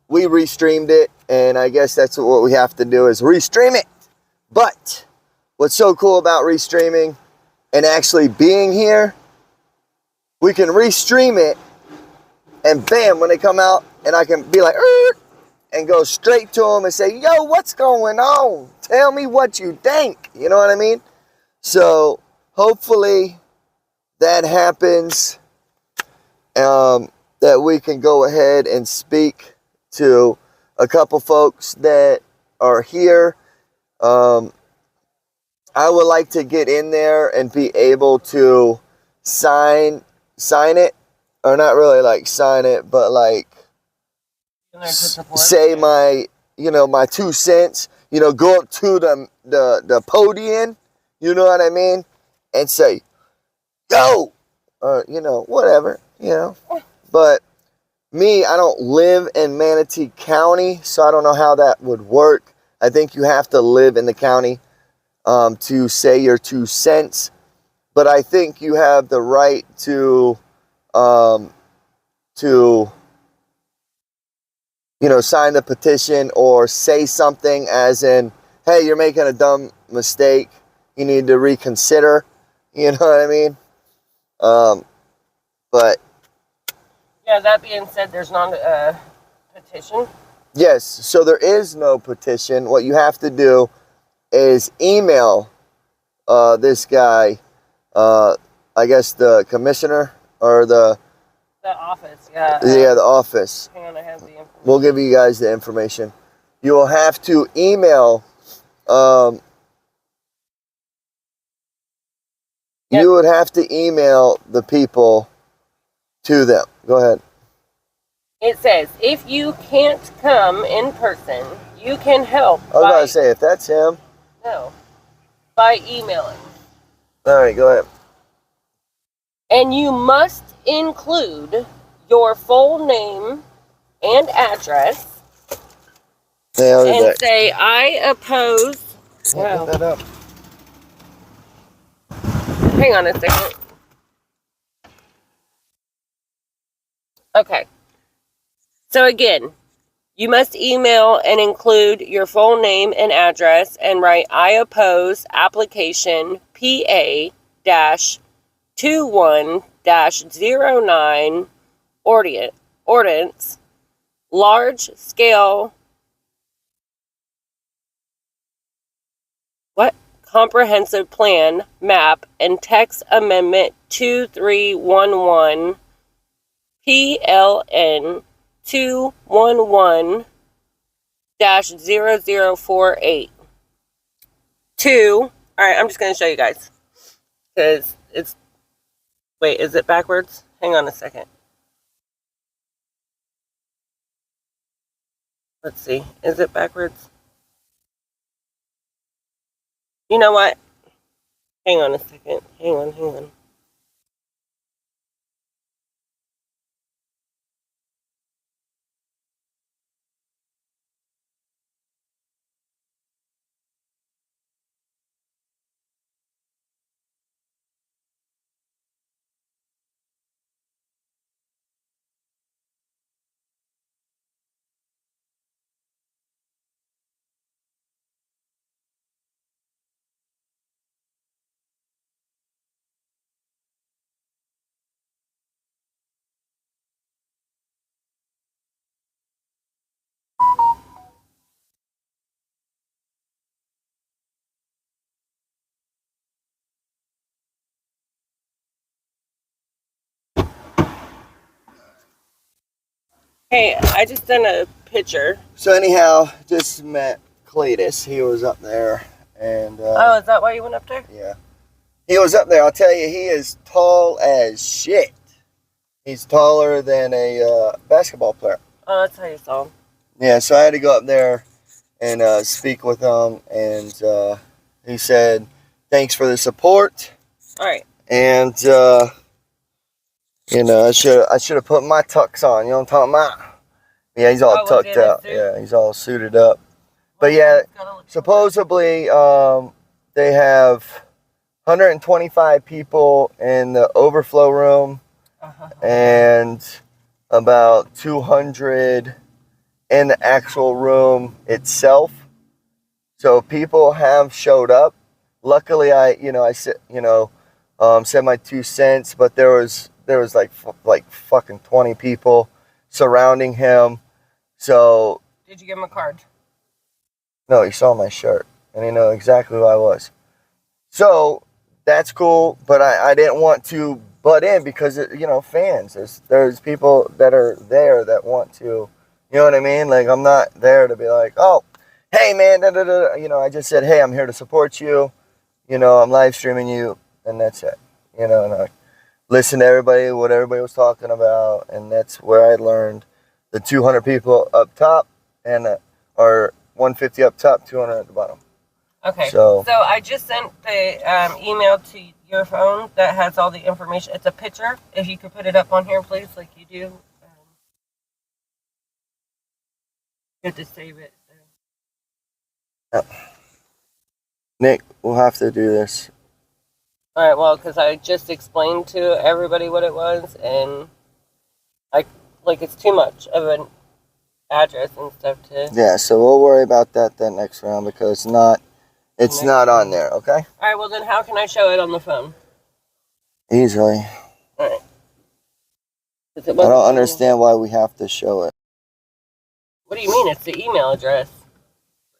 we restreamed it, and I guess that's what we have to do is restream it. But what's so cool about restreaming and actually being here, we can restream it, and bam, when they come out, and I can be like, and go straight to them and say, yo, what's going on? Tell me what you think. You know what I mean? So hopefully that happens, that we can go ahead and speak to a couple folks that are here. I would like to get in there and be able to sign it, or not really like sign it, but like say my, my 2 cents, go up to the podium, you know what I mean? And say, yo, or, whatever, But me, I don't live in Manatee County, so I don't know how that would work. I think you have to live in the county to say your 2 cents. But I think you have the right to sign the petition or say something as in, hey, you're making a dumb mistake. You need to reconsider. You know what I mean? But yeah, that being said, there's not a petition. Yes, so there is no petition. What you have to do is email this guy, I guess the commissioner or the office, yeah. the office. Hang on, I have the information. We'll give you guys the information. You will have to email. You would have to email the people to them. Go ahead. It says, if you can't come in person, you can help I was about to say, if that's him. No. By emailing. All right, go ahead. And you must include your full name and address. And say, I oppose. Wow. That up. Hang on a second. Okay. So again, you must email and include your full name and address and write, I oppose application PA-21-09 ordinance, large scale, comprehensive plan, map, and text amendment 2311 PLN 211-0048. 2. Alright, I'm just going to show you guys. Because it's... Wait, is it backwards? Hang on a second. Let's see. Is it backwards? You know what? Hang on a second. Hang on. Hey, I just done a picture. So anyhow, just met Cleetus. He was up there, and oh, is that why you went up there? Yeah, he was up there. I'll tell you, he is tall as shit. He's taller than a basketball player. Oh, that's how you saw him. Yeah, so I had to go up there and speak with him, and he said, "Thanks for the support." All right. And you know, I should have put my tux on. You know what I'm talking about? Yeah, he's all tucked out. Yeah, he's all suited up. But yeah, supposedly they have 125 people in the overflow room and about 200 in the actual room itself. So people have showed up. Luckily, I said my 2 cents, but there was like fucking 20 people surrounding him. So did you give him a card? No, he saw my shirt and he knew exactly who I was. So that's cool, but I didn't want to butt in because fans. There's people that are there that want to, you know what I mean? Like, I'm not there to be like, oh, hey man, da, da, da. I just said, hey, I'm here to support you. I'm live streaming you, and that's it. And I listened to everybody, what everybody was talking about, and that's where I learned the 200 people up top or 150 up top, 200 at the bottom. Okay. So I just sent the email to your phone that has all the information. It's a picture. If you could put it up on here, please, like you do. You have to save it. Nick, we'll have to do this. All right. Well, because I just explained to everybody what it was, and it's too much of an address and stuff to. Yeah. So we'll worry about that then next round because it's not on there. Okay. All right. Well, then how can I show it on the phone? Easily. All right. I don't understand why we have to show it. What do you mean? It's the email address.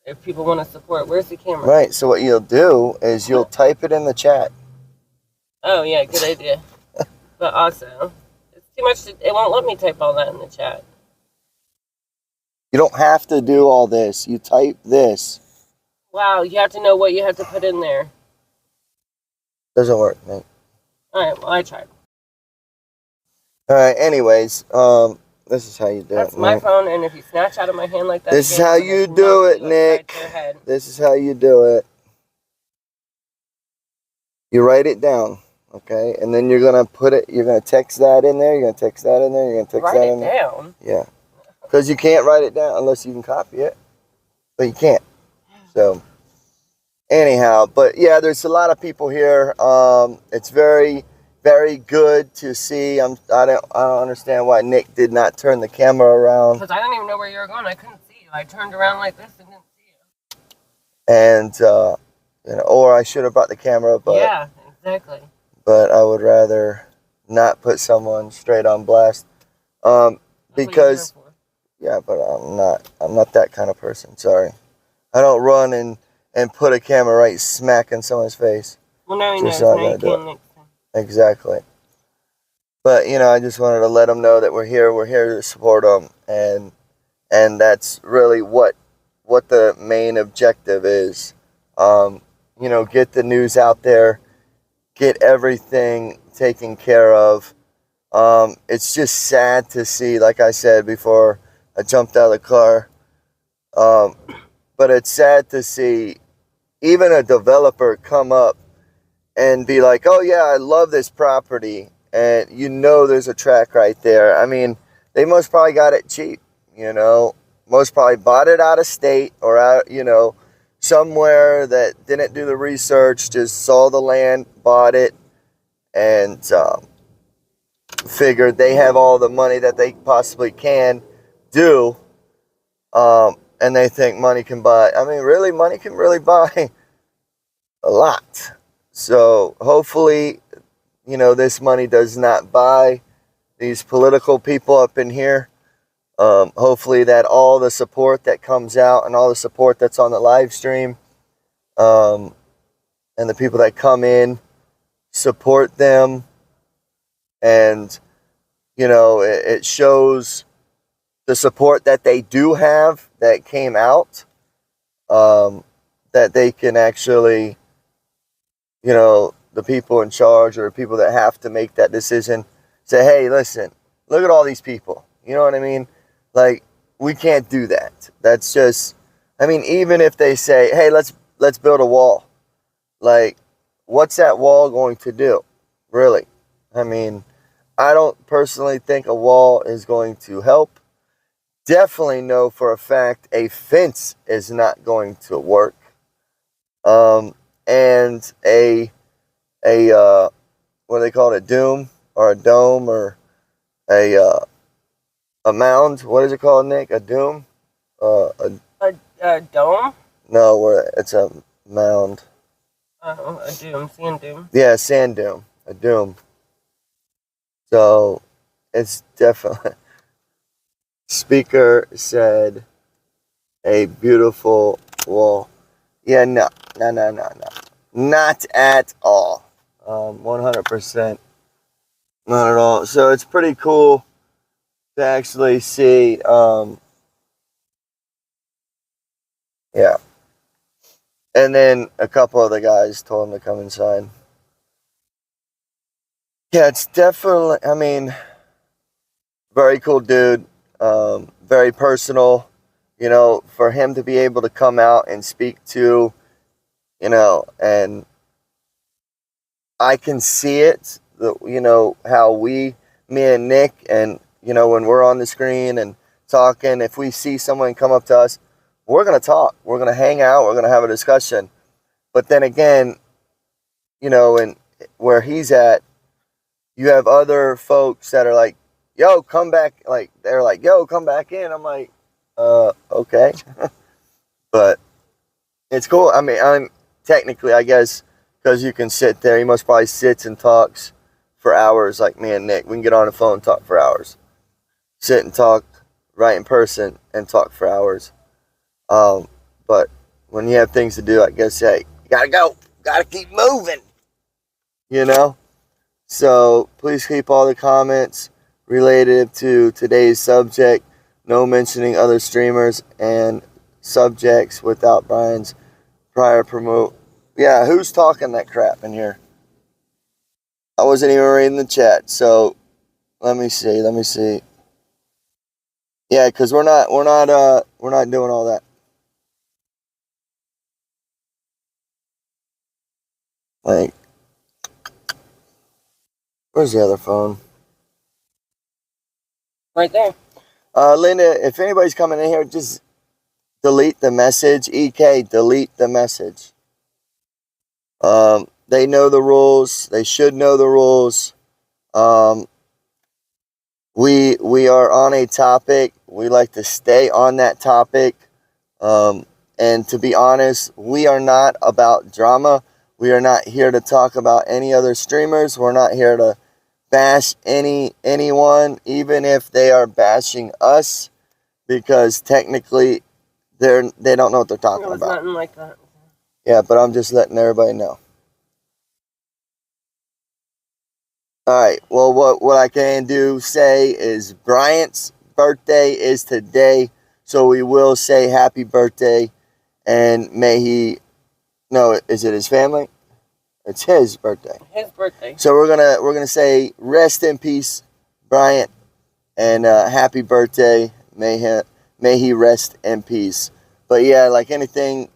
If people want to support, where's the camera? Right, so what you'll do is you'll type it in the chat. Oh, yeah, good idea. But also, it's too much. It won't let me type all that in the chat. You don't have to do all this. You type this. Wow, you have to know what you have to put in there. Doesn't work, Nate. Alright, well, I tried. Alright, anyways, this is how you do That's it, my Nick. phone, and if you snatch out of my hand like that, This is again, how I'm gonna you knock do it, you Nick. upside your head. This is how you do it. You write it down, okay? And then you're gonna put it, you're gonna text that in there, you're gonna text that in there, you're gonna text Write that it in there. down? Yeah. Because you can't write it down unless you can copy it. But you can't. So, anyhow, but yeah, there's a lot of people here. It's very, very good to see. I don't understand why Nick did not turn the camera around. Because I don't even know where you were going. I couldn't see you. I turned around like this and didn't see you. And you know, or I should have brought the camera, but Yeah, exactly. But I would rather not put someone straight on blast. Because yeah, but I'm not that kind of person. Sorry, I don't run and put a camera right smack in someone's face. Well, now you know. Just not Now you gonna do can it. next time. Exactly. But you know, I just wanted to let them know that we're here. We're here to support them, and that's really what the main objective is. You know, get the news out there, get everything taken care of. It's just sad to see, like I said before I jumped out of the car. But it's sad to see even a developer come up and be like, oh yeah, I love this property. And you know there's a track right there. I mean, they most probably got it cheap, you know. Most probably bought it out of state or out, you know, somewhere that didn't do the research, just saw the land, bought it, and figured they have all the money that they possibly can do. And they think money can buy. I mean, really, money can really buy a lot. So hopefully, you know, this money does not buy these political people up in here. Hopefully that all the support that comes out and all the support that's on the live stream, and the people that come in, support them. And, you know, it shows the support that they do have that came out, that they can actually, you know, the people in charge or the people that have to make that decision say, hey, listen, look at all these people. You know what I mean? Like, we can't do that. That's just, I mean, even if they say, hey, let's build a wall. Like, what's that wall going to do? Really? I mean, I don't personally think a wall is going to help. Definitely know for a fact a fence is not going to work. And a what do they call it? A dome or a dome or a mound. What is it called, Nick? A dome? A dome? No, where it's a mound. A dome, sand dome. Yeah, sand dune, a dune. So it's definitely. Speaker said a beautiful wall. Yeah, no, not at all. 100%, not at all. So it's pretty cool to actually see. Yeah. And then a couple of the guys told him to come inside. Yeah, it's definitely, I mean, very cool dude. Very personal. You know, for him to be able to come out and speak to, you know, and I can see it, you know, how me and Nick, and, you know, when we're on the screen and talking, if we see someone come up to us, we're going to talk. We're going to hang out. We're going to have a discussion. But then again, you know, and where he's at, you have other folks that are like, yo, come back. Like, they're like, yo, come back in. I'm like, okay. But it's cool. I mean, I'm technically, I guess, because you can sit there. He most probably sits and talks for hours like me and Nick. We can get on the phone and talk for hours. Sit and talk right in person and talk for hours. But when you have things to do, I guess, hey, you gotta go. Gotta keep moving. You know? So please keep all the comments related to today's subject. No mentioning other streamers and subjects without Brian's prior promote. Yeah, who's talking that crap in here? I wasn't even reading the chat, so let me see. Yeah, because we're not doing all that. Like, where's the other phone? Right there. Linda, if anybody's coming in here, just delete the message. EK, delete the message. They know the rules. They should know the rules. We are on a topic. We like to stay on that topic. And to be honest, we are not about drama. We are not here to talk about any other streamers. We're not here to bash anyone, even if they are bashing us, because technically they don't know what they're talking It was about. nothing like that. Yeah, but I'm just letting everybody know. Alright, well, what I can say is Bryant's birthday is today, so we will say happy birthday, and may he, no, is it his family? It's his birthday. His birthday. So we're gonna say rest in peace, Bryant, and happy birthday. May he rest in peace. But yeah, like anything,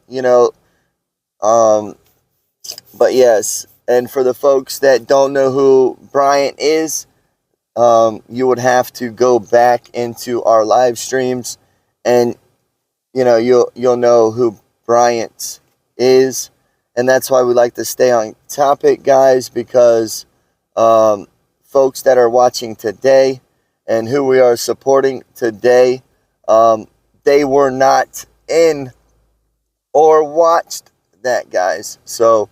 but yes, and for the folks that don't know who Bryant is, you would have to go back into our live streams, and you'll know who Bryant is, and that's why we like to stay on topic, guys, because folks that are watching today and who we are supporting today, they were not in or watched that, guys. So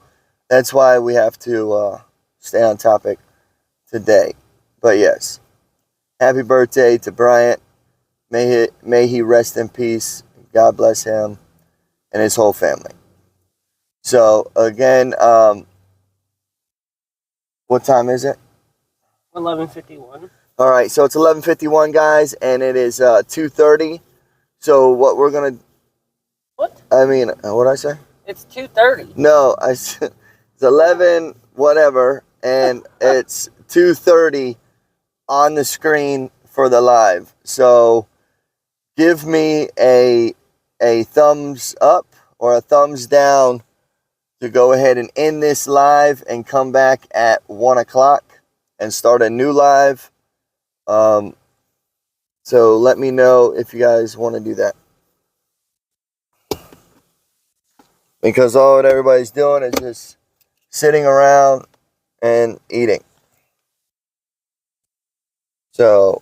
that's why we have to stay on topic today. But yes, happy birthday to Bryant. May he rest in peace. God bless him and his whole family. So again, what time is it? 11:51. All right, so it's 11:51, guys, and it is 2:30. So what we're gonna? What? I mean, what did I say? It's 2:30. No, it's 11 whatever, and it's 2:30 on the screen for the live. So give me a thumbs up or a thumbs down to go ahead and end this live and come back at 1 o'clock and start a new live. So let me know if you guys want to do that. Because all that everybody's doing is just sitting around and eating. So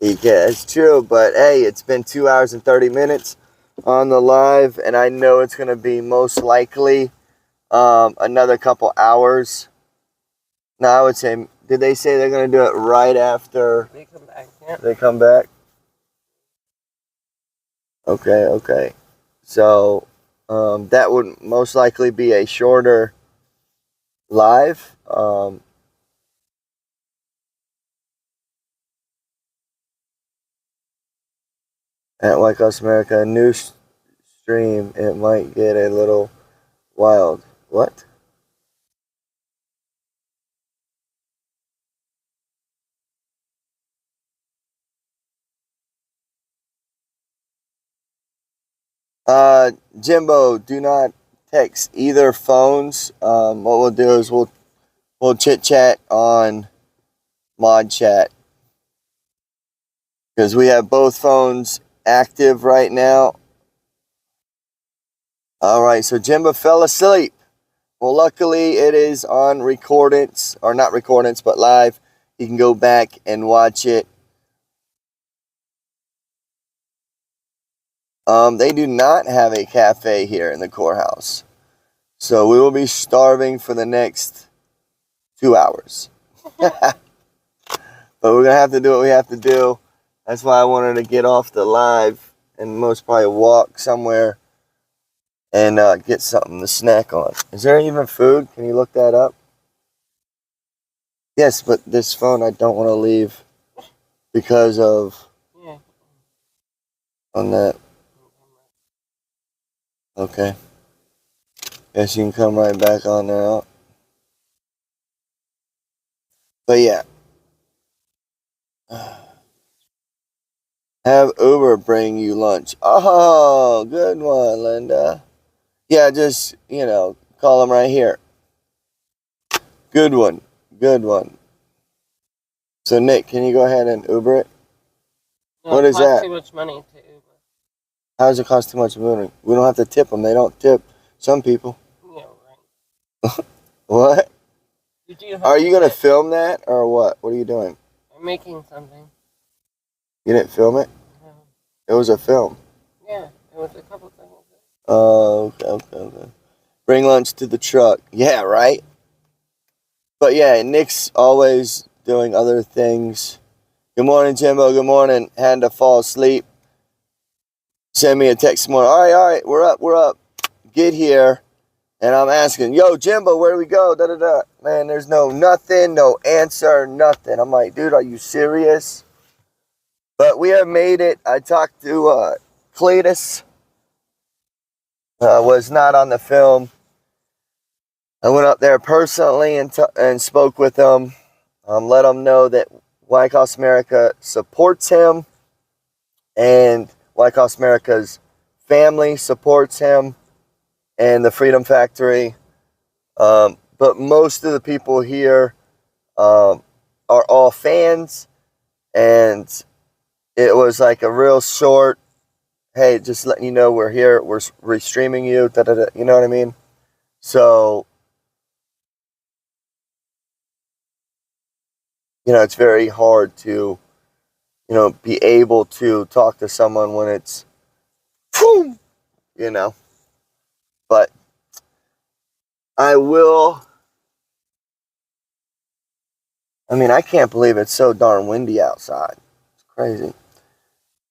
yeah, it's true, but hey, it's been 2 hours and 30 minutes on the live, and I know it's going to be most likely another couple hours. No, I would say, did they say they're going to do it right after They come back. Yeah. they come back? Okay. So that would most likely be a shorter live. At White House America, a new stream, it might get a little wild. What? Jimbo, do not text either phones. What we'll do is we'll chit chat on mod chat because we have both phones active right now. All right, so Jimbo fell asleep. Well, luckily it is on recordings, or not recordings, but live. You can go back and watch it. They do not have a cafe here in the courthouse. So we will be starving for the next 2 hours. But we're going to have to do what we have to do. That's why I wanted to get off the live and most probably walk somewhere and get something to snack on. Is there even food? Can you look that up? Yes, but this phone I don't want to leave because of on that. Okay. Guess you can come right back on now. But yeah. Have Uber bring you lunch. Oh, good one, Linda. Yeah, just, call them right here. Good one. Good one. So, Nick, can you go ahead and Uber it? No, What it is costs that? too much money to Uber. How does it cost too much money? We don't have to tip them. They don't tip some people. Yeah, right. What? You do have Are to you going to tip. film that or what? What are you doing? I'm making something. You didn't film it? No. It was a film. Yeah, it was a couple things. Oh, okay. Bring lunch to the truck. Yeah, right? But yeah, Nick's always doing other things. Good morning, Jimbo. Good morning. Had to fall asleep. Send me a text this morning. All right. We're up. Get here. And I'm asking, yo, Jimbo, where do we go? Da-da-da. Man, there's nothing, no answer, nothing. I'm like, dude, are you serious? But we have made it. I talked to Cleetus. Was not on the film. I went up there personally and spoke with him. Let him know that White House America supports him. And White House America's family supports him. And the Freedom Factory. But most of the people here are all fans. And it was like a real short, hey, just letting you know we're here. We're restreaming you. Da-da-da, you know what I mean? So, it's very hard to, be able to talk to someone when it's, boom, But I can't believe it's so darn windy outside. It's crazy.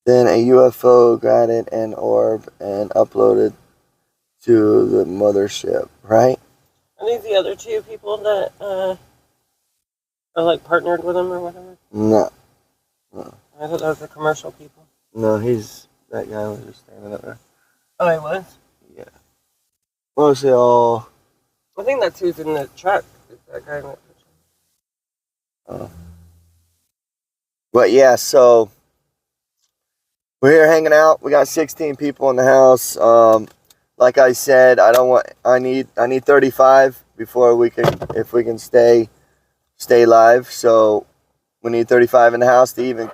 Then a UFO got it an orb and uploaded to the mothership, right? Are these the other two people that are like partnered with him or whatever? No. I thought that was the commercial people. No, that guy was just standing up there. Oh, he was? Yeah. Mostly all. I think that's who's in the truck. That guy in the picture. Oh. But yeah, so we're here hanging out. We got 16 people in the house. Like I said, I need 35 before if we can stay live. So we need 35 in the house to even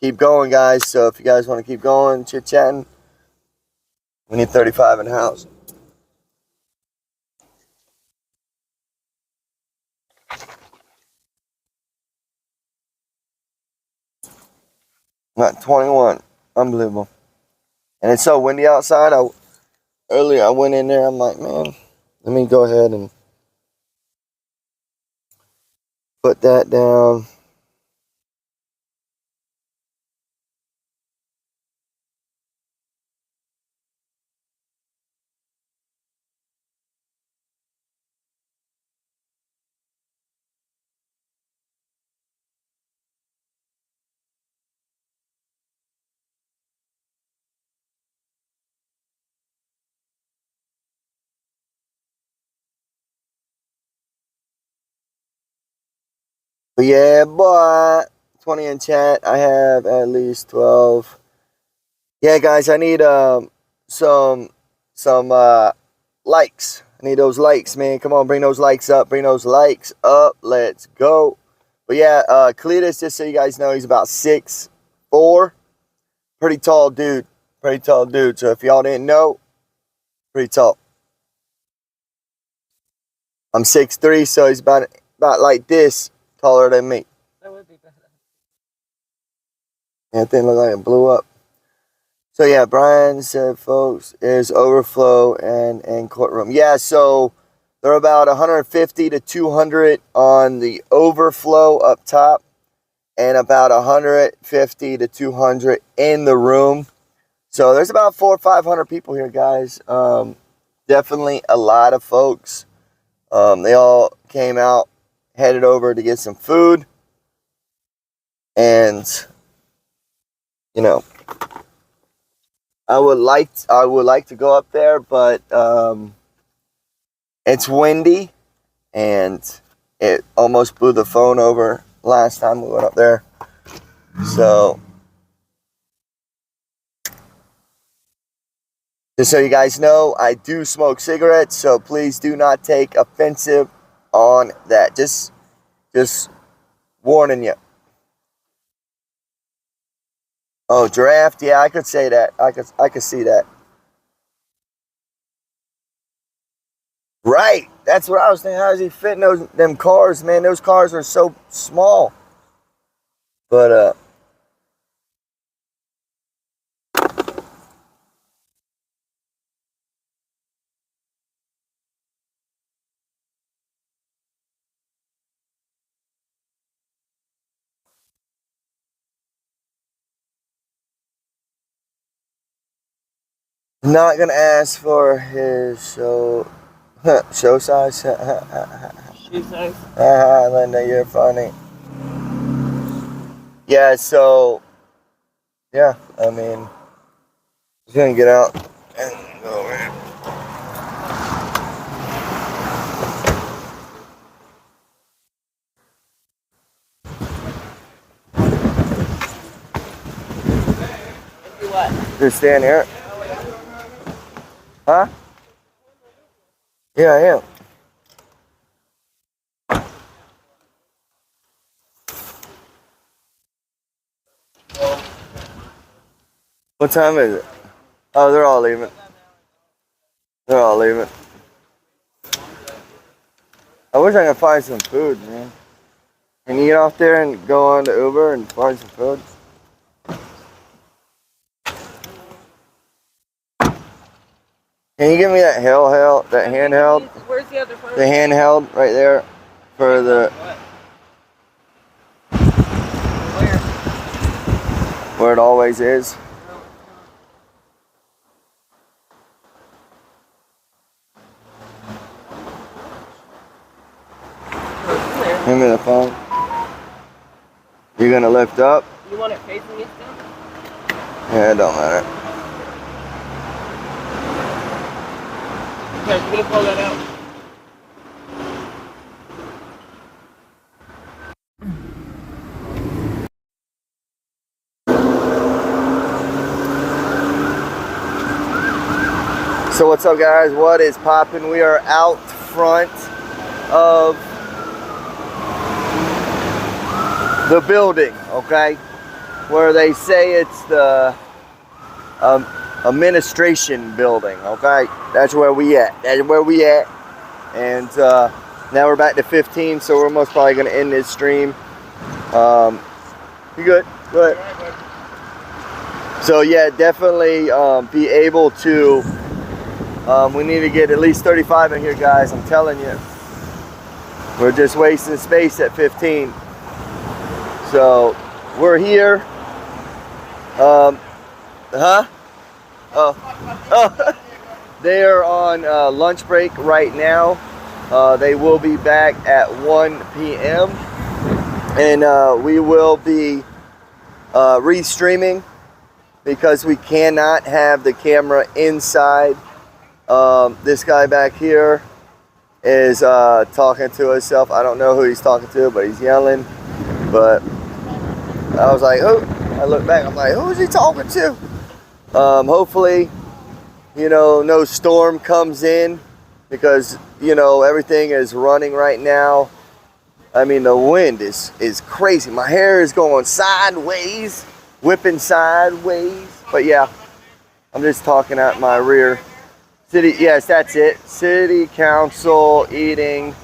keep going, guys. So if you guys want to keep going, chit-chatting, we need 35 in the house. Not 21. Unbelievable. And it's so windy outside. Earlier I went in there. I'm like, man, let me go ahead and put that down. But yeah, boy, 20 in chat. I have at least 12. Yeah, guys, I need some likes. I need those likes, man. Come on, bring those likes up. Bring those likes up. Let's go. But yeah, Cleetus, just so you guys know, he's about 6'4". Pretty tall dude. Pretty tall dude. So if y'all didn't know, pretty tall. I'm 6'3", so he's about like this, taller than me. That would be better. Yeah, that thing looked like it blew up. So yeah, Brian said, folks, is overflow and courtroom. Yeah, so they're about 150 to 200 on the overflow up top, and about 150 to 200 in the room. So there's about 400 or 500 people here, guys. Definitely a lot of folks. They all came out, headed over to get some food, and you know, I would like to go up there, but it's windy, and it almost blew the phone over last time we went up there. So just so you guys know, I do smoke cigarettes, so please do not take offensive on that. Just warning you. Oh, draft? Yeah, I could say that. I could see that. Right. That's what I was thinking. How is he fitting them cars, man? Those cars are so small. But not gonna ask for his show size. Shoe size. Linda, you're funny. Yeah, so yeah, I mean, he's gonna get out and go over here. What? Just stand here. Huh? Yeah, I am. What time is it? Oh, they're all leaving. They're all leaving. I wish I could find some food, man. Can you get off there and go on to Uber and find some food? Can you give me that that handheld? Where's the other phone? The handheld right there for the... Where it always is. Give me the phone. You're gonna lift up? You want it facing you still? Yeah, it don't matter. Okay, I'm gonna pull that out. So what's up, guys? What is poppin'? We are out front of the building, okay, where they say it's the administration building, okay. That's where we at. That's where we at. And now we're back to 15, so we're most probably gonna end this stream. You good? Go ahead. So yeah, definitely be able to. We need to get at least 35 in here, guys. I'm telling you, we're just wasting space at 15. So we're here. They are on lunch break right now. They will be back at 1 p.m. and we will be restreaming because we cannot have the camera inside. This guy back here is talking to himself. I don't know who he's talking to, but he's yelling. But I was like, oh, I look back, I'm like, who is he talking to? Hopefully you know, no storm comes in, because, you know, everything is running right now. I mean, the wind is crazy. My hair is going sideways, whipping sideways. But yeah, I'm just talking out my rear. City, yes, that's it. City council eating.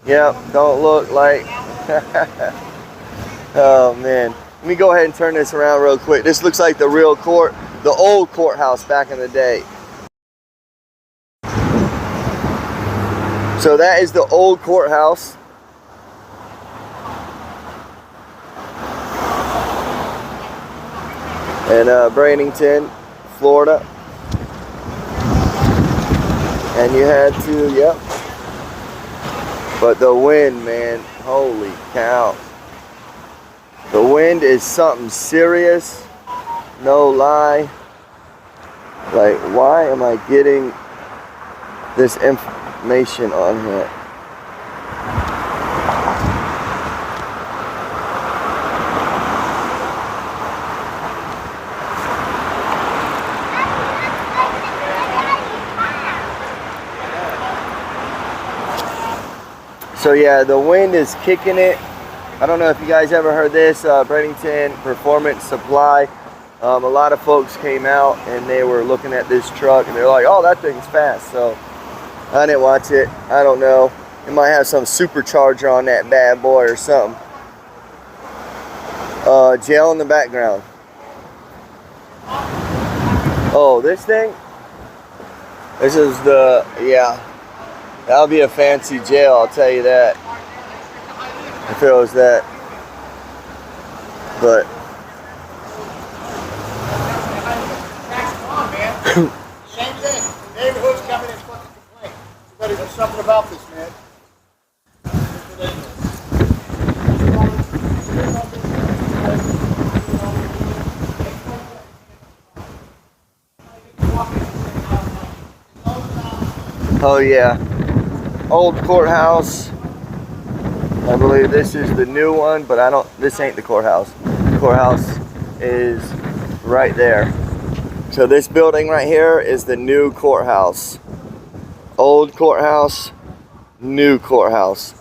Yep, don't look like. Oh man. Let me go ahead and turn this around real quick. This looks like the real court, the old courthouse back in the day. So that is the old courthouse. In Bradenton, Florida. And you had to, yep. But the wind, man, holy cow. The wind is something serious, no lie. Like, why am I getting this information on here? So yeah, the wind is kicking it. I don't know if you guys ever heard this, Bradenton Performance Supply. A lot of folks came out and they were looking at this truck and they're like, oh, that thing's fast. So I didn't watch it. I don't know. It might have some supercharger on that bad boy or something. Gel in the background. Oh, this thing? This is the, yeah. That'll be a fancy jail, I'll tell you that. If it was that. But same thing. The neighborhood's coming and fucking complain. You better do something about this, man. oh yeah. Old courthouse. I believe this is the new one, but this ain't the courthouse. The courthouse is right there. So this building right here is the new courthouse. Old courthouse, new courthouse.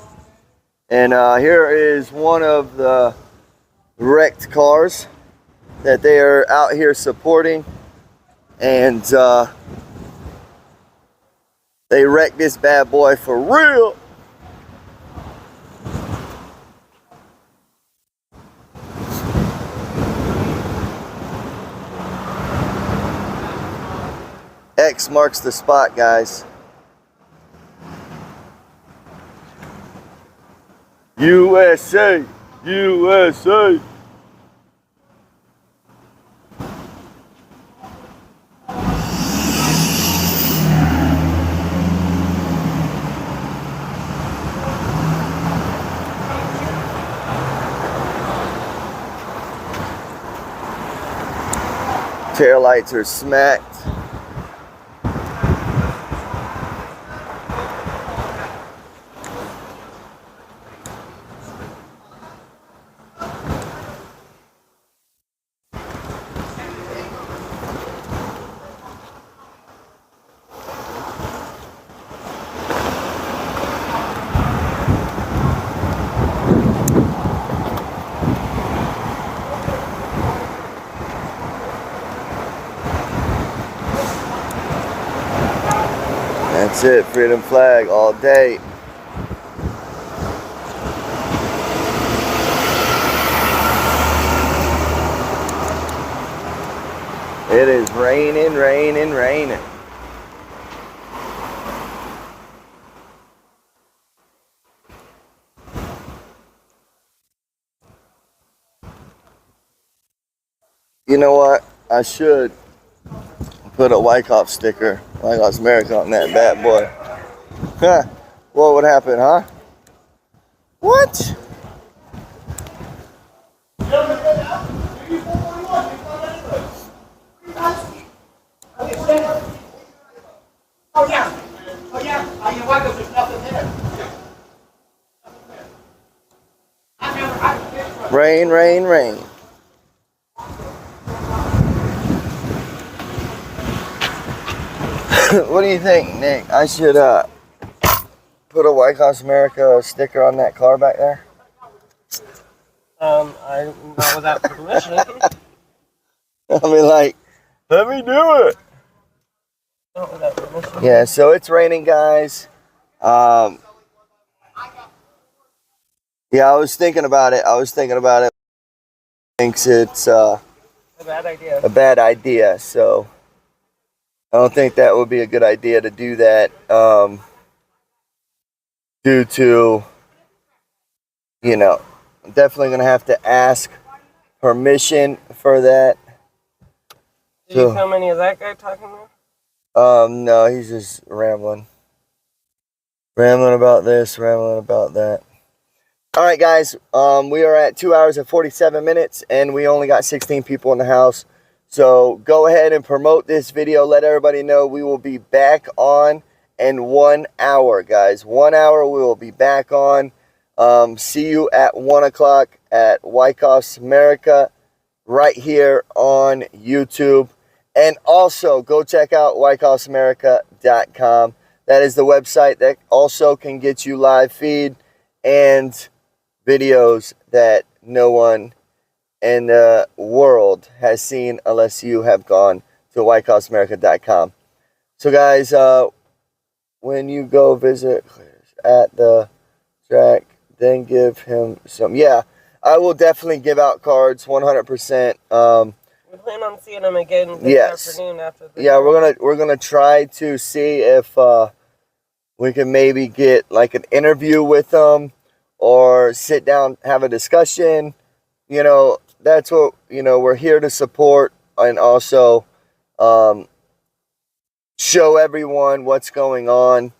And here is one of the wrecked cars that they are out here supporting. And they wrecked this bad boy for real. X marks the spot, guys. USA, USA. Taillights are smacked. That's it, freedom flag all day. It is raining, raining, raining. You know what? I should put a Wyckoff sticker, Wyckoff's America, on that bad boy. Huh. What would happen, huh? What? Oh yeah. Oh yeah. On your Wyckoff, there's nothing there. Rain, rain, rain. What do you think, Nick? I should put a White House America sticker on that car back there? I'm not without permission. I mean, like, let me do it. Not without permission. Yeah, so it's raining, guys. Yeah, I was thinking about it. Thinks it's a bad idea. a bad idea, so I don't think that would be a good idea to do that. Due to, you know, I'm definitely gonna have to ask permission for that. Did you film any of that guy talking there? No, he's just rambling about this, rambling about that. All right, guys, we are at 2 hours and 47 minutes, and we only got 16 people in the house. So go ahead and promote this video. Let everybody know we will be back on in 1 hour, guys. 1 hour, we will be back on. See you at 1 o'clock at Wyckoff's America right here on YouTube. And also, go check out wyckoffsamerica.com. That is the website that also can get you live feed and videos that no one in the world has seen unless you have gone to wyckoffsamerica.com. So, guys, when you go visit at the track, then give him some. Yeah, I will definitely give out cards 100%. We plan on seeing him again this afternoon after the we're gonna try to see if we can maybe get like an interview with them or sit down, have a discussion. You know, that's what, you know, we're here to support and also show everyone what's going on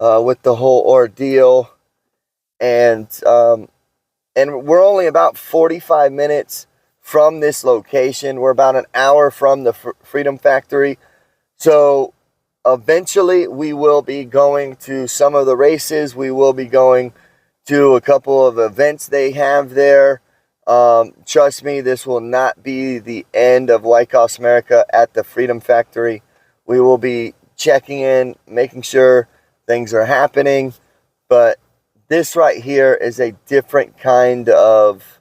with the whole ordeal. And we're only about 45 minutes from this location. We're about an hour from the Freedom Factory. So eventually we will be going to some of the races. We will be going to a couple of events they have there. Trust me, this will not be the end of Wyckoff's America at the Freedom Factory. We will be checking in, making sure things are happening. But this right here is a different kind of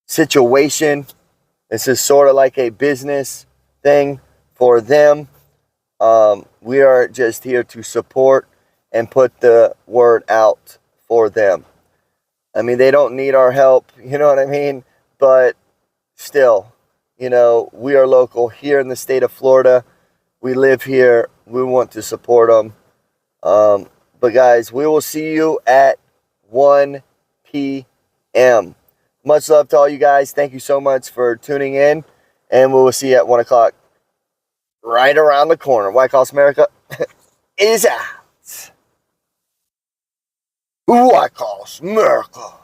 situation. This is sort of like a business thing for them. We are just here to support and put the word out for them. I mean, they don't need our help, you know what I mean? But still, you know, we are local here in the state of Florida. We live here. We want to support them. But guys, we will see you at 1 p.m. Much love to all you guys. Thank you so much for tuning in. And we will see you at 1 o'clock right around the corner. Wyckoff's America is out. Wyckoff's America.